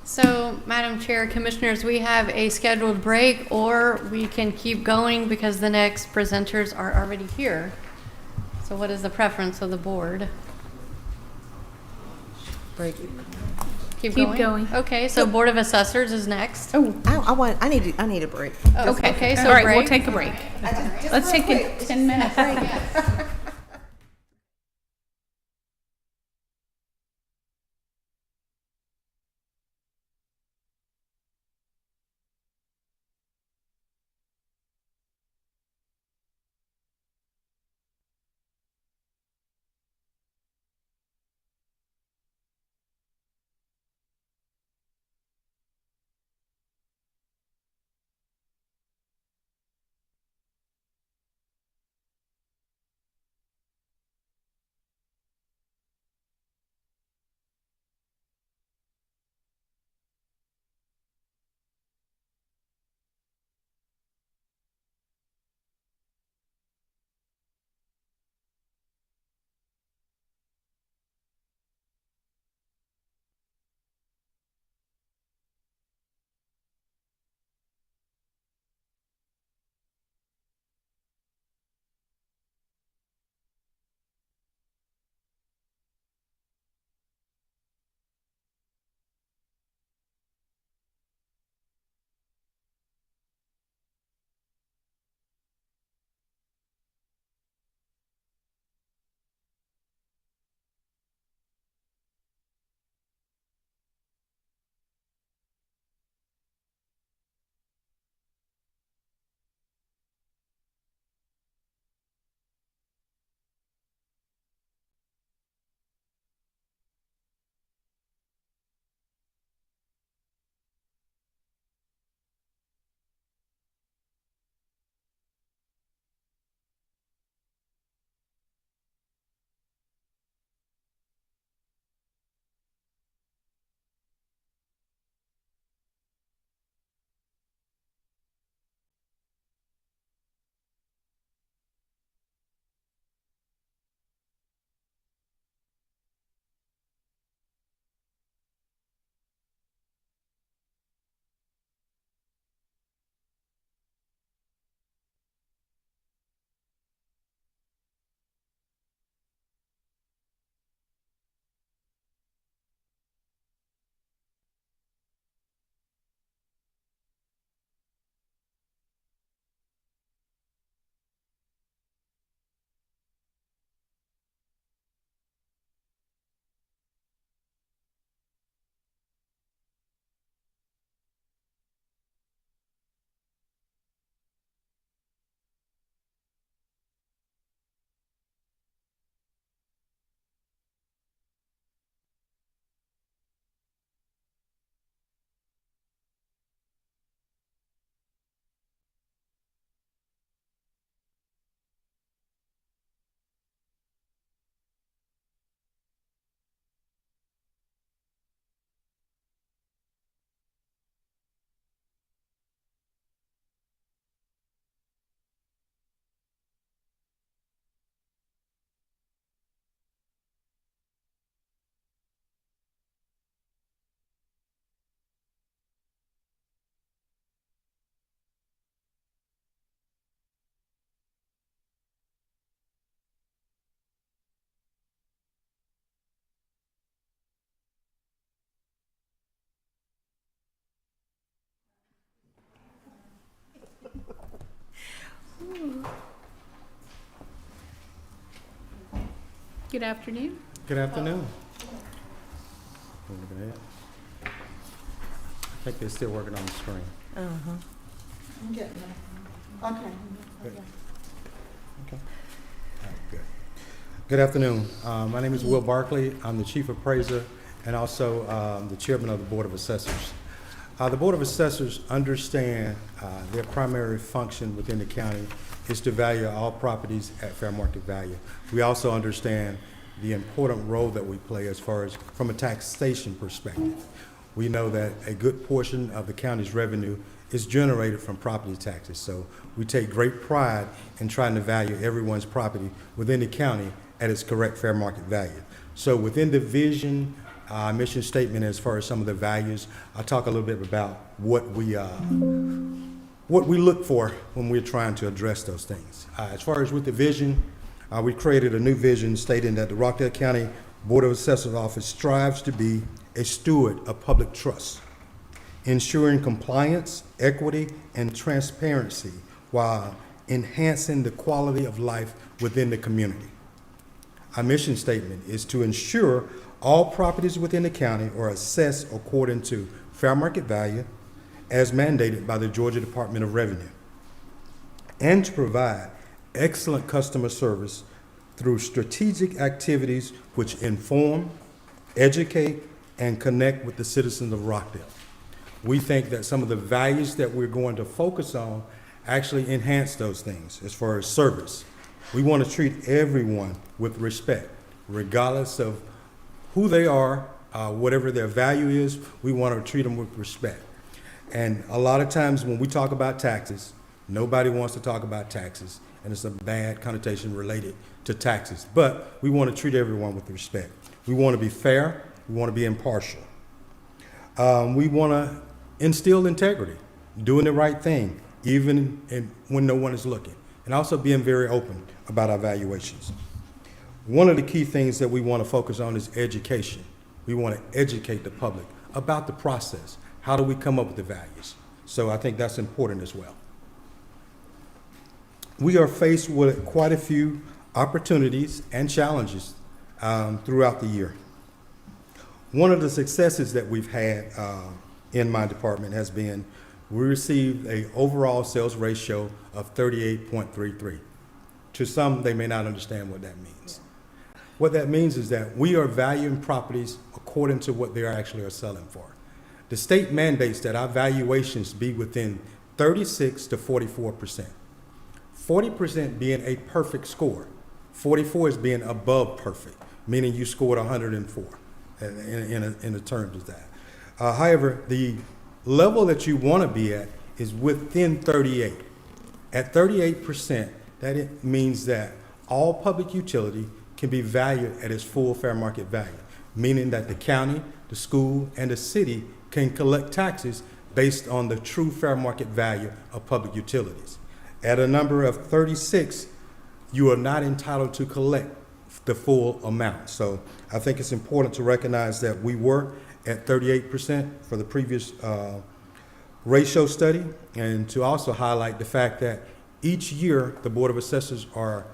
So, Madam Chair, Commissioners, we have a scheduled break, or we can keep going because the next presenters are already here. So what is the preference of the board?
Break.
Keep
going?
going? Okay, so Board of Assessors is next.
Oh,
I need a break.
Okay, so
all right,
break.
we'll take a break. Let's take a 10-minute break. Good afternoon.
Good afternoon. I think they're still working on the screen.
I'm getting there. Okay.
Good. Okay. All right, good. Good afternoon. My name is Will Barkley. I'm the Chief Appraiser and also the Chairman of the Board of Assessors. The Board of Assessors understand their primary function within the county is to value all properties at fair market value. We also understand the important role that we play as far as from a taxation perspective. We know that a good portion of the county's revenue is generated from property taxes. So we take great pride in trying to value everyone's property within the county at its correct fair market value. So within the vision, mission statement, as far as some of the values, I'll talk a little bit about what we look for when we're trying to address those things. As far as with the vision, we created a new vision stating that the Rockdale County Board of Assessors Office strives to be a steward of public trust, ensuring compliance, equity, and transparency while enhancing the quality of life within the community. Our mission statement is to ensure all properties within the county are assessed according to fair market value as mandated by the Georgia Department of Revenue, and to provide excellent customer service through strategic activities which inform, educate, and connect with the citizens of Rockdale. We think that some of the values that we're going to focus on actually enhance those things as far as service. We want to treat everyone with respect, regardless of who they are, whatever their value is, we want to treat them with respect. And a lot of times when we talk about taxes, nobody wants to talk about taxes, and it's a bad connotation related to taxes. But we want to treat everyone with respect. We want to be fair. We want to be impartial. We want to instill integrity, doing the right thing, even when no one is looking, and also being very open about our valuations. One of the key things that we want to focus on is education. We want to educate the public about the process. How do we come up with the values? So I think that's important as well. We are faced with quite a few opportunities and challenges throughout the year. One of the successes that we've had in my department has been we received an overall sales ratio of 38.33. To some, they may not understand what that means. What that means is that we are valuing properties according to what they actually are selling for. The state mandates that our valuations be within 36 to 44%. 40% being a perfect score. 44 is being above perfect, meaning you scored 104 in the terms of that. However, the level that you want to be at is within 38. At 38%, that means that all public utility can be valued at its full fair market value, meaning that the county, the school, and the city can collect taxes based on the true fair market value of public utilities. At a number of 36, you are not entitled to collect the full amount. So I think it's important to recognize that we were at 38% for the previous ratio study, and to also highlight the fact that each year the Board of Assessors are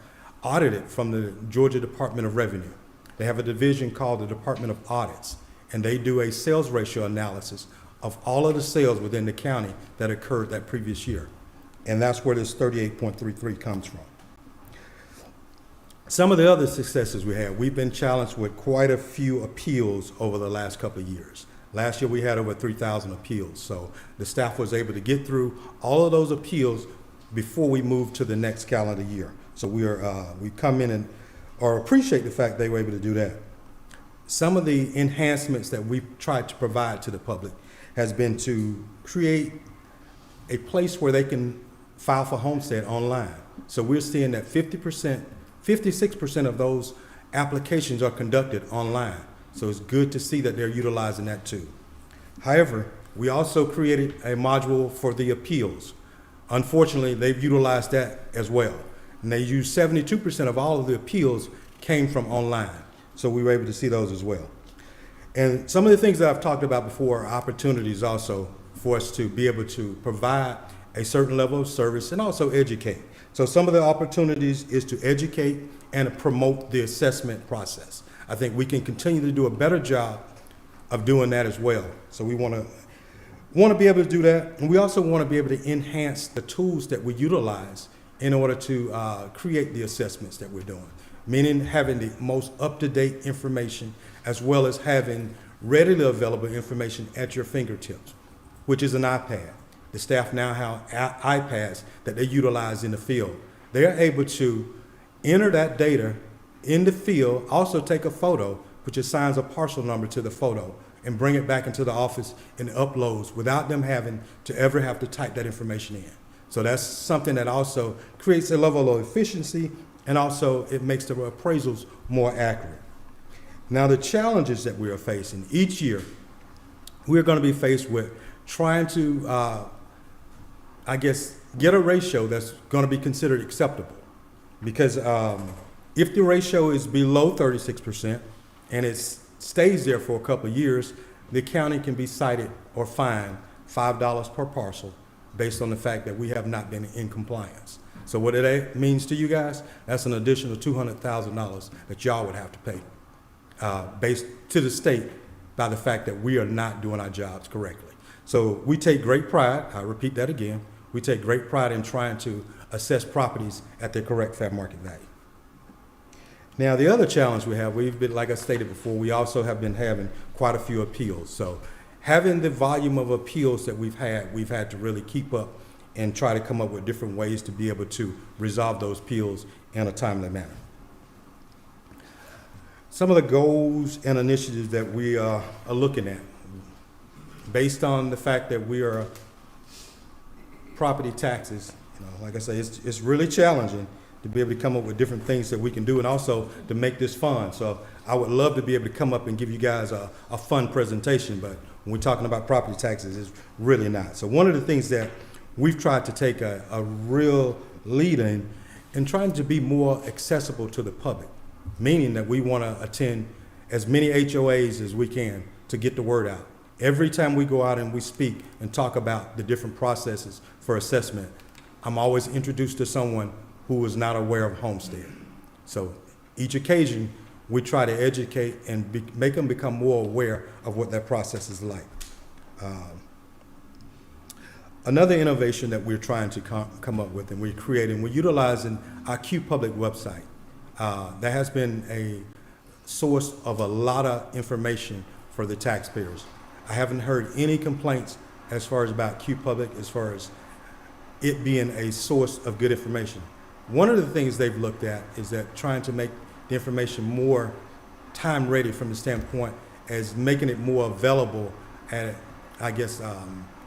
audited from the Georgia Department of Revenue. They have a division called the Department of Audits, and they do a sales ratio analysis of all of the sales within the county that occurred that previous year. And that's where this 38.33 comes from. Some of the other successes we had, we've been challenged with quite a few appeals over the last couple of years. Last year we had over 3,000 appeals, so the staff was able to get through all of those appeals before we moved to the next calendar year. So we come in and appreciate the fact they were able to do that. Some of the enhancements that we've tried to provide to the public has been to create a place where they can file for homestead online. So we're seeing that 56% of those applications are conducted online. So it's good to see that they're utilizing that too. However, we also created a module for the appeals. Unfortunately, they've utilized that as well. And they use 72% of all of the appeals came from online. So we were able to see those as well. And some of the things that I've talked about before are opportunities also for us to be able to provide a certain level of service and also educate. So some of the opportunities is to educate and promote the assessment process. I think we can continue to do a better job of doing that as well. So we want to be able to do that, and we also want to be able to enhance the tools that we utilize in order to create the assessments that we're doing, meaning having the most up-to-date information as well as having readily available information at your fingertips, which is an iPad. The staff now have iPads that they utilize in the field. They are able to enter that data in the field, also take a photo, which assigns a parcel number to the photo, and bring it back into the office and uploads without them having to ever have to type that information in. So that's something that also creates a level of efficiency, and also it makes the appraisals more accurate. Now, the challenges that we are facing each year, we're going to be faced with trying to, get a ratio that's going to be considered acceptable. Because if the ratio is below 36% and it stays there for a couple of years, the county can be cited or fined $5 per parcel based on the fact that we have not been in compliance. So what that means to you guys, that's an additional $200,000 that y'all would have to pay based to the state by the fact that we are not doing our jobs correctly. So we take great pride, I repeat that again, we take great pride in trying to assess properties at their correct fair market value. Now, the other challenge we have, we've been, like I stated before, we also have been having quite a few appeals. So having the volume of appeals that we've had to really keep up and try to come up with different ways to be able to resolve those appeals in a timely manner. Some of the goals and initiatives that we are looking at, based on the fact that we are property taxes, like I say, it's really challenging to be able to come up with different things that we can do, and also to make this fun. So I would love to be able to come up and give you guys a fun presentation, but when we're talking about property taxes, it's really not. So one of the things that we've tried to take a real lead in trying to be more accessible to the public, meaning that we want to attend as many HOAs as we can to get the word out. Every time we go out and we speak and talk about the different processes for assessment, I'm always introduced to someone who is not aware of homestead. So each occasion, we try to educate and make them become more aware of what that process is like. Another innovation that we're trying to come up with and we're creating, we're utilizing our Q Public website. That has been a source of a lot of information for the taxpayers. I haven't heard any complaints as far as about Q Public, as far as it being a source of good information. One of the things they've looked at is that trying to make the information more time ready from the standpoint as making it more available at,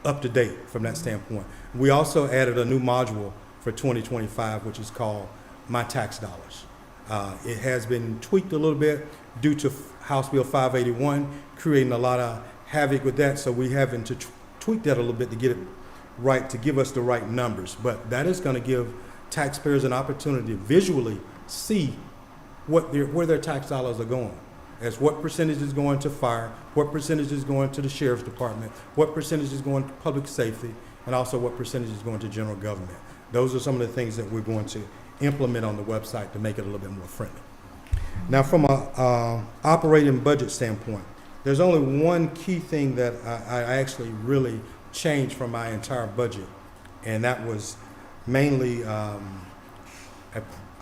up to date from that standpoint. We also added a new module for 2025, which is called My Tax Dollars. It has been tweaked a little bit due to House Bill 581, creating a lot of havoc with that, so we're having to tweak that a little bit to get it right, to give us the right numbers. But that is going to give taxpayers an opportunity to visually see where their tax dollars are going, as what percentage is going to fire, what percentage is going to the sheriff's department, what percentage is going to public safety, and also what percentage is going to general government. Those are some of the things that we're going to implement on the website to make it a little bit more friendly. Now, from a operating budget standpoint, there's only one key thing that I actually really changed from my entire budget, and that was mainly an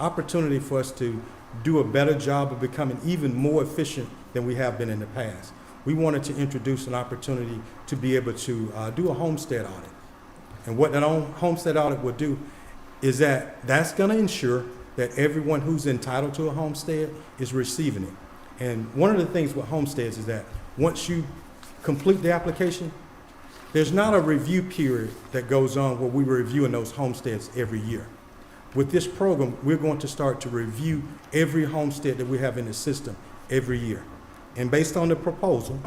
opportunity for us to do a better job of becoming even more efficient than we have been in the past. We wanted to introduce an opportunity to be able to do a homestead audit. And what that homestead audit would do is that's going to ensure that everyone who's entitled to a homestead is receiving it. And one of the things with homesteads is that once you complete the application, there's not a review period that goes on where we're reviewing those homesteads every year. With this program, we're going to start to review every homestead that we have in the system every year. And based on the proposal,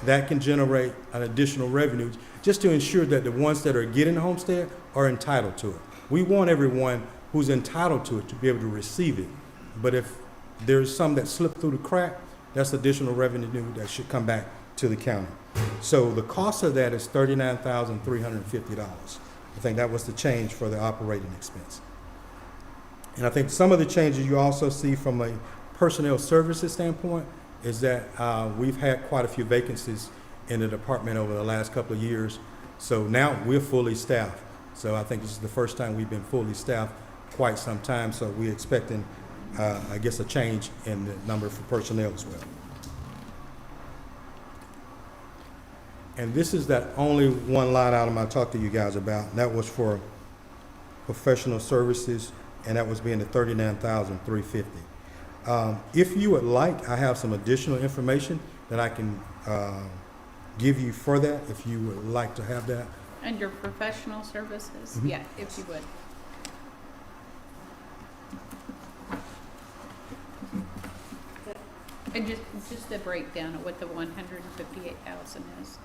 that can generate an additional revenue just to ensure that the ones that are getting a homestead are entitled to it. We want everyone who's entitled to it to be able to receive it. But if there's some that slip through the crack, that's additional revenue that should come back to the county. So the cost of that is $39,350. I think that was the change for the operating expense. And I think some of the changes you also see from a personnel services standpoint is that we've had quite a few vacancies in the department over the last couple of years. So now we're fully staffed. So I think this is the first time we've been fully staffed quite some time. So we're expecting, I guess, a change in the number for personnel as well. And this is that only one line item I talked to you guys about. And that was for professional services, and that was being the $39,350. If you would like, I have some additional information that I can give you for that, if you would like to have that.
Under professional services?
Mhm.
Yeah, if you would. And just the breakdown of what the 158,000 is.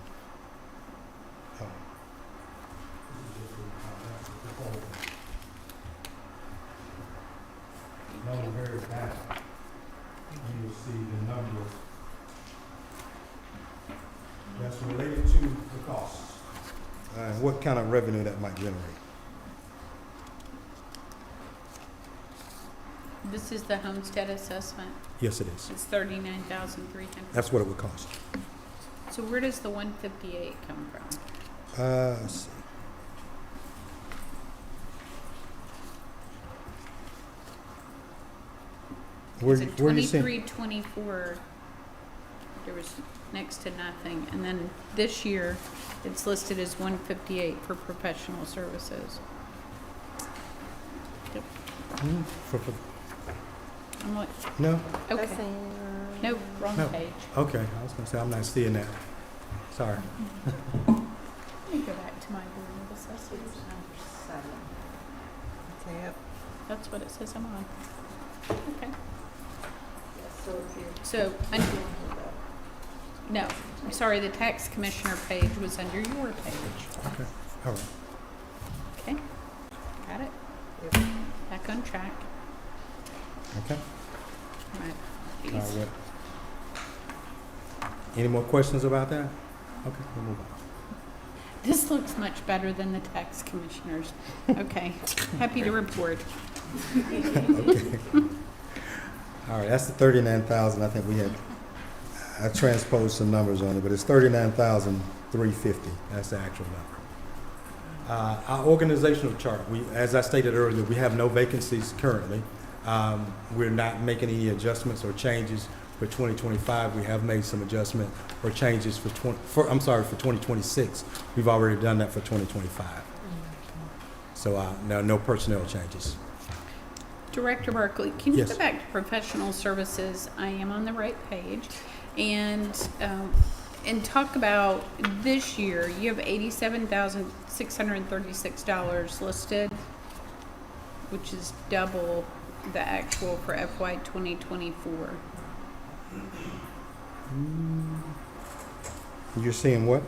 On the very back, you will see the number that's related to the costs and what kind of revenue that might generate.
This is the homestead assessment.
Yes, it is.
It's 39,300.
That's what it would cost.
So where does the 158 come from?
Let's see. Where
Is it
you seeing?
23, 24, there was next to nothing. And then this year, it's listed as 158 for professional services. Yep. I'm like,
No?
okay. No, wrong
No.
page.
Okay, I was gonna say, I'm not seeing that. Sorry.
Let me go back to my board of assessors. That's what it says I'm on. Okay. So, no, I'm sorry, the tax commissioner page was under your page.
Okay, all right.
Okay, got it? Back on track.
Okay.
All right.
All
Please.
right. Any more questions about that? Okay, we'll move on.
This looks much better than the tax commissioners. Okay, happy to report.
Okay. All right, that's the 39,000. I think I transposed some numbers on it, but it's 39,350. That's the actual number. Our organizational chart, as I stated earlier, we have no vacancies currently. We're not making any adjustments or changes for 2025. We have made some adjustment or changes for 2026. We've already done that for 2025. So no personnel changes.
Director Barkley, can you
Yes.
go back to professional services? I am on the right page. And talk about this year, you have $87,636 listed, which is double the actual for FY 2024.
You're seeing what?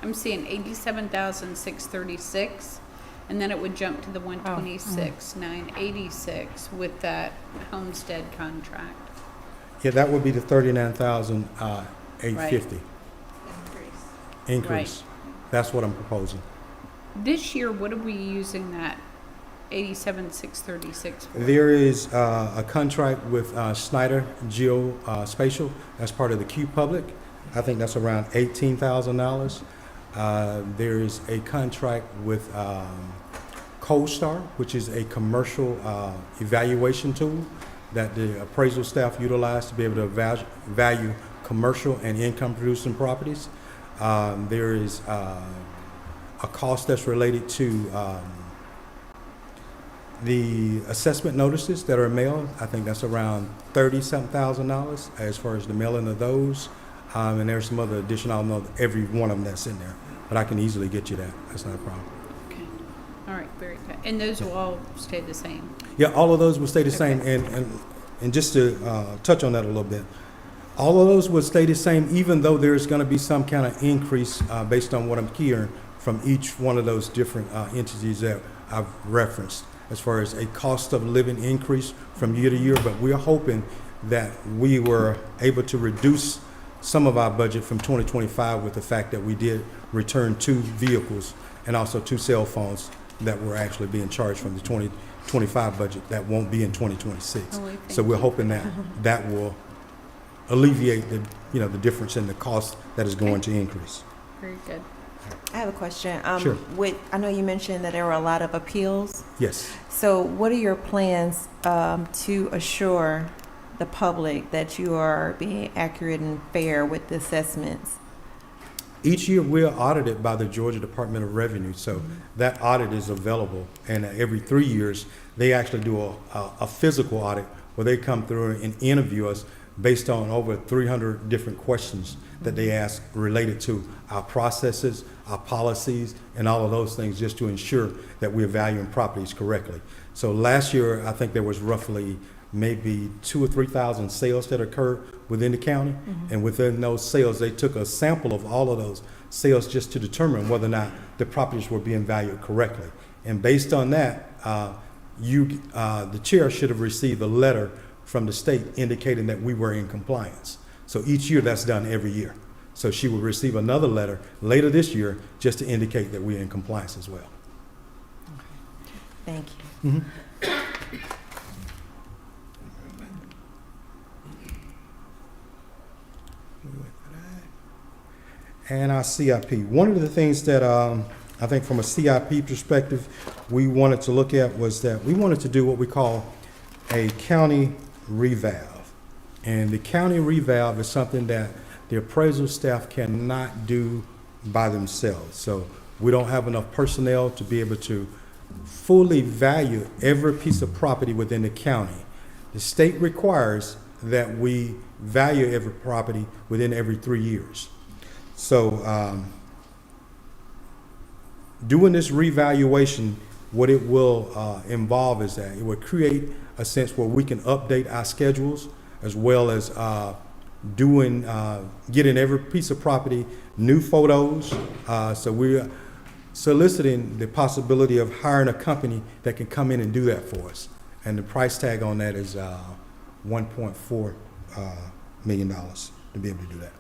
I'm seeing 87,636, and then it would jump to the 126,986 with that homestead contract.
Yeah, that would be the 39,850. Increase.
Right.
That's what I'm proposing.
This year, what are we using that 87,636 for?
There is a contract with Snyder Geospatial as part of the Q Public. I think that's around $18,000. There is a contract with ColdStar, which is a commercial evaluation tool that the appraisal staff utilize to be able to value commercial and income-producing properties. There is a cost that's related to the assessment notices that are mailed. I think that's around $30-something thousand as far as the mailing of those. And there's some other additional, I don't know every one of them that's in there, but I can easily get you that. That's not a problem.
Okay. All right, very good. And those will all stay the same?
Yeah, all of those will stay the same.
Okay.
And just to touch on that a little bit, all of those will stay the same, even though there's going to be some kind of increase based on what I'm hearing from each one of those different entities that I've referenced, as far as a cost of living increase from year to year. But we're hoping that we were able to reduce some of our budget from 2025 with the fact that we did return 2 vehicles and also 2 cell phones that we're actually being charged from the 2025 budget that won't be in 2026.
Oh,
So we're hoping that that will alleviate the, the difference in the cost that is going to increase.
Very good.
I have a question.
Sure.
I know you mentioned that there were a lot of appeals.
Yes.
So what are your plans to assure the public that you are being accurate and fair with the assessments?
Each year, we're audited by the Georgia Department of Revenue, so that audit is available. And every 3 years, they actually do a physical audit where they come through and interview us based on over 300 different questions that they ask related to our processes, our policies, and all of those things, just to ensure that we're valuing properties correctly. So last year, I think there was roughly maybe 2,000 or 3,000 sales that occurred within the county. And within those sales, they took a sample of all of those sales just to determine whether or not the properties were being valued correctly. And based on that, the chair should have received a letter from the state indicating that we were in compliance. So each year, that's done every year. So she will receive another letter later this year just to indicate that we're in compliance as well.
Thank you.
And our CIP. One of the things that I think from a CIP perspective we wanted to look at was that we wanted to do what we call a county revalve. And the county revalve is something that the appraisal staff cannot do by themselves. So we don't have enough personnel to be able to fully value every piece of property within the county. The state requires that we value every property within every 3 years. So doing this revaluation, what it will involve is that it will create a sense where we can update our schedules, as well as getting every piece of property new photos. So we're soliciting the possibility of hiring a company that can come in and do that for us. And the price tag on that is $1.4 million to be able to do that.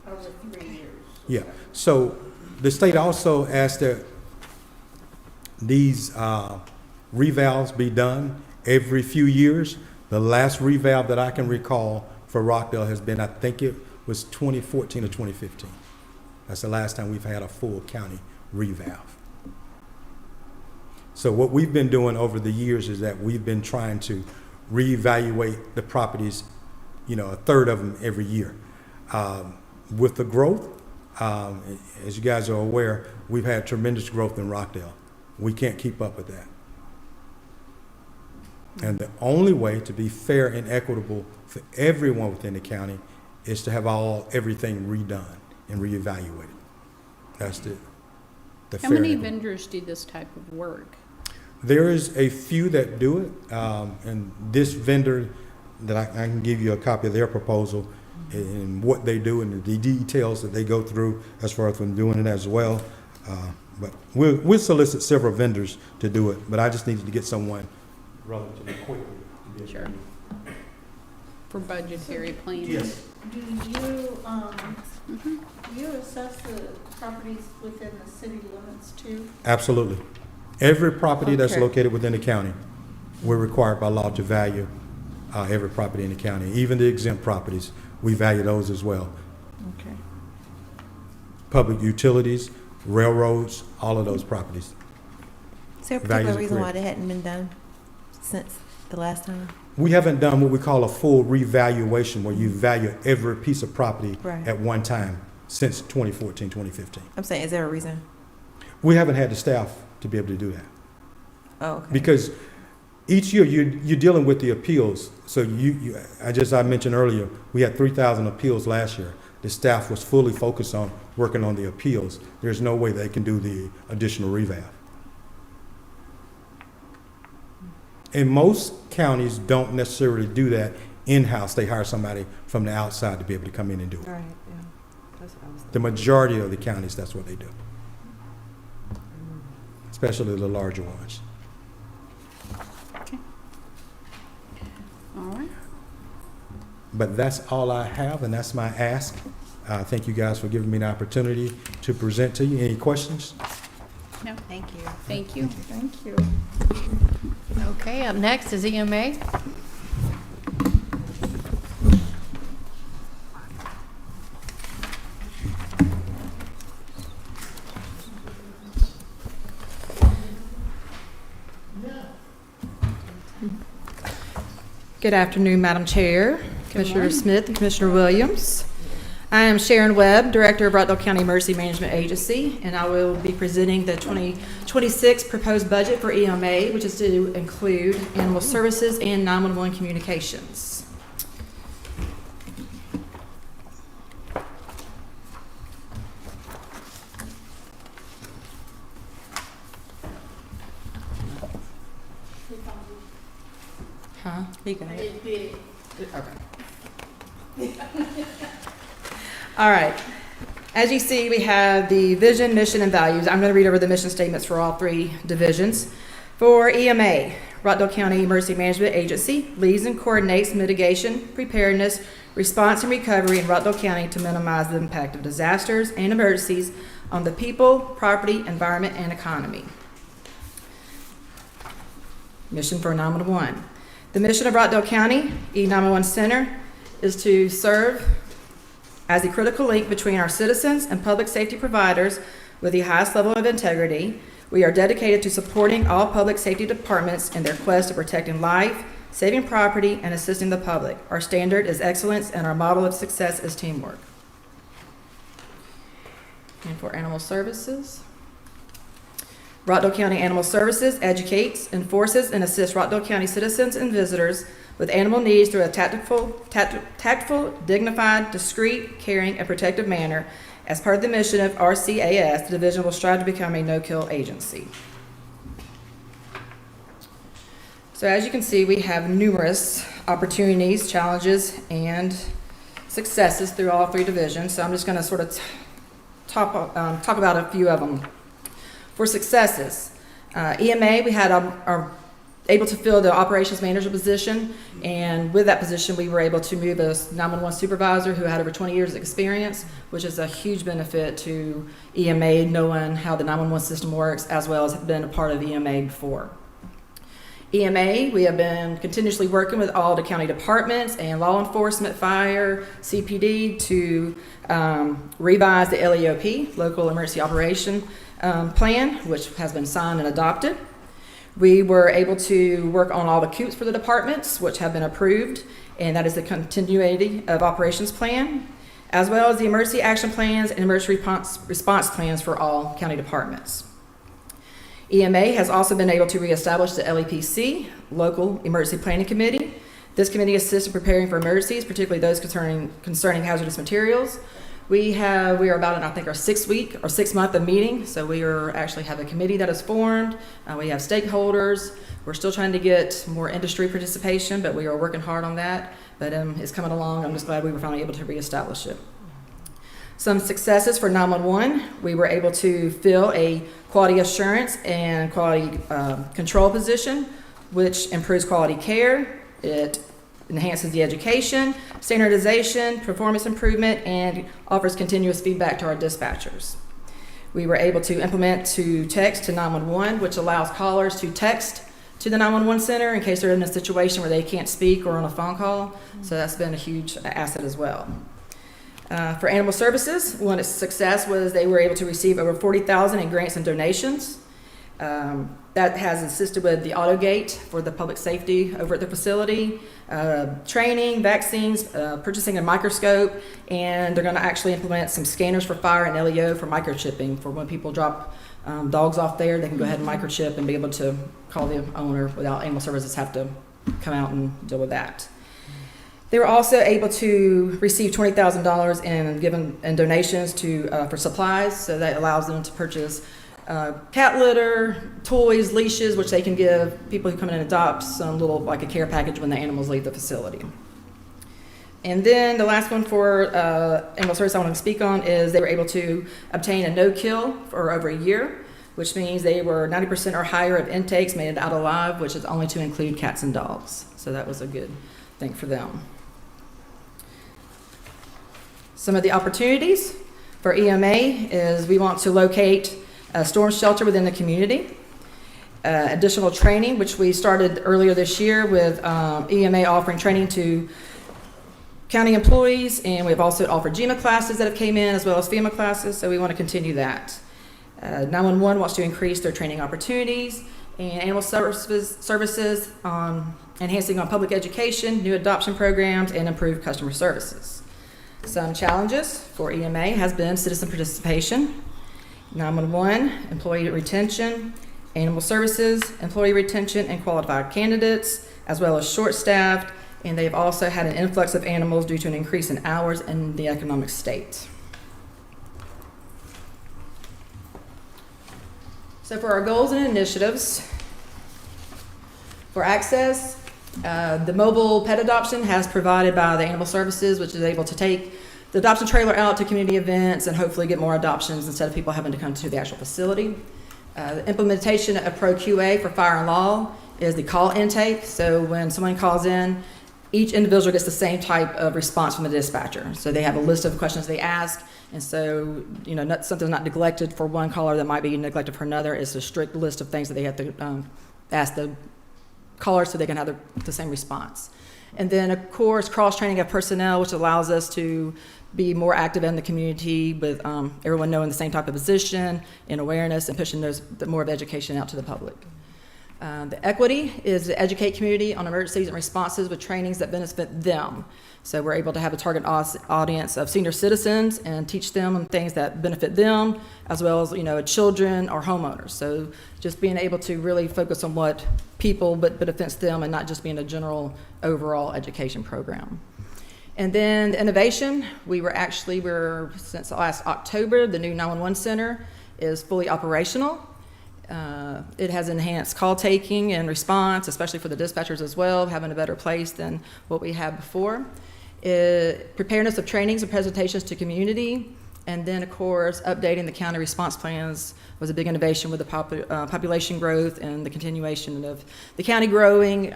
Over 3 years.
Yeah. So the state also asked that these revalves be done every few years. The last revalve that I can recall for Rockdale has been, I think it was 2014 or 2015. That's the last time we've had a full county revalve. So what we've been doing over the years is that we've been trying to reevaluate the properties, a third of them every year. With the growth, as you guys are aware, we've had tremendous growth in Rockdale. We can't keep up with that. And the only way to be fair and equitable for everyone within the county is to have everything redone and reevaluated. That's the
How
fair
many
and equitable.
vendors do this type of work?
There is a few that do it, and this vendor that I can give you a copy of their proposal and what they do and the details that they go through as far as them doing it as well. But we'll solicit several vendors to do it, but I just needed to get someone relatively quickly to be able
Sure.
to do it.
For budgetary planning?
Yes.
Do you assess the properties within the city limits too?
Absolutely. Every property that's
Okay.
located within the county, we're required by law to value every property in the county. Even the exempt properties, we value those as well.
Okay.
Public utilities, railroads, all of those properties.
Is there a
Values
particular
are
reason why
correct.
they hadn't been done since the last time?
We haven't done what we call a full revaluation, where you value every piece of property
Right.
at one time since 2014, 2015.
I'm saying, is there a reason?
We haven't had the staff to be able to do that.
Oh, okay.
Because each year you're dealing with the appeals. So I mentioned earlier, we had 3,000 appeals last year. The staff was fully focused on working on the appeals. There's no way they can do the additional revalve. And most counties don't necessarily do that in-house. They hire somebody from the outside to be able to come in and do it.
All right, yeah. That's what I was
The majority of the counties, that's what they do. Especially the larger ones.
All right.
But that's all I have, and that's my ask. Thank you guys for giving me the opportunity to present to you. Any questions?
No.
Thank you.
Thank you.
Thank you.
Okay, up next is EMA.
Good afternoon, Madam Chair, Commissioner Smith, and Commissioner Williams. I am Sharon Webb, Director of Rockdale County Emergency Management Agency, and I will be presenting the 2026 proposed budget for EMA, which is to include animal services and 911 communications. Huh? He got it. Okay. All right. As you see, we have the vision, mission, and values. I'm going to read over the mission statements for all three divisions. For EMA, Rockdale County Emergency Management Agency leads and coordinates mitigation, preparedness, response, and recovery in Rockdale County to minimize the impact of disasters and emergencies on the people, property, environment, and economy. Mission for 911. The mission of Rockdale County E911 Center is to serve as a critical link between our citizens and public safety providers with the highest level of integrity. We are dedicated to supporting all public safety departments in their quest of protecting life, saving property, and assisting the public. Our standard is excellence, and our model of success is teamwork. And for animal services, Rockdale County Animal Services educates, enforces, and assists Rockdale County citizens and visitors with animal needs through a tactful, dignified, discreet, caring, and protective manner. As part of the mission of RCAS, the division will strive to become a no-kill agency. So as you can see, we have numerous opportunities, challenges, and successes through all three divisions. So I'm just going to sort of talk about a few of them. For successes, EMA, we had our able to fill the operations manager position, and with that position, we were able to move a 911 supervisor who had over 20 years of experience, which is a huge benefit to EMA, knowing how the 911 system works, as well as have been a part of EMA before. EMA, we have been continuously working with all the county departments and law enforcement, fire, CPD to revise the LEOP, Local Emergency Operation Plan, which has been signed and adopted. We were able to work on all the COOPs for the departments, which have been approved, and that is the continuity of operations plan, as well as the emergency action plans and emergency response plans for all county departments. EMA has also been able to reestablish the LEPC, Local Emergency Planning Committee. This committee assists in preparing for emergencies, particularly those concerning hazardous materials. We are about in, I think, our 6 month of meeting. So we actually have a committee that is formed. We have stakeholders. We're still trying to get more industry participation, but we are working hard on that. But it's coming along. I'm just glad we were finally able to reestablish it. Some successes for 911. We were able to fill a quality assurance and quality control position, which improves quality care. It enhances the education, standardization, performance improvement, and offers continuous feedback to our dispatchers. We were able to implement to text to 911, which allows callers to text to the 911 center in case they're in a situation where they can't speak or on a phone call. So that's been a huge asset as well. For animal services, one success was they were able to receive over $40,000 in grants and donations. That has assisted with the auto gate for the public safety over at the facility, training, vaccines, purchasing a microscope, and they're going to actually implement some scanners for fire and LEO for microchipping for when people drop dogs off there. They can go ahead and microchip and be able to call the owner without animal services have to come out and deal with that. They were also able to receive $20,000 in donations for supplies, so that allows them to purchase cat litter, toys, leashes, which they can give people who come in and adopt some little, like a care package when the animals leave the facility. And then the last one for animal service I want to speak on is they were able to obtain a no-kill for over a year, which means they were 90% or higher of intakes made it out alive, which is only to include cats and dogs. So that was a good thing for them. Some of the opportunities for EMA is we want to locate a storm shelter within the community, additional training, which we started earlier this year with EMA offering training to county employees, and we've also offered GEMA classes that have came in as well as FEMA classes, so we want to continue that. 911 wants to increase their training opportunities, and animal services enhancing on public education, new adoption programs, and improved customer services. Some challenges for EMA has been citizen participation, 911, employee retention, animal services, employee retention, and qualified candidates, as well as short-staffed, and they've also had an influx of animals due to an increase in hours and the economic state. So for our goals and initiatives, for access, the mobile pet adoption has provided by the Animal Services, which is able to take the adoption trailer out to community events and hopefully get more adoptions instead of people having to come to the actual facility. The implementation of Pro QA for fire and law is the call intake. So when someone calls in, each individual gets the same type of response from the dispatcher. So they have a list of questions they ask, and so something's not neglected for one caller that might be neglected for another. It's a strict list of things that they have to ask the caller so they can have the same response. And then, of course, cross-training of personnel, which allows us to be more active in the community with everyone knowing the same type of position and awareness and pushing more of education out to the public. The equity is to educate community on emergencies and responses with trainings that benefit them. So we're able to have a target audience of senior citizens and teach them on things that benefit them, as well as children or homeowners. So just being able to really focus on what people benefits them and not just being a general overall education program. And then the innovation, we're since last October, the new 911 center is fully operational. It has enhanced call taking and response, especially for the dispatchers as well, having a better place than what we had before. Preparedness of trainings and presentations to community, and then of course updating the county response plans was a big innovation with the population growth and the continuation of the county growing,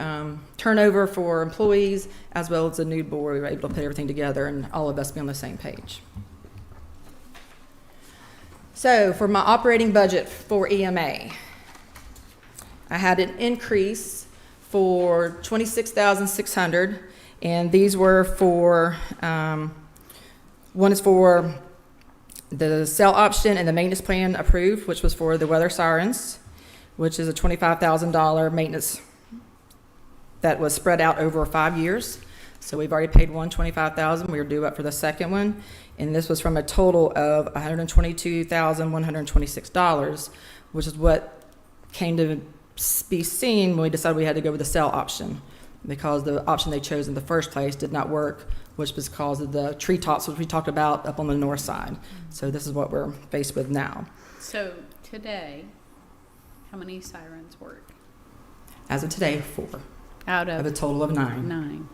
turnover for employees, as well as the new board. We were able to put everything together and all of us be on the same page. So for my operating budget for EMA, I had an increase for $26,600, and these were for, one is for the sale option and the maintenance plan approved, which was for the weather sirens, which is a $25,000 maintenance that was spread out over 5 years. So we've already paid one $25,000. We were due up for the second one. And this was from a total of $122,126, which is what came to be seen when we decided we had to go with the sell option, because the option they chose in the first place did not work, which was because of the treetops, which we talked about up on the north side. So this is what we're faced with now.
So today, how many sirens work?
As of today, 4.
Out of
a total of 9.
9.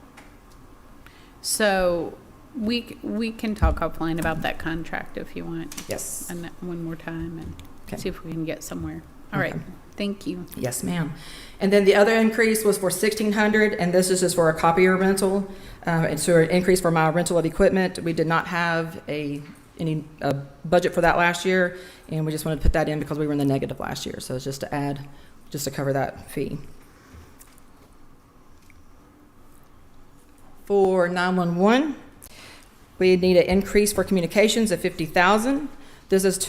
So we can talk offline about that contract if you want.
Yes.
And one more time and
Okay.
see if we can get somewhere. All
Okay.
right. Thank you.
Yes, ma'am. And then the other increase was for $1,600, and this is just for a copier rental. And so an increase for my rental of equipment. We did not have any budget for that last year, and we just wanted to put that in because we were in the negative last year. So it's just to add, just to cover that fee. For 911, we need an increase for communications of $50,000. This is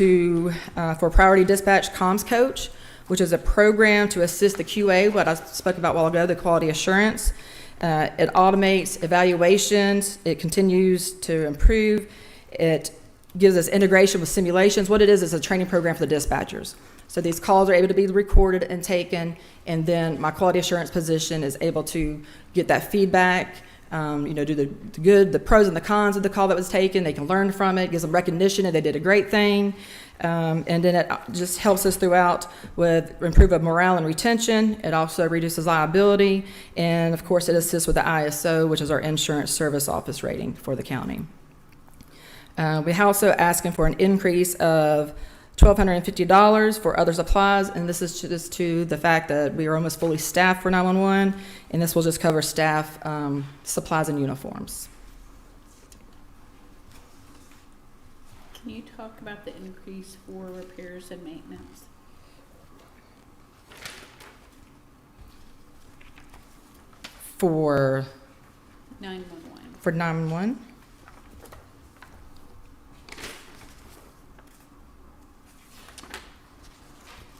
for Priority Dispatch Comms Coach, which is a program to assist the QA, what I spoke about a while ago, the quality assurance. It automates evaluations. It continues to improve. It gives us integration with simulations. What it is a training program for the dispatchers. So these calls are able to be recorded and taken, and then my quality assurance position is able to get that feedback, do the good, the pros and the cons of the call that was taken. They can learn from it, gives them recognition that they did a great thing. And then it just helps us throughout with improve morale and retention. It also reduces liability. And of course, it assists with the ISO, which is our insurance service office rating for the county. We're also asking for an increase of $1,250 for other supplies, and this is just to the fact that we are almost fully staffed for 911, and this will just cover staff supplies and uniforms.
Can you talk about the increase for repairs and maintenance?
For
911.
for 911.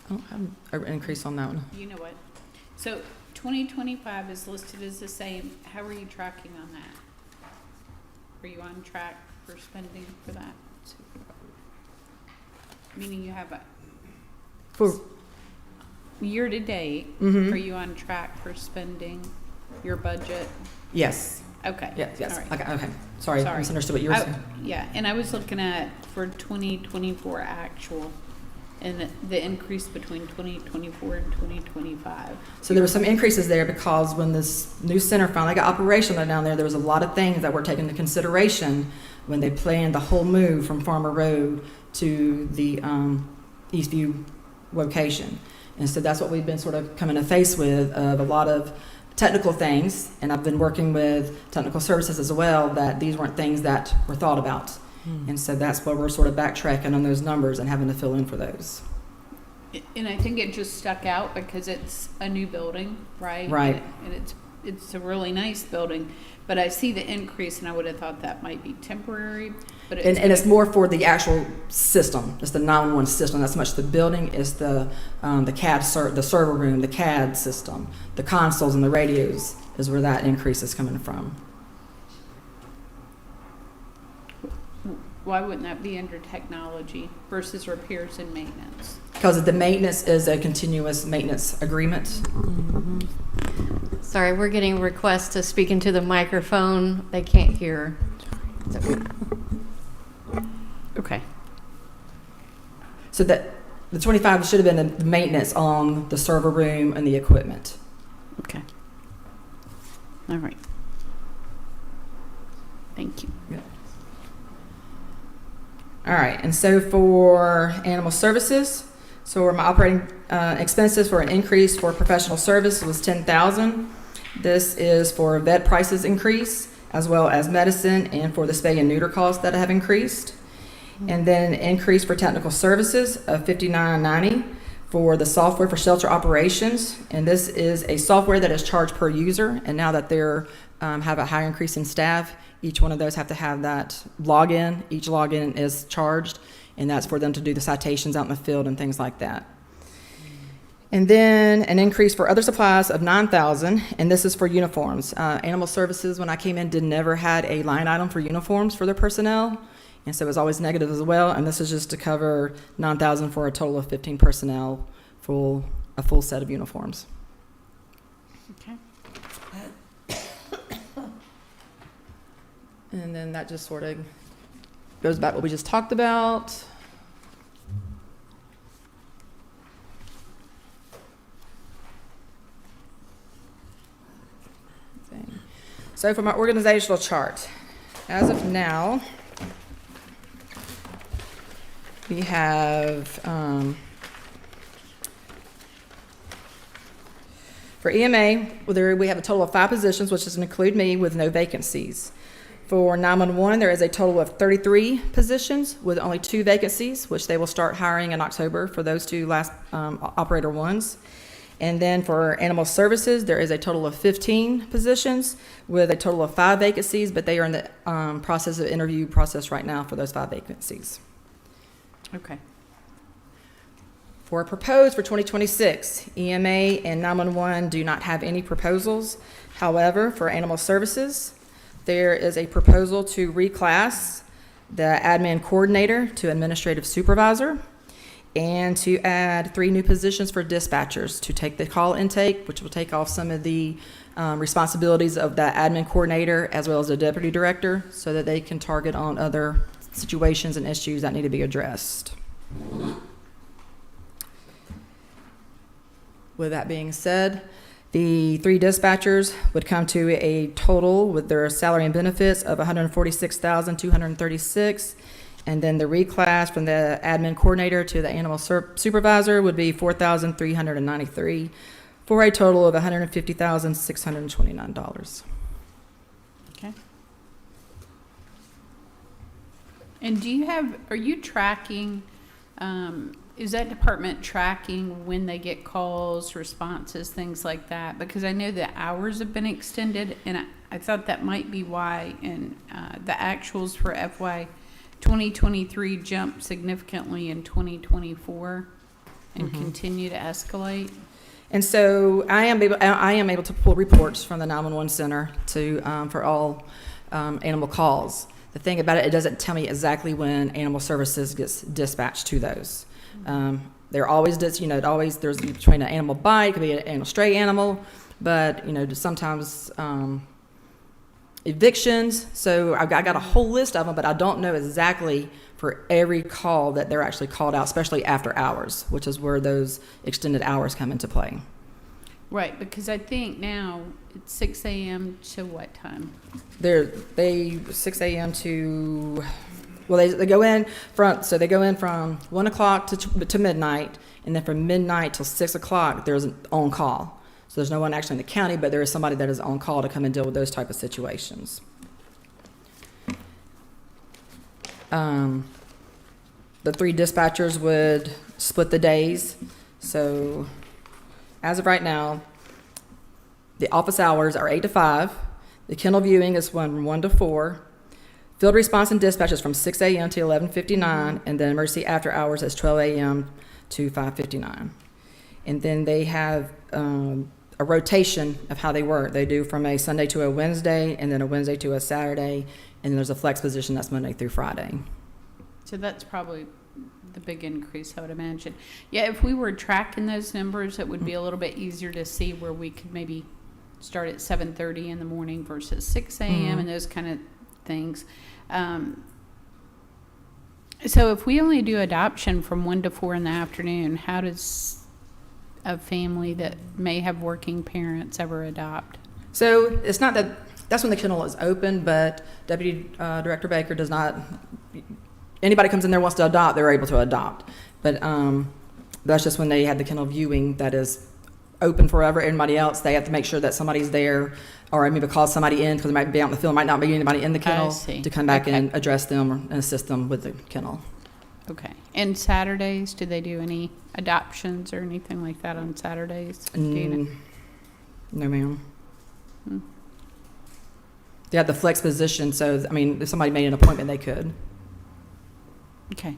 I don't have an increase on that one.
You know what? So 2025 is listed as the same. How are you tracking on that? Are you on track for spending for that? Meaning you have a
For
year to date,
Mhm.
are you on track for spending your budget?
yes,
Okay.
yes.
All right.
Okay. Sorry, I misunderstood what you were saying.
Yeah, and I was looking at for 2024 actual and the increase between 2024 and 2025.
So there were some increases there because when this new center finally got operational down there was a lot of things that were taken into consideration when they planned the whole move from Farmer Road to the Eastview location. And so that's what we've been sort of coming to face with, of a lot of technical things, and I've been working with technical services as well, that these weren't things that were thought about. And so that's why we're sort of backtracking on those numbers and having to fill in for those.
And I think it just stuck out because it's a new building, right?
Right.
And it's a really nice building, but I see the increase and I would have thought that might be temporary, but
And it's more for the actual system. It's the 911 system. Not so much the building. It's the CAD, the server room, the CAD system, the consoles and the radios is where that increase is coming from.
why wouldn't that be under technology versus repairs and maintenance?
Because the maintenance is a continuous maintenance agreement.
Sorry, we're getting requests to speak into the microphone. They can't hear.
Okay.
So that the 25 should have been the maintenance on the server room and the equipment.
Okay. All right. Thank you.
Yeah. All right, and so for animal services, so my operating expenses for an increase for professional service was $10,000. This is for vet prices increase, as well as medicine and for the spay and neuter costs that have increased. And then an increase for technical services of $59.90 for the software for shelter operations. And this is a software that is charged per user. And now that they're have a high increase in staff, each one of those have to have that login. Each login is charged, and that's for them to do the citations out in the field and things like that. And then an increase for other supplies of $9,000, and this is for uniforms. Animal services, when I came in, never had a line item for uniforms for their personnel, and so it was always negative as well. And this is just to cover $9,000 for a total of 15 personnel for a full set of uniforms.
Okay.
And then that just sort of goes back to what we just talked about. So for my organizational chart, as of now, we have for EMA, we have a total of 5 positions, which doesn't include me, with no vacancies. For 911, there is a total of 33 positions with only 2 vacancies, which they will start hiring in October for those 2 last operator ones. And then for animal services, there is a total of 15 positions with a total of 5 vacancies, but they are in the process of interview process right now for those 5 vacancies.
Okay.
For proposed for 2026, EMA and 911 do not have any proposals. However, for animal services, there is a proposal to reclass the admin coordinator to administrative supervisor and to add 3 new positions for dispatchers to take the call intake, which will take off some of the responsibilities of the admin coordinator as well as the deputy director so that they can target on other situations and issues that need to be addressed. With that being said, the 3 dispatchers would come to a total with their salary and benefits of $146,236, and then the reclass from the admin coordinator to the animal supervisor would be $4,393 for a total of $150,629.
Okay. And are you tracking, is that department tracking when they get calls, responses, things like that? Because I know the hours have been extended, and I thought that might be why, and the actuals for FY 2023 jumped significantly in 2024 and continue to escalate.
And so I am able to pull reports from the 911 center for all animal calls. The thing about it, it doesn't tell me exactly when animal services gets dispatched to those. They're always, there's between an animal bite, it could be a stray animal, but sometimes evictions. So I got a whole list of them, but I don't know exactly for every call that they're actually called out, especially after hours, which is where those extended hours come into play.
Right, because I think now it's 6 a.m. to what time?
They 6 a.m. to, well, they go in from 1 o'clock to midnight, and then from midnight till 6 o'clock, there's an on call. So there's no one actually in the county, but there is somebody that is on call to come and deal with those type of situations. The 3 dispatchers would split the days. So as of right now, the office hours are 8 to 5. The kennel viewing is from 1 to 4. Field response and dispatch is from 6 a.m. to 11:59, and then emergency after hours is 12 a.m. to 5:59. And then they have a rotation of how they work. They do from a Sunday to a Wednesday, and then a Wednesday to a Saturday, and then there's a flex position that's Monday through Friday.
So that's probably the big increase, I would imagine. Yeah, if we were tracking those numbers, it would be a little bit easier to see where we could maybe start at 7:30 in the morning versus 6 a.m. and those kind of things. So if we only do adoption from 1 to 4 in the afternoon, how does a family that may have working parents ever adopt?
So it's not that's when the kennel is open, but Deputy Director Baker does not, anybody comes in there wants to adopt, they're able to adopt. But that's just when they had the kennel viewing that is open forever. Everybody else, they have to make sure that somebody's there, or maybe call somebody in because they might be out in the field, might not be anybody in the kennel to come back and address them and assist them with the kennel.
Okay. And Saturdays, do they do any adoptions or anything like that on Saturdays?
No, ma'am. They have the flex position, so, I mean, if somebody made an appointment, they could.
Okay.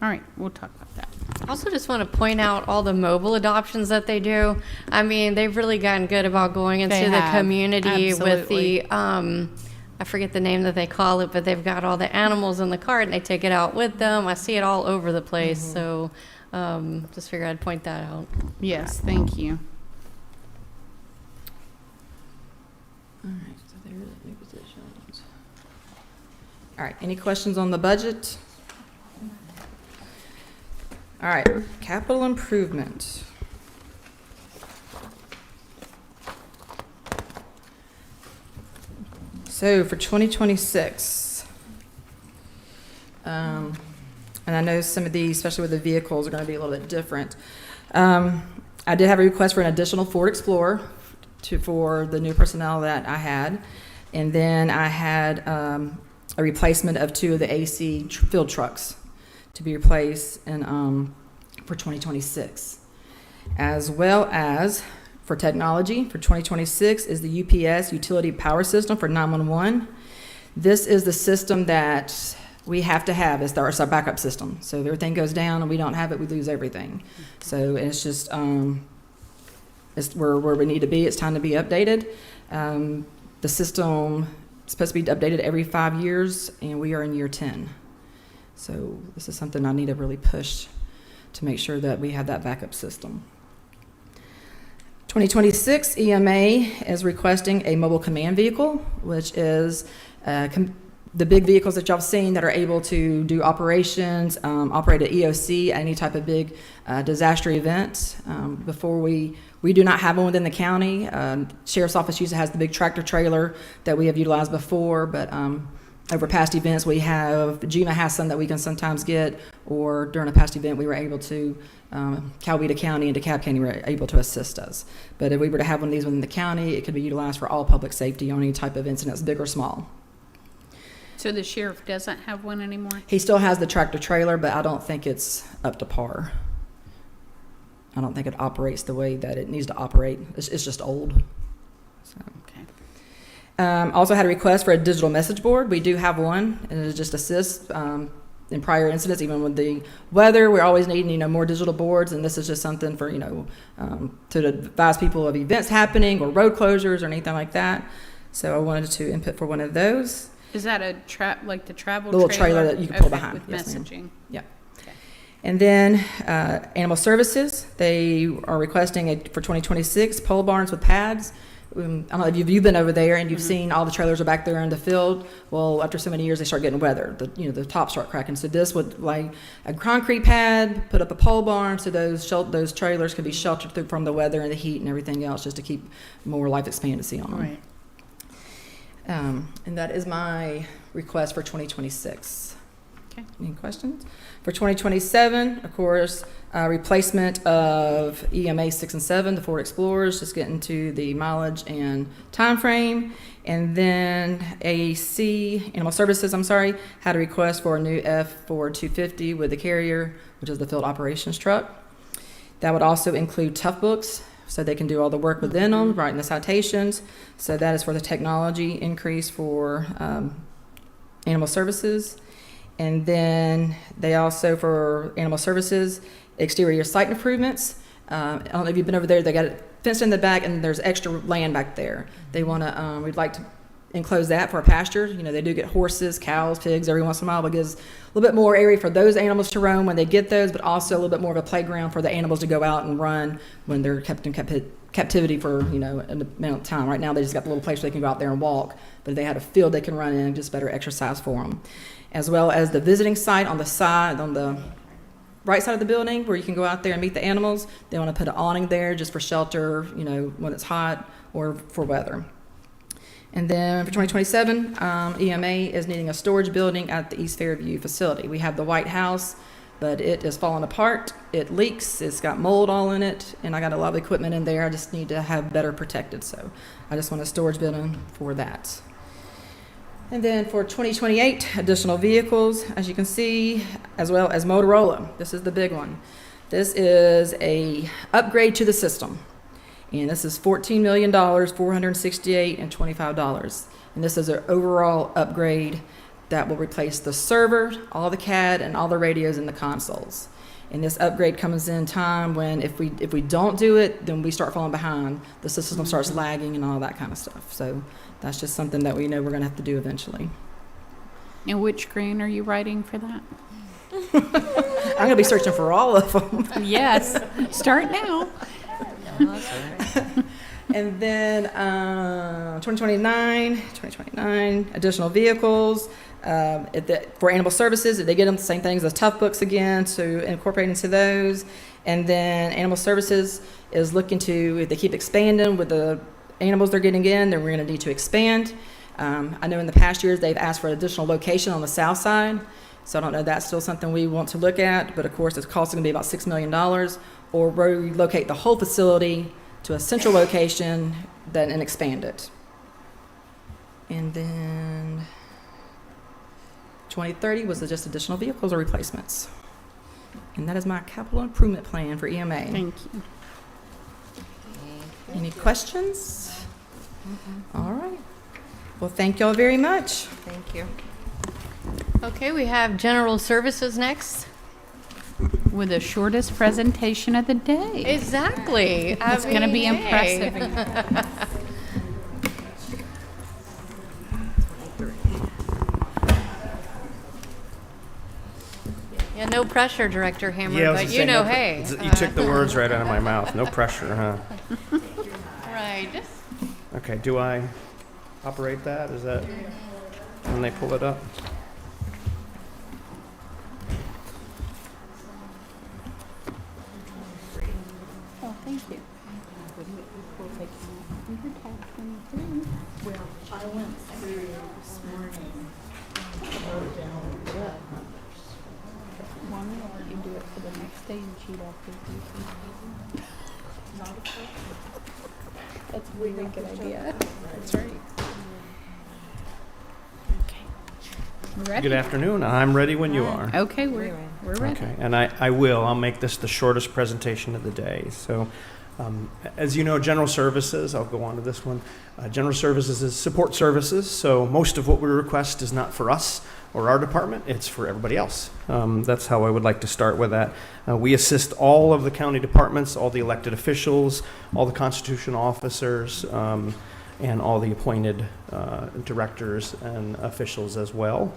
All right. We'll talk about that.
I also just want to point out all the mobile adoptions that they do. I mean, they've really gotten good about going into the community with the, I forget the name that they call it, but they've got all the animals in the cart and they take it out with them. I see it all over the place. So just figured I'd point that out.
Yes. Thank you.
All right. So there's new positions. All right. Any questions on the budget? All right, capital improvement. So for 2026, and I know some of these, especially with the vehicles, are going to be a little bit different. I did have a request for an additional Ford Explorer for the new personnel that I had. And then I had a replacement of 2 of the AC field trucks to be replaced for 2026, as well as for technology for 2026 is the UPS utility power system for 911. This is the system that we have to have. It's our backup system. So if everything goes down and we don't have it, we lose everything. So it's just it's where we need to be. It's time to be updated. The system is supposed to be updated every 5 years, and we are in year 10. So this is something I need to really push to make sure that we have that backup system. 2026 EMA is requesting a mobile command vehicle, which is the big vehicles that y'all have seen that are able to do operations, operate at EOC, any type of big disaster event. Before we do not have one within the county. Sheriff's Office usually has the big tractor trailer that we have utilized before, but over past events, we have, GMA has some that we can sometimes get, or during a past event, we were able to, Coweta County and DeKalb County were able to assist us. But if we were to have one of these within the county, it could be utilized for all public safety on any type of incidents, big or small.
So the sheriff doesn't have one anymore?
He still has the tractor trailer, but I don't think it's up to par. I don't think it operates the way that it needs to operate. It's just old. So.
Okay.
Also had a request for a digital message board. We do have one, and it just assists in prior incidents, even with the weather. We're always needing, more digital boards, and this is just something for, to advise people of events happening or road closures or anything like that. So I wanted to input for one of those.
Is that a like the travel
little trailer that you can pull behind.
with
Yes, ma'am.
messaging?
Yeah. And then Animal Services, they are requesting for 2026 pole barns with pads. I don't know if you've been over there and you've seen all the trailers are back there in the field. Well, after so many years, they start getting weather. The tops start cracking. So this would like a concrete pad, put up a pole barn, so those trailers can be sheltered from the weather and the heat and everything else, just to keep more life expectancy on them.
Right.
And that is my request for 2026.
Okay.
Any questions? For 2027, of course, replacement of EMA 6 and 7, the Ford Explorers, just getting to the mileage and time frame. And then Animal Services, had a request for a new F-Ford 250 with the Carrier, which is the field operations truck. That would also include tough books, so they can do all the work within them, writing the citations. So that is for the technology increase for Animal Services. And then they also, for Animal Services, exterior site improvements. I don't know if you've been over there, they got it fenced in the back and there's extra land back there. They want to, we'd like to enclose that for a pasture. They do get horses, cows, pigs every once in a while, but gives a little bit more area for those animals to roam when they get those, but also a little bit more of a playground for the animals to go out and run when they're kept in captivity for, an amount of time. Right now, they just got the little place where they can go out there and walk, but if they had a field they can run in, just better exercise for them. As well as the visiting site on the right side of the building where you can go out there and meet the animals. They want to put an awning there just for shelter, when it's hot or for weather. And then for 2027, EMA is needing a storage building at the East Fairview facility. We have the White House, but it is falling apart. It leaks. It's got mold all in it, and I got a lot of equipment in there. I just need to have better protected, so I just want a storage building for that. And then for 2028, additional vehicles, as you can see, as well as Motorola. This is the big one. This is a upgrade to the system. And this is $14 million, $468 and $25. And this is an overall upgrade that will replace the server, all the CAD, and all the radios in the consoles. And this upgrade comes in time when if we don't do it, then we start falling behind. The system starts lagging and all that kind of stuff. So that's just something that we know we're going to have to do eventually.
And which grant are you writing for that?
I'm going to be searching for all of them.
Yes. Start now.
And then 2029, additional vehicles. For Animal Services, they get them the same things as tough books again to incorporate into those. And then Animal Services is looking to, if they keep expanding with the animals they're getting in, then we're going to need to expand. I know in the past years they've asked for an additional location on the south side. So I don't know if that's still something we want to look at, but of course it's costing going to be about $6 million, or relocate the whole facility to a central location and expand it. And then 2030 was just additional vehicles or replacements. And that is my capital improvement plan for EMA.
Thank you.
Any questions? All right. Well, thank y'all very much.
Thank you.
Okay, we have General Services next.
With the shortest presentation of the day.
Exactly.
It's going to be impressive.
Yeah, no pressure, Director Hammer,
Yeah, I was
but
gonna
you
say,
know,
no
hey.
You took the words right out of my mouth. No pressure, huh?
Right.
Okay, do I operate that? Is that when they pull it up?
Oh, thank you.
Well, I went through this morning, wrote down the
Well, I'm going to let you do it for the next day and cheat after you. That's a really good idea. That's right. Okay. Ready?
Good afternoon. I'm ready when you are.
Okay, we're ready.
Okay, and I'll make this the shortest presentation of the day. So, as you know, general services, I'll go on to this one. General services is support services, so most of what we request is not for us or our department, it's for everybody else. That's how I would like to start with that. We assist all of the county departments, all the elected officials, all the constitutional officers, and all the appointed directors and officials as well.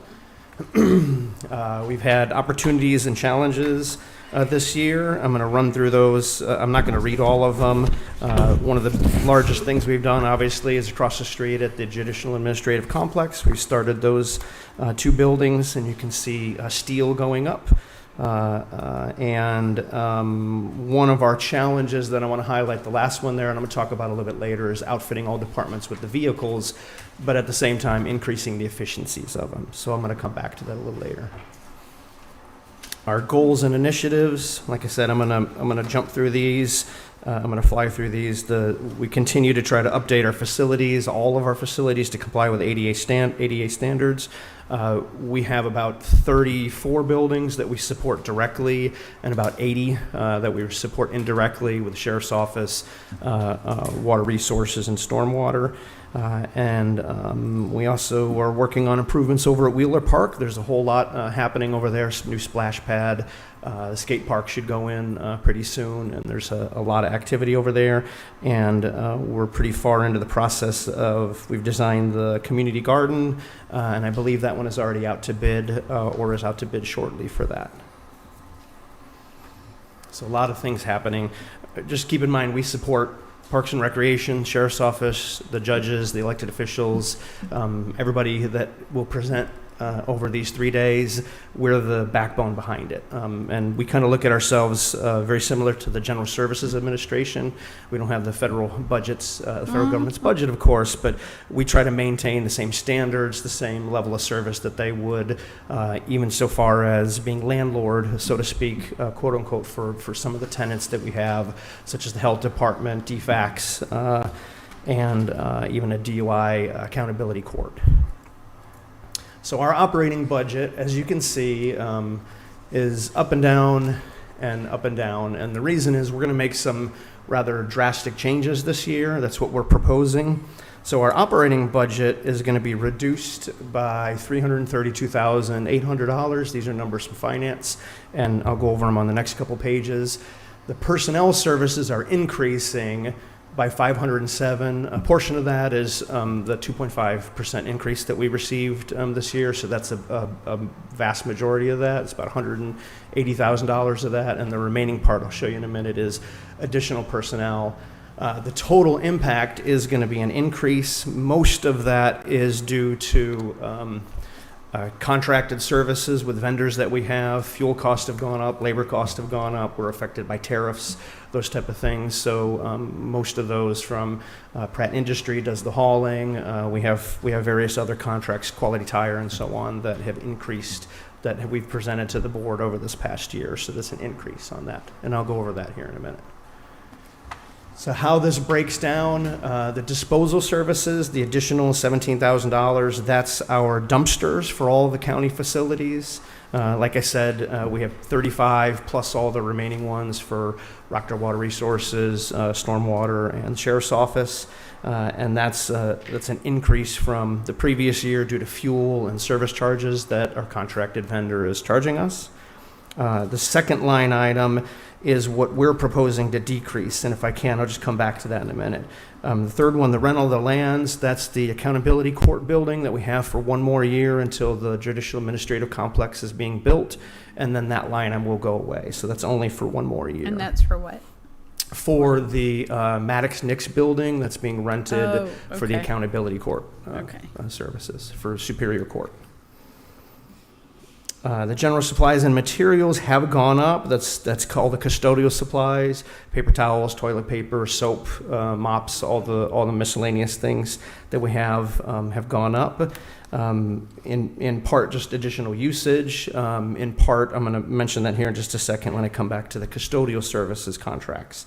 We've had opportunities and challenges this year. I'm going to run through those. I'm not going to read all of them. One of the largest things we've done, obviously, is across the street at the Judicial Administrative Complex. We've started those 2 buildings, and you can see steel going up. And one of our challenges that I want to highlight, the last one there, and I'm going to talk about a little bit later, is outfitting all departments with the vehicles, but at the same time increasing the efficiencies of them. So I'm going to come back to that a little later. Our goals and initiatives, like I said, I'm gonna jump through these. I'm gonna fly through these. We continue to try to update our facilities, all of our facilities, to comply with ADA standards. We have about 34 buildings that we support directly, and about 80 that we support indirectly with the Sheriff's Office, Water Resources, and Stormwater. And we also are working on improvements over at Wheeler Park. There's a whole lot happening over there. New splash pad. The skate park should go in pretty soon, and there's a lot of activity over there. And we're pretty far into the process of, we've designed the community garden, and I believe that one is already out to bid, or is out to bid shortly for that. So a lot of things happening. Just keep in mind, we support Parks and Recreation, Sheriff's Office, the judges, the elected officials, everybody that will present over these 3 days. We're the backbone behind it. And we kind of look at ourselves very similar to the General Services Administration. We don't have the federal budgets, the federal government's budget, of course, but we try to maintain the same standards, the same level of service that they would, even so far as being landlord, so to speak, quote unquote, for some of the tenants that we have, such as the Health Department, DFACS, and even a DUI accountability court. So our operating budget, as you can see, is up and down and up and down. And the reason is we're going to make some rather drastic changes this year. That's what we're proposing. So our operating budget is going to be reduced by $332,800. These are numbers from finance, and I'll go over them on the next couple pages. The personnel services are increasing by 507. A portion of that is the 2.5% increase that we received this year, so that's a vast majority of that. It's about $180,000 of that, and the remaining part, I'll show you in a minute, is additional personnel. The total impact is going to be an increase. Most of that is due to contracted services with vendors that we have. Fuel costs have gone up, labor costs have gone up, we're affected by tariffs, those type of things. So most of those from Pratt Industry does the hauling. We have various other contracts, Quality Tire and so on, that have increased, that we've presented to the board over this past year. So there's an increase on that, and I'll go over that here in a minute. So how this breaks down, the disposal services, the additional $17,000, that's our dumpsters for all the county facilities. Like I said, we have 35 plus all the remaining ones for Rockdale Water Resources, Stormwater, and Sheriff's Office. And that's an increase from the previous year due to fuel and service charges that our contracted vendor is charging us. The second line item is what we're proposing to decrease, and if I can, I'll just come back to that in a minute. The third one, the rental of the lands, that's the accountability court building that we have for one more year until the Judicial Administrative Complex is being built, and then that line item will go away. So that's only for one more year.
And that's for what?
For the Maddox Nix building that's being rented for the accountability court services for Superior Court. The general supplies and materials have gone up. That's called the custodial supplies: paper towels, toilet paper, soap, mops, all the miscellaneous things that we have gone up. In part, just additional usage. In part, I'm going to mention that here in just a second when I come back to the custodial services contracts.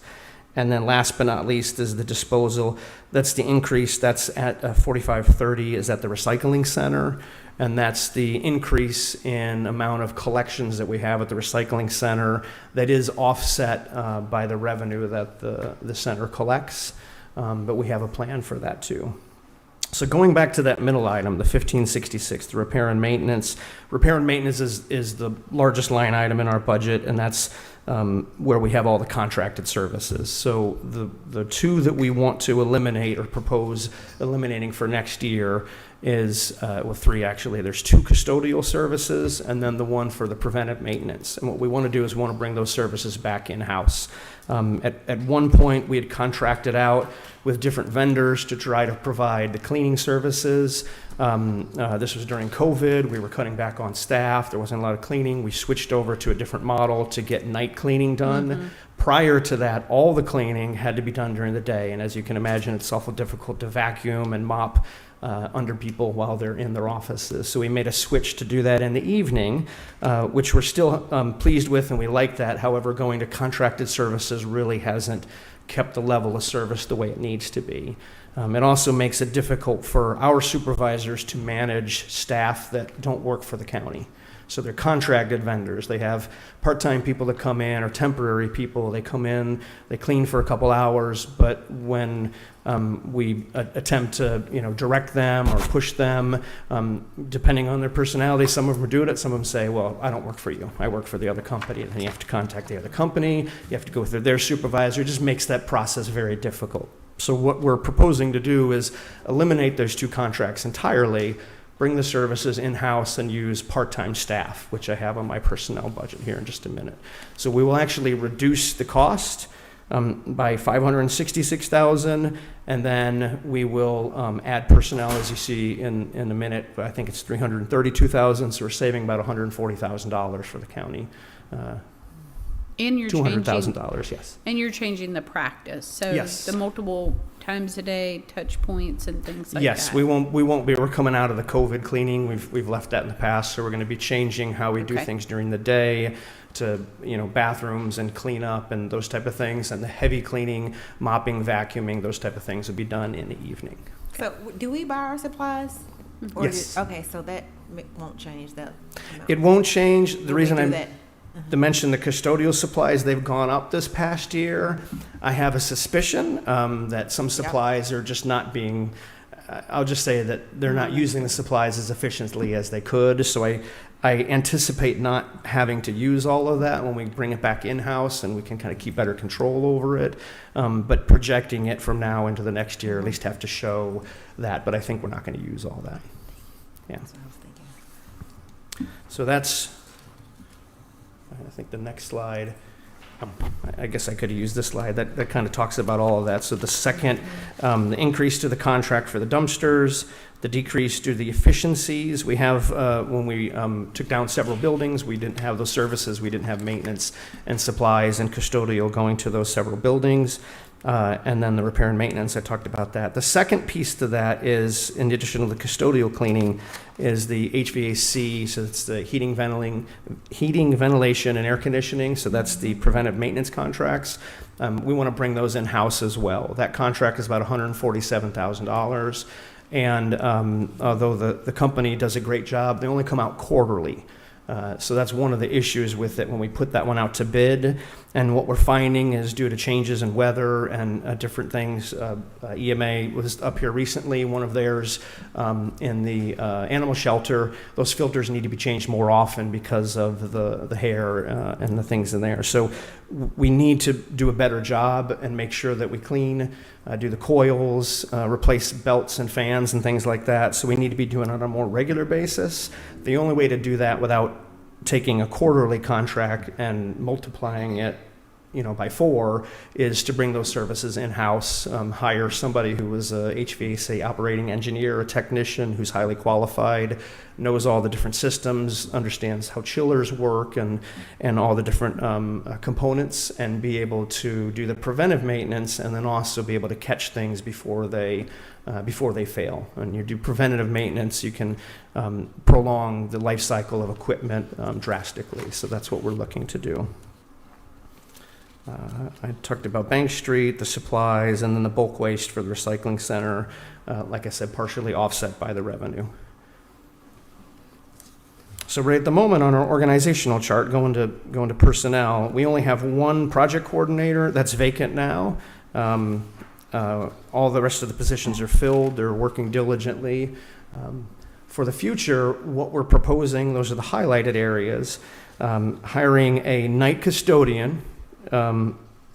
And then last but not least is the disposal. That's the increase. That's at 4530 is at the recycling center. And that's the increase in amount of collections that we have at the recycling center that is offset by the revenue that the center collects. But we have a plan for that too. So going back to that middle item, the 1566, the repair and maintenance. Repair and maintenance is the largest line item in our budget, and that's where we have all the contracted services. So the two that we want to eliminate or propose eliminating for next year is, well, three actually. There's two custodial services and then the one for the preventive maintenance. And what we want to do is we want to bring those services back in-house. At one point, we had contracted out with different vendors to try to provide the cleaning services. This was during COVID. We were cutting back on staff. There wasn't a lot of cleaning. We switched over to a different model to get night cleaning done. Mm-hmm. Prior to that, all the cleaning had to be done during the day. And as you can imagine, it's awful difficult to vacuum and mop under people while they're in their offices. So we made a switch to do that in the evening, which we're still pleased with, and we like that. However, going to contracted services really hasn't kept the level of service the way it needs to be. It also makes it difficult for our supervisors to manage staff that don't work for the county. So they're contracted vendors. They have part-time people that come in or temporary people. They come in, they clean for a couple hours, but when we attempt to direct them or push them, depending on their personality, some of them do it, some of them say, well, I don't work for you. I work for the other company. And then you have to contact the other company. You have to go through their supervisor. It just makes that process very difficult. So what we're proposing to do is eliminate those two contracts entirely, bring the services in-house and use part-time staff, which I have on my personnel budget here in just a minute. So we will actually reduce the cost by $566,000, and then we will add personnel, as you see in a minute. I think it's $332,000, so we're saving about $140,000 for the county.
And you're
$200,000, yes.
And you're changing the practice. So
yes.
The multiple times a day touch points and things like
yes,
that.
we won't be. We're coming out of the COVID cleaning. We've left that in the past, so we're going to be changing how we do things during the day to bathrooms and clean up and those type of things, and the heavy cleaning, mopping, vacuuming, those type of things will be done in the evening.
So do we buy our supplies? Or
Yes.
Okay, so that won't change that.
It won't change. The reason
do
I
that.
to mention the custodial supplies, they've gone up this past year. I have a suspicion that some supplies are just not being, I'll just say that they're not using the supplies as efficiently as they could. So I anticipate not having to use all of that when we bring it back in-house, and we can kind of keep better control over it. But projecting it from now into the next year, at least have to show that. But I think we're not going to use all that. Yeah.
That's what I was thinking.
So that's, I think the next slide, I guess I could have used this slide. That kind of talks about all of that. So the second, the increase to the contract for the dumpsters, the decrease due to the efficiencies. We have, when we took down several buildings, we didn't have those services. We didn't have maintenance and supplies and custodial going to those several buildings. And then the repair and maintenance, I talked about that. The second piece to that is, in addition to the custodial cleaning, is the HVAC, so it's the heating, ventilation, and air conditioning, so that's the preventive maintenance contracts. We want to bring those in-house as well. That contract is about $147,000, and although the company does a great job, they only come out quarterly. So that's one of the issues with it when we put that one out to bid. And what we're finding is, due to changes in weather and different things, EMA was up here recently, one of theirs in the animal shelter, those filters need to be changed more often because of the hair and the things in there. So we need to do a better job and make sure that we clean, do the coils, replace belts and fans and things like that. So we need to be doing it on a more regular basis. The only way to do that without taking a quarterly contract and multiplying it by 4 is to bring those services in-house, hire somebody who is a HVAC operating engineer, a technician who's highly qualified, knows all the different systems, understands how chillers work and all the different components, and be able to do the preventive maintenance, and then also be able to catch things before they fail. And you do preventative maintenance, you can prolong the life cycle of equipment drastically. So that's what we're looking to do. I talked about Bank Street, the supplies, and then the bulk waste for the recycling center, like I said, partially offset by the revenue. So right at the moment on our organizational chart, going to personnel, we only have one project coordinator that's vacant now. All the rest of the positions are filled. They're working diligently. For the future, what we're proposing, those are the highlighted areas, hiring a night custodian,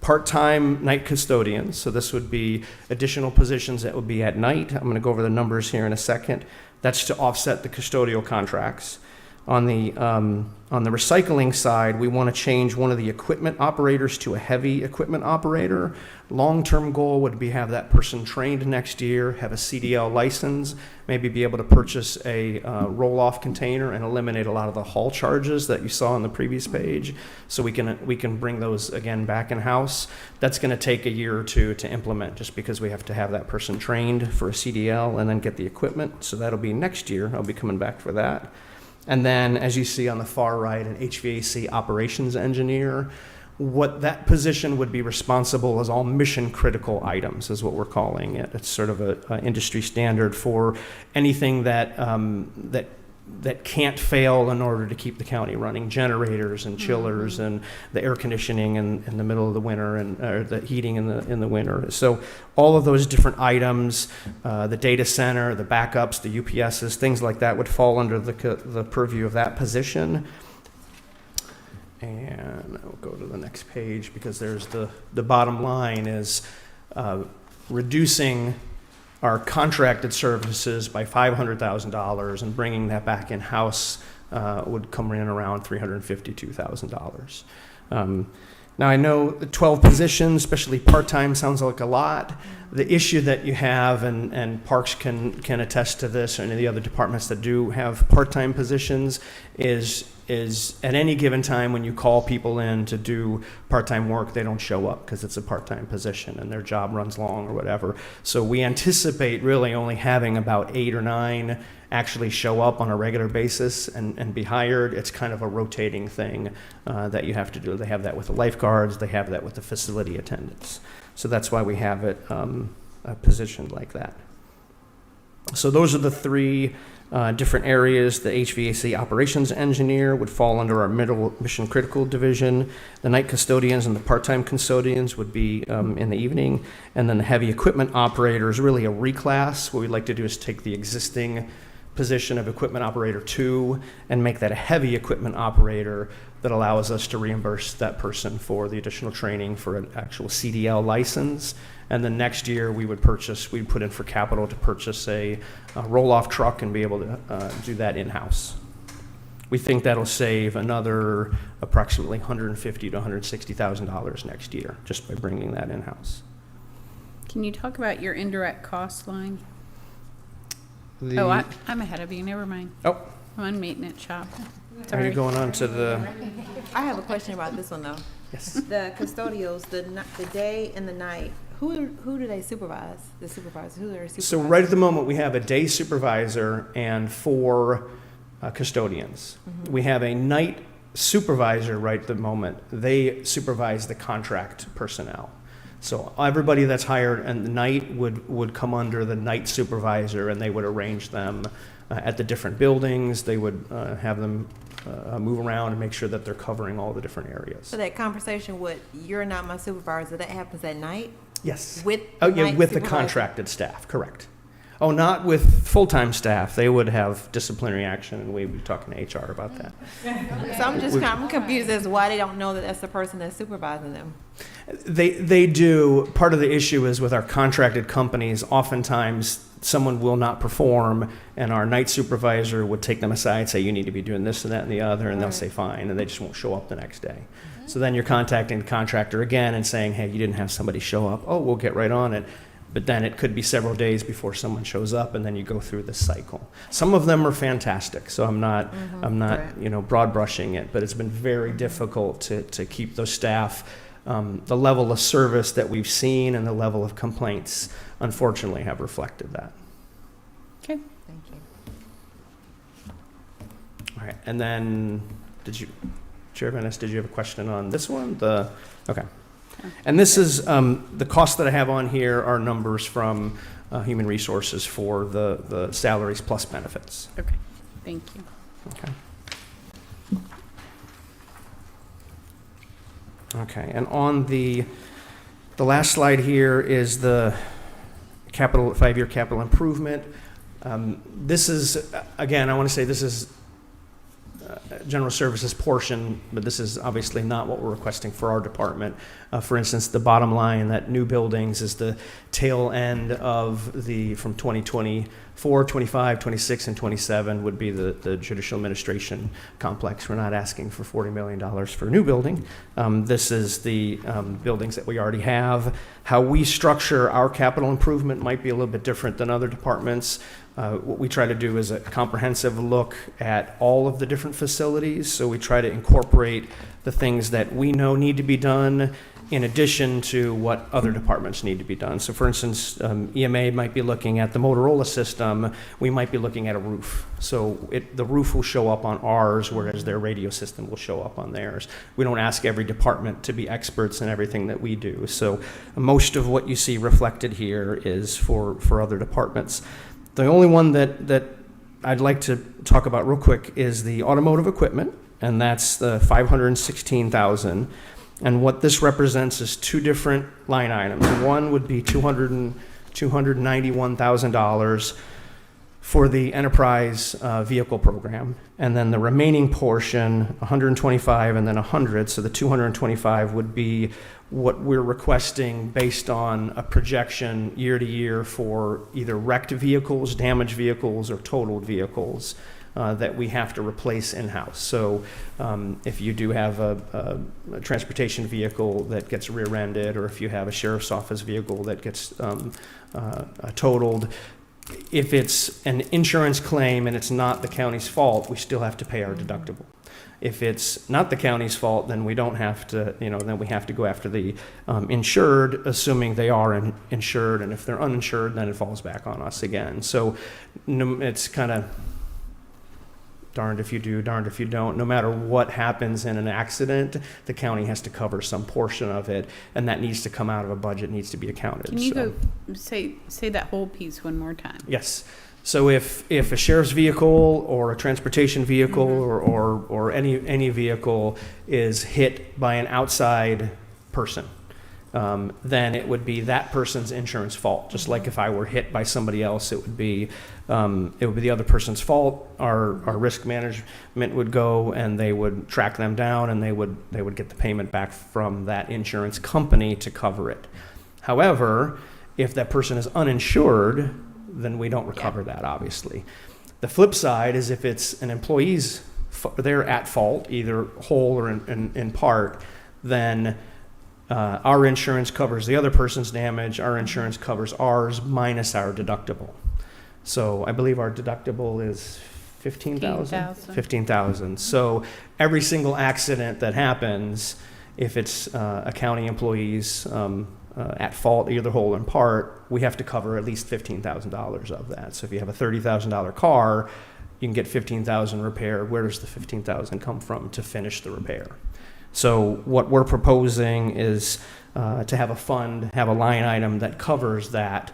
part-time night custodians. So this would be additional positions that would be at night. I'm going to go over the numbers here in a second. That's to offset the custodial contracts. On the recycling side, we want to change one of the equipment operators to a heavy equipment operator. Long-term goal would be have that person trained next year, have a CDL license, maybe be able to purchase a roll-off container and eliminate a lot of the haul charges that you saw on the previous page. So we can bring those again back in-house. That's going to take a year or two to implement, just because we have to have that person trained for a CDL and then get the equipment. So that'll be next year. I'll be coming back for that. And then, as you see on the far right, an HVAC operations engineer. What that position would be responsible is all mission critical items, is what we're calling it. It's sort of an industry standard for anything that can't fail in order to keep the county running. Generators and chillers and the air conditioning in the middle of the winter, or the heating in the winter. So all of those different items, the data center, the backups, the UPSs, things like that would fall under the purview of that position. And I'll go to the next page, because there's the bottom line is reducing our contracted services by $500,000 and bringing that back in-house would come in around $352,000. Now, I know the 12 positions, especially part-time, sounds like a lot. The issue that you have, and Parks can attest to this, and the other departments that do have part-time positions, is at any given time when you call people in to do part-time work, they don't show up because it's a part-time position and their job runs long or whatever. So we anticipate really only having about 8 or 9 actually show up on a regular basis and be hired. It's kind of a rotating thing that you have to do. They have that with the lifeguards, they have that with the facility attendants. So that's why we have it positioned like that. So those are the 3 different areas. The HVAC operations engineer would fall under our middle mission critical division. The night custodians and the part-time custodians would be in the evening. And then the heavy equipment operator is really a reclass. What we'd like to do is take the existing position of equipment operator 2 and make that a heavy equipment operator that allows us to reimburse that person for the additional training for an actual CDL license. And then next year we'd put in for capital to purchase a roll-off truck and be able to do that in-house. We think that'll save another approximately $150,000 to $160,000 next year just by bringing that in-house.
Can you talk about your indirect cost line? I'm ahead of you. Never mind.
Oh.
I'm on maintenance shop.
Are you going on to the...
I have a question about this one, though.
Yes.
The custodials, the day and the night, who do they supervise? The supervisors, who are supervisors?
So right at the moment, we have a day supervisor and 4 custodians. Mm-hmm. We have a night supervisor right at the moment. They supervise the contract personnel. So everybody that's hired at night would come under the night supervisor, and they would arrange them at the different buildings. They would have them move around and make sure that they're covering all the different areas.
So that conversation with "you're not my supervisor," that happens at night?
Yes.
With
the contracted staff, correct. Oh, not with full-time staff. They would have disciplinary action, and we'd be talking to HR about that.
So I'm confused as to why they don't know that that's the person that's supervising them.
They do. Part of the issue is with our contracted companies, oftentimes someone will not perform, and our night supervisor would take them aside, say, you need to be doing this and that and the other, and they'll say fine, and they just won't show up the next day. So then you're contacting the contractor again and saying, hey, you didn't have somebody show up. Oh, we'll get right on it. But then it could be several days before someone shows up, and then you go through this cycle. Some of them are fantastic, so I'm not broad brushing it, but it's been very difficult to keep those staff. The level of service that we've seen and the level of complaints, unfortunately, have reflected that.
Okay.
Thank you.
All right, and then Chair Venice, did you have a question on this one? Okay. And this is, the costs that I have on here are numbers from Human Resources for the salaries plus benefits.
Okay, thank you.
Okay. Okay, and on the last slide here is the capital, 5-year capital improvement. This is, again, I want to say this is general services portion, but this is obviously not what we're requesting for our department. For instance, the bottom line, that new buildings is the tail end of the, from 2024, 25, 26, and 27 would be the judicial administration complex. We're not asking for $40 million for a new building. This is the buildings that we already have. How we structure our capital improvement might be a little bit different than other departments. What we try to do is a comprehensive look at all of the different facilities. So we try to incorporate the things that we know need to be done in addition to what other departments need to be done. So for instance, EMA might be looking at the Motorola system. We might be looking at a roof. So the roof will show up on ours, whereas their radio system will show up on theirs. We don't ask every department to be experts in everything that we do. So most of what you see reflected here is for other departments. The only one that I'd like to talk about real quick is the automotive equipment, and that's the $516,000. And what this represents is two different line items. One would be $291,000 for the enterprise vehicle program, and then the remaining portion, $125,000 and then $100,000. So the $225,000 would be what we're requesting based on a projection year to year for either wrecked vehicles, damaged vehicles, or totaled vehicles that we have to replace in-house. So if you do have a transportation vehicle that gets rear-ended, or if you have a sheriff's office vehicle that gets totaled, if it's an insurance claim and it's not the county's fault, we still have to pay our deductible. If it's not the county's fault, then we don't have to, then we have to go after the insured, assuming they are insured. And if they're uninsured, then it falls back on us again. So it's kind of darned if you do, darned if you don't. No matter what happens in an accident, the county has to cover some portion of it, and that needs to come out of a budget, needs to be accounted.
Can you go say that whole piece one more time?
Yes. So if a sheriff's vehicle or a transportation vehicle or any vehicle is hit by an outside person, then it would be that person's insurance fault. Just like if I were hit by somebody else, it would be the other person's fault. Our risk management would go and they would track them down, and they would get the payment back from that insurance company to cover it. However, if that person is uninsured, then we don't recover that, obviously. The flip side is if it's an employee's, they're at fault, either whole or in part, then our insurance covers the other person's damage, our insurance covers ours minus our deductible. So I believe our deductible is $15,000. So every single accident that happens, if it's a county employee's at fault, either whole or in part, we have to cover at least $15,000 of that. So if you have a $30,000 car, you can get $15,000 repaired. Where does the $15,000 come from to finish the repair? So what we're proposing is to have a fund, have a line item that covers that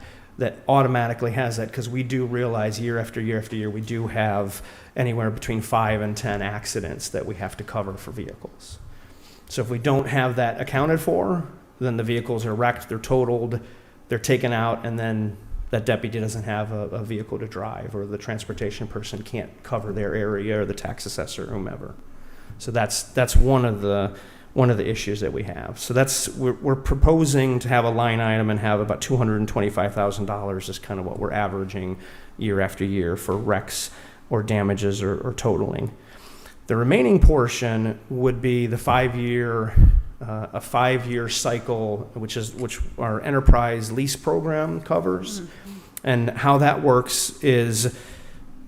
automatically has that, because we do realize year after year after year we do have anywhere between 5 and 10 accidents that we have to cover for vehicles. So if we don't have that accounted for, then the vehicles are wrecked, they're totaled, they're taken out, and then that deputy doesn't have a vehicle to drive, or the transportation person can't cover their area, or the tax assessor, or whomever. So that's one of the issues that we have. So we're proposing to have a line item and have about $225,000 is kind of what we're averaging year after year for wrecks or damages or totaling. The remaining portion would be the 5-year a 5-year cycle, which our enterprise lease program covers. And how that works is,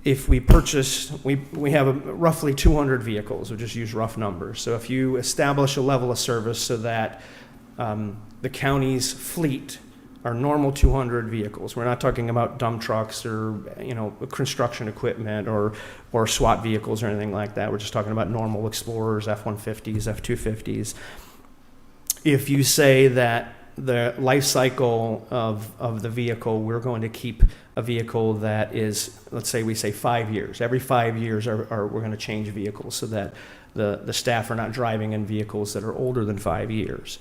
if we purchase, we have roughly 200 vehicles. We'll just use rough numbers. So if you establish a level of service so that the county's fleet are normal 200 vehicles. We're not talking about dump trucks or construction equipment or SWAT vehicles or anything like that. We're just talking about normal Explorers, F-150s, F-250s. If you say that the life cycle of the vehicle, we're going to keep a vehicle that is, let's say we say 5 years. Every 5 years we're going to change vehicles so that the staff are not driving in vehicles that are older than 5 years.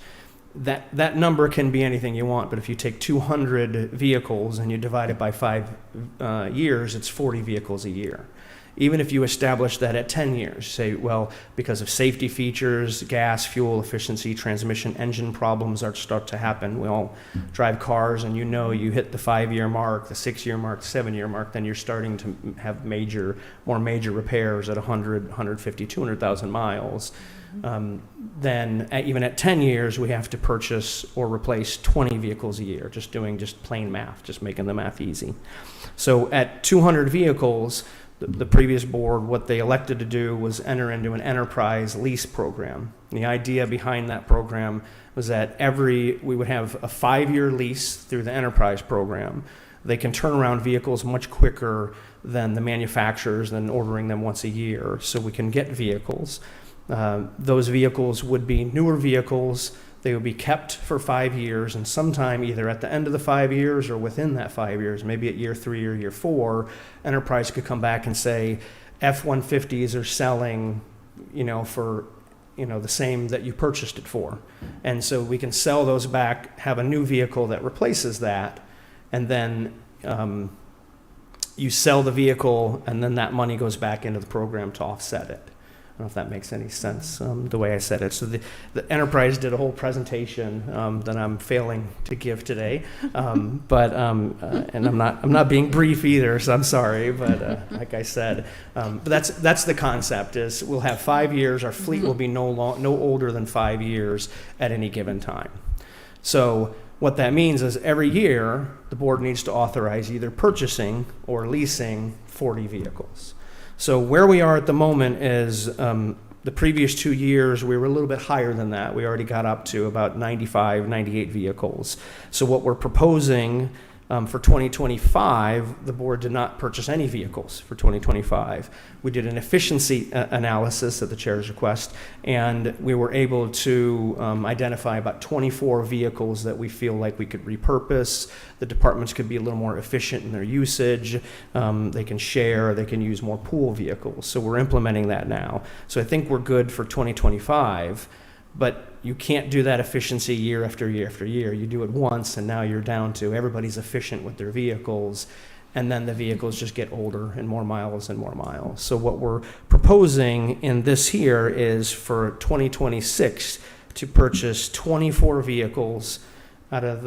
That number can be anything you want, but if you take 200 vehicles and you divide it by 5 years, it's 40 vehicles a year. Even if you establish that at 10 years, say, well, because of safety features, gas, fuel efficiency, transmission, engine problems start to happen. We all drive cars, and you hit the 5-year mark, the 6-year mark, 7-year mark, then you're starting to have more major repairs at 100, 150, 200,000 miles. Then even at 10 years, we have to purchase or replace 20 vehicles a year, just plain math, just making the math easy. So at 200 vehicles, the previous board, what they elected to do was enter into an enterprise lease program. And the idea behind that program was that we would have a 5-year lease through the enterprise program. They can turn around vehicles much quicker than the manufacturers, than ordering them once a year, so we can get vehicles. Those vehicles would be newer vehicles. They would be kept for 5 years, and sometime either at the end of the 5 years or within that 5 years, maybe at year 3 or year 4, Enterprise could come back and say, F-150s are selling, for, the same that you purchased it for. And so we can sell those back, have a new vehicle that replaces that, and then you sell the vehicle, and then that money goes back into the program to offset it. I don't know if that makes any sense, the way I said it. So the Enterprise did a whole presentation that I'm failing to give today, and I'm not being brief either, so I'm sorry. But like I said, but that's the concept. Is we'll have 5 years. Our fleet will be no older than 5 years at any given time. So what that means is every year the board needs to authorize either purchasing or leasing 40 vehicles. So where we are at the moment is the previous 2 years, we were a little bit higher than that. We already got up to about 95, 98 vehicles. So what we're proposing for 2025, the board did not purchase any vehicles for 2025. We did an efficiency analysis at the chair's request, and we were able to identify about 24 vehicles that we feel like we could repurpose. The departments could be a little more efficient in their usage. They can share, they can use more pool vehicles. So we're implementing that now. So I think we're good for 2025. But you can't do that efficiency year after year after year. You do it once, and now you're down to everybody's efficient with their vehicles, and then the vehicles just get older and more miles and more miles. So what we're proposing in this here is for 2026 to purchase 24 vehicles out of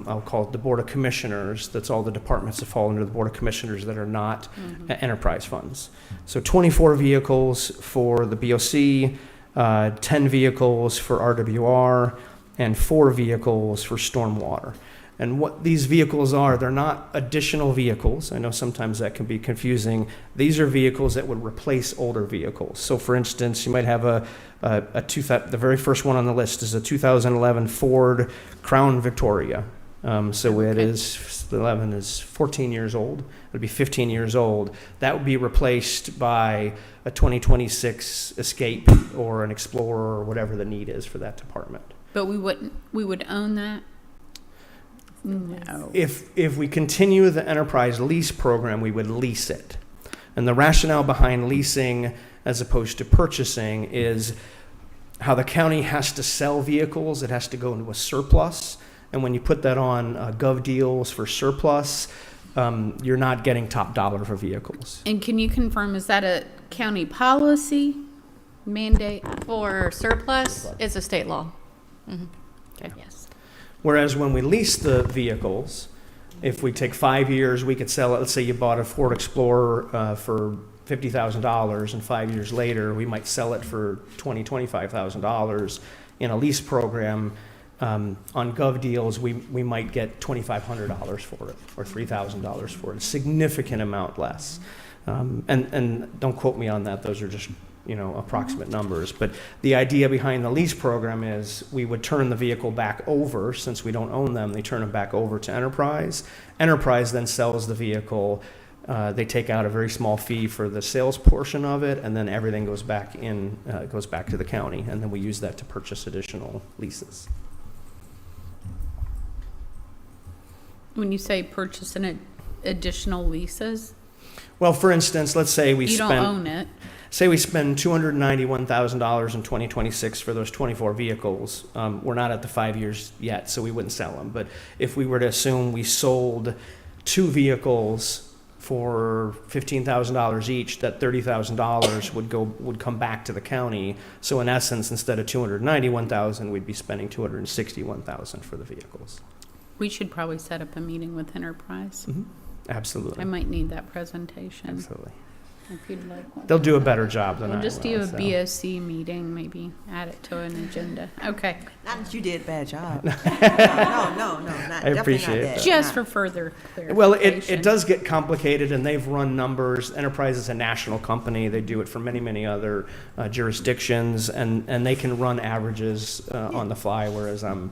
I'll call it the Board of Commissioners. That's all the departments that fall under the Board of Commissioners that are not enterprise funds. So 24 vehicles for the BOC, 10 vehicles for RWR, and 4 vehicles for stormwater. And what these vehicles are, they're not additional vehicles. I know sometimes that can be confusing. These are vehicles that would replace older vehicles. So for instance, you might have the very first one on the list is a 2011 Ford Crown Victoria. So it is, the 11 is 14 years old. It would be 15 years old. That would be replaced by a 2026 Escape or an Explorer or whatever the need is for that department.
But we would own that? No.
If we continue the enterprise lease program, we would lease it. And the rationale behind leasing as opposed to purchasing is how the county has to sell vehicles. It has to go into a surplus. And when you put that on gov deals for surplus, you're not getting top dollar for vehicles.
And can you confirm, is that a county policy mandate?
For surplus, it's a state law. Okay.
Yes.
Whereas when we lease the vehicles, if we take 5 years, we could sell it. Let's say you bought a Ford Explorer for $50,000, and 5 years later, we might sell it for $25,000 in a lease program. On gov deals, we might get $2,500 for it or $3,000 for it, a significant amount less. And don't quote me on that; those are just approximate numbers. But the idea behind the lease program is we would turn the vehicle back over. Since we don't own them, they turn them back over to Enterprise. Enterprise then sells the vehicle They take out a very small fee for the sales portion of it, and then everything goes back to the county, and then we use that to purchase additional leases.
When you say purchase an additional leases,
Well, for instance, let's say we
you don't own it.
Say we spend $291,000 in 2026 for those 24 vehicles. We're not at the 5 years yet, so we wouldn't sell them. But if we were to assume we sold 2 vehicles for $15,000 each, that $30,000 would come back to the county. So in essence, instead of $291,000, we'd be spending $261,000 for the vehicles.
We should probably set up a meeting with Enterprise.
Mm-hmm. Absolutely.
I might need that presentation.
Absolutely.
If you'd like one.
They'll do a better job than
We'll
I
just
will,
do a
so.
BOC meeting, maybe add it to an agenda. Okay.
Not that you did a bad job. No, not,
I appreciate
not that.
that.
Just for further clarification.
Well, it does get complicated, and they've run numbers. Enterprise is a national company. They do it for many, many other jurisdictions, and they can run averages on the fly, whereas I'm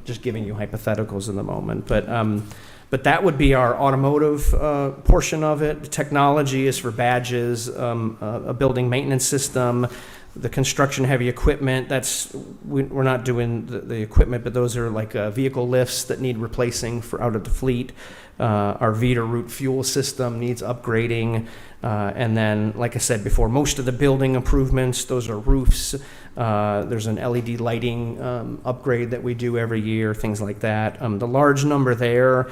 just giving you hypotheticals in the moment. But that would be our automotive portion of it. The technology is for badges, a building maintenance system, the construction heavy equipment. We're not doing the equipment, but those are like vehicle lifts that need replacing for out of the fleet. Our Vita route fuel system needs upgrading. And then, like I said before, most of the building improvements, those are roofs. There's an LED lighting upgrade that we do every year, things like that. The large number there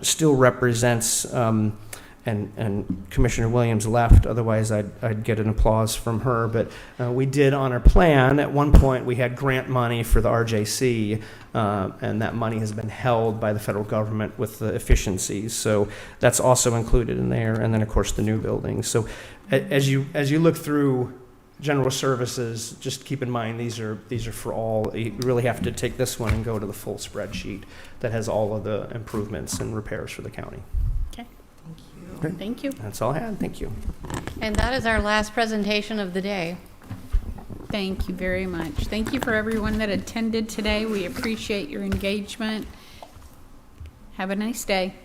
still represents, and Commissioner Williams left, otherwise I'd get an applause from her, but we did on our plan, at one point we had grant money for the RJC, and that money has been held by the federal government with the efficiencies, so that's also included in there, and then of course the new buildings. So as you look through general services, just keep in mind these are for all. You really have to take this one and go to the full spreadsheet that has all of the improvements and repairs for the county.
Okay.
Great.
Thank you.
That's all I had. Thank you.
And that is our last presentation of the day.
Thank you very much. Thank you for everyone that attended today. We appreciate your engagement. Have a nice day.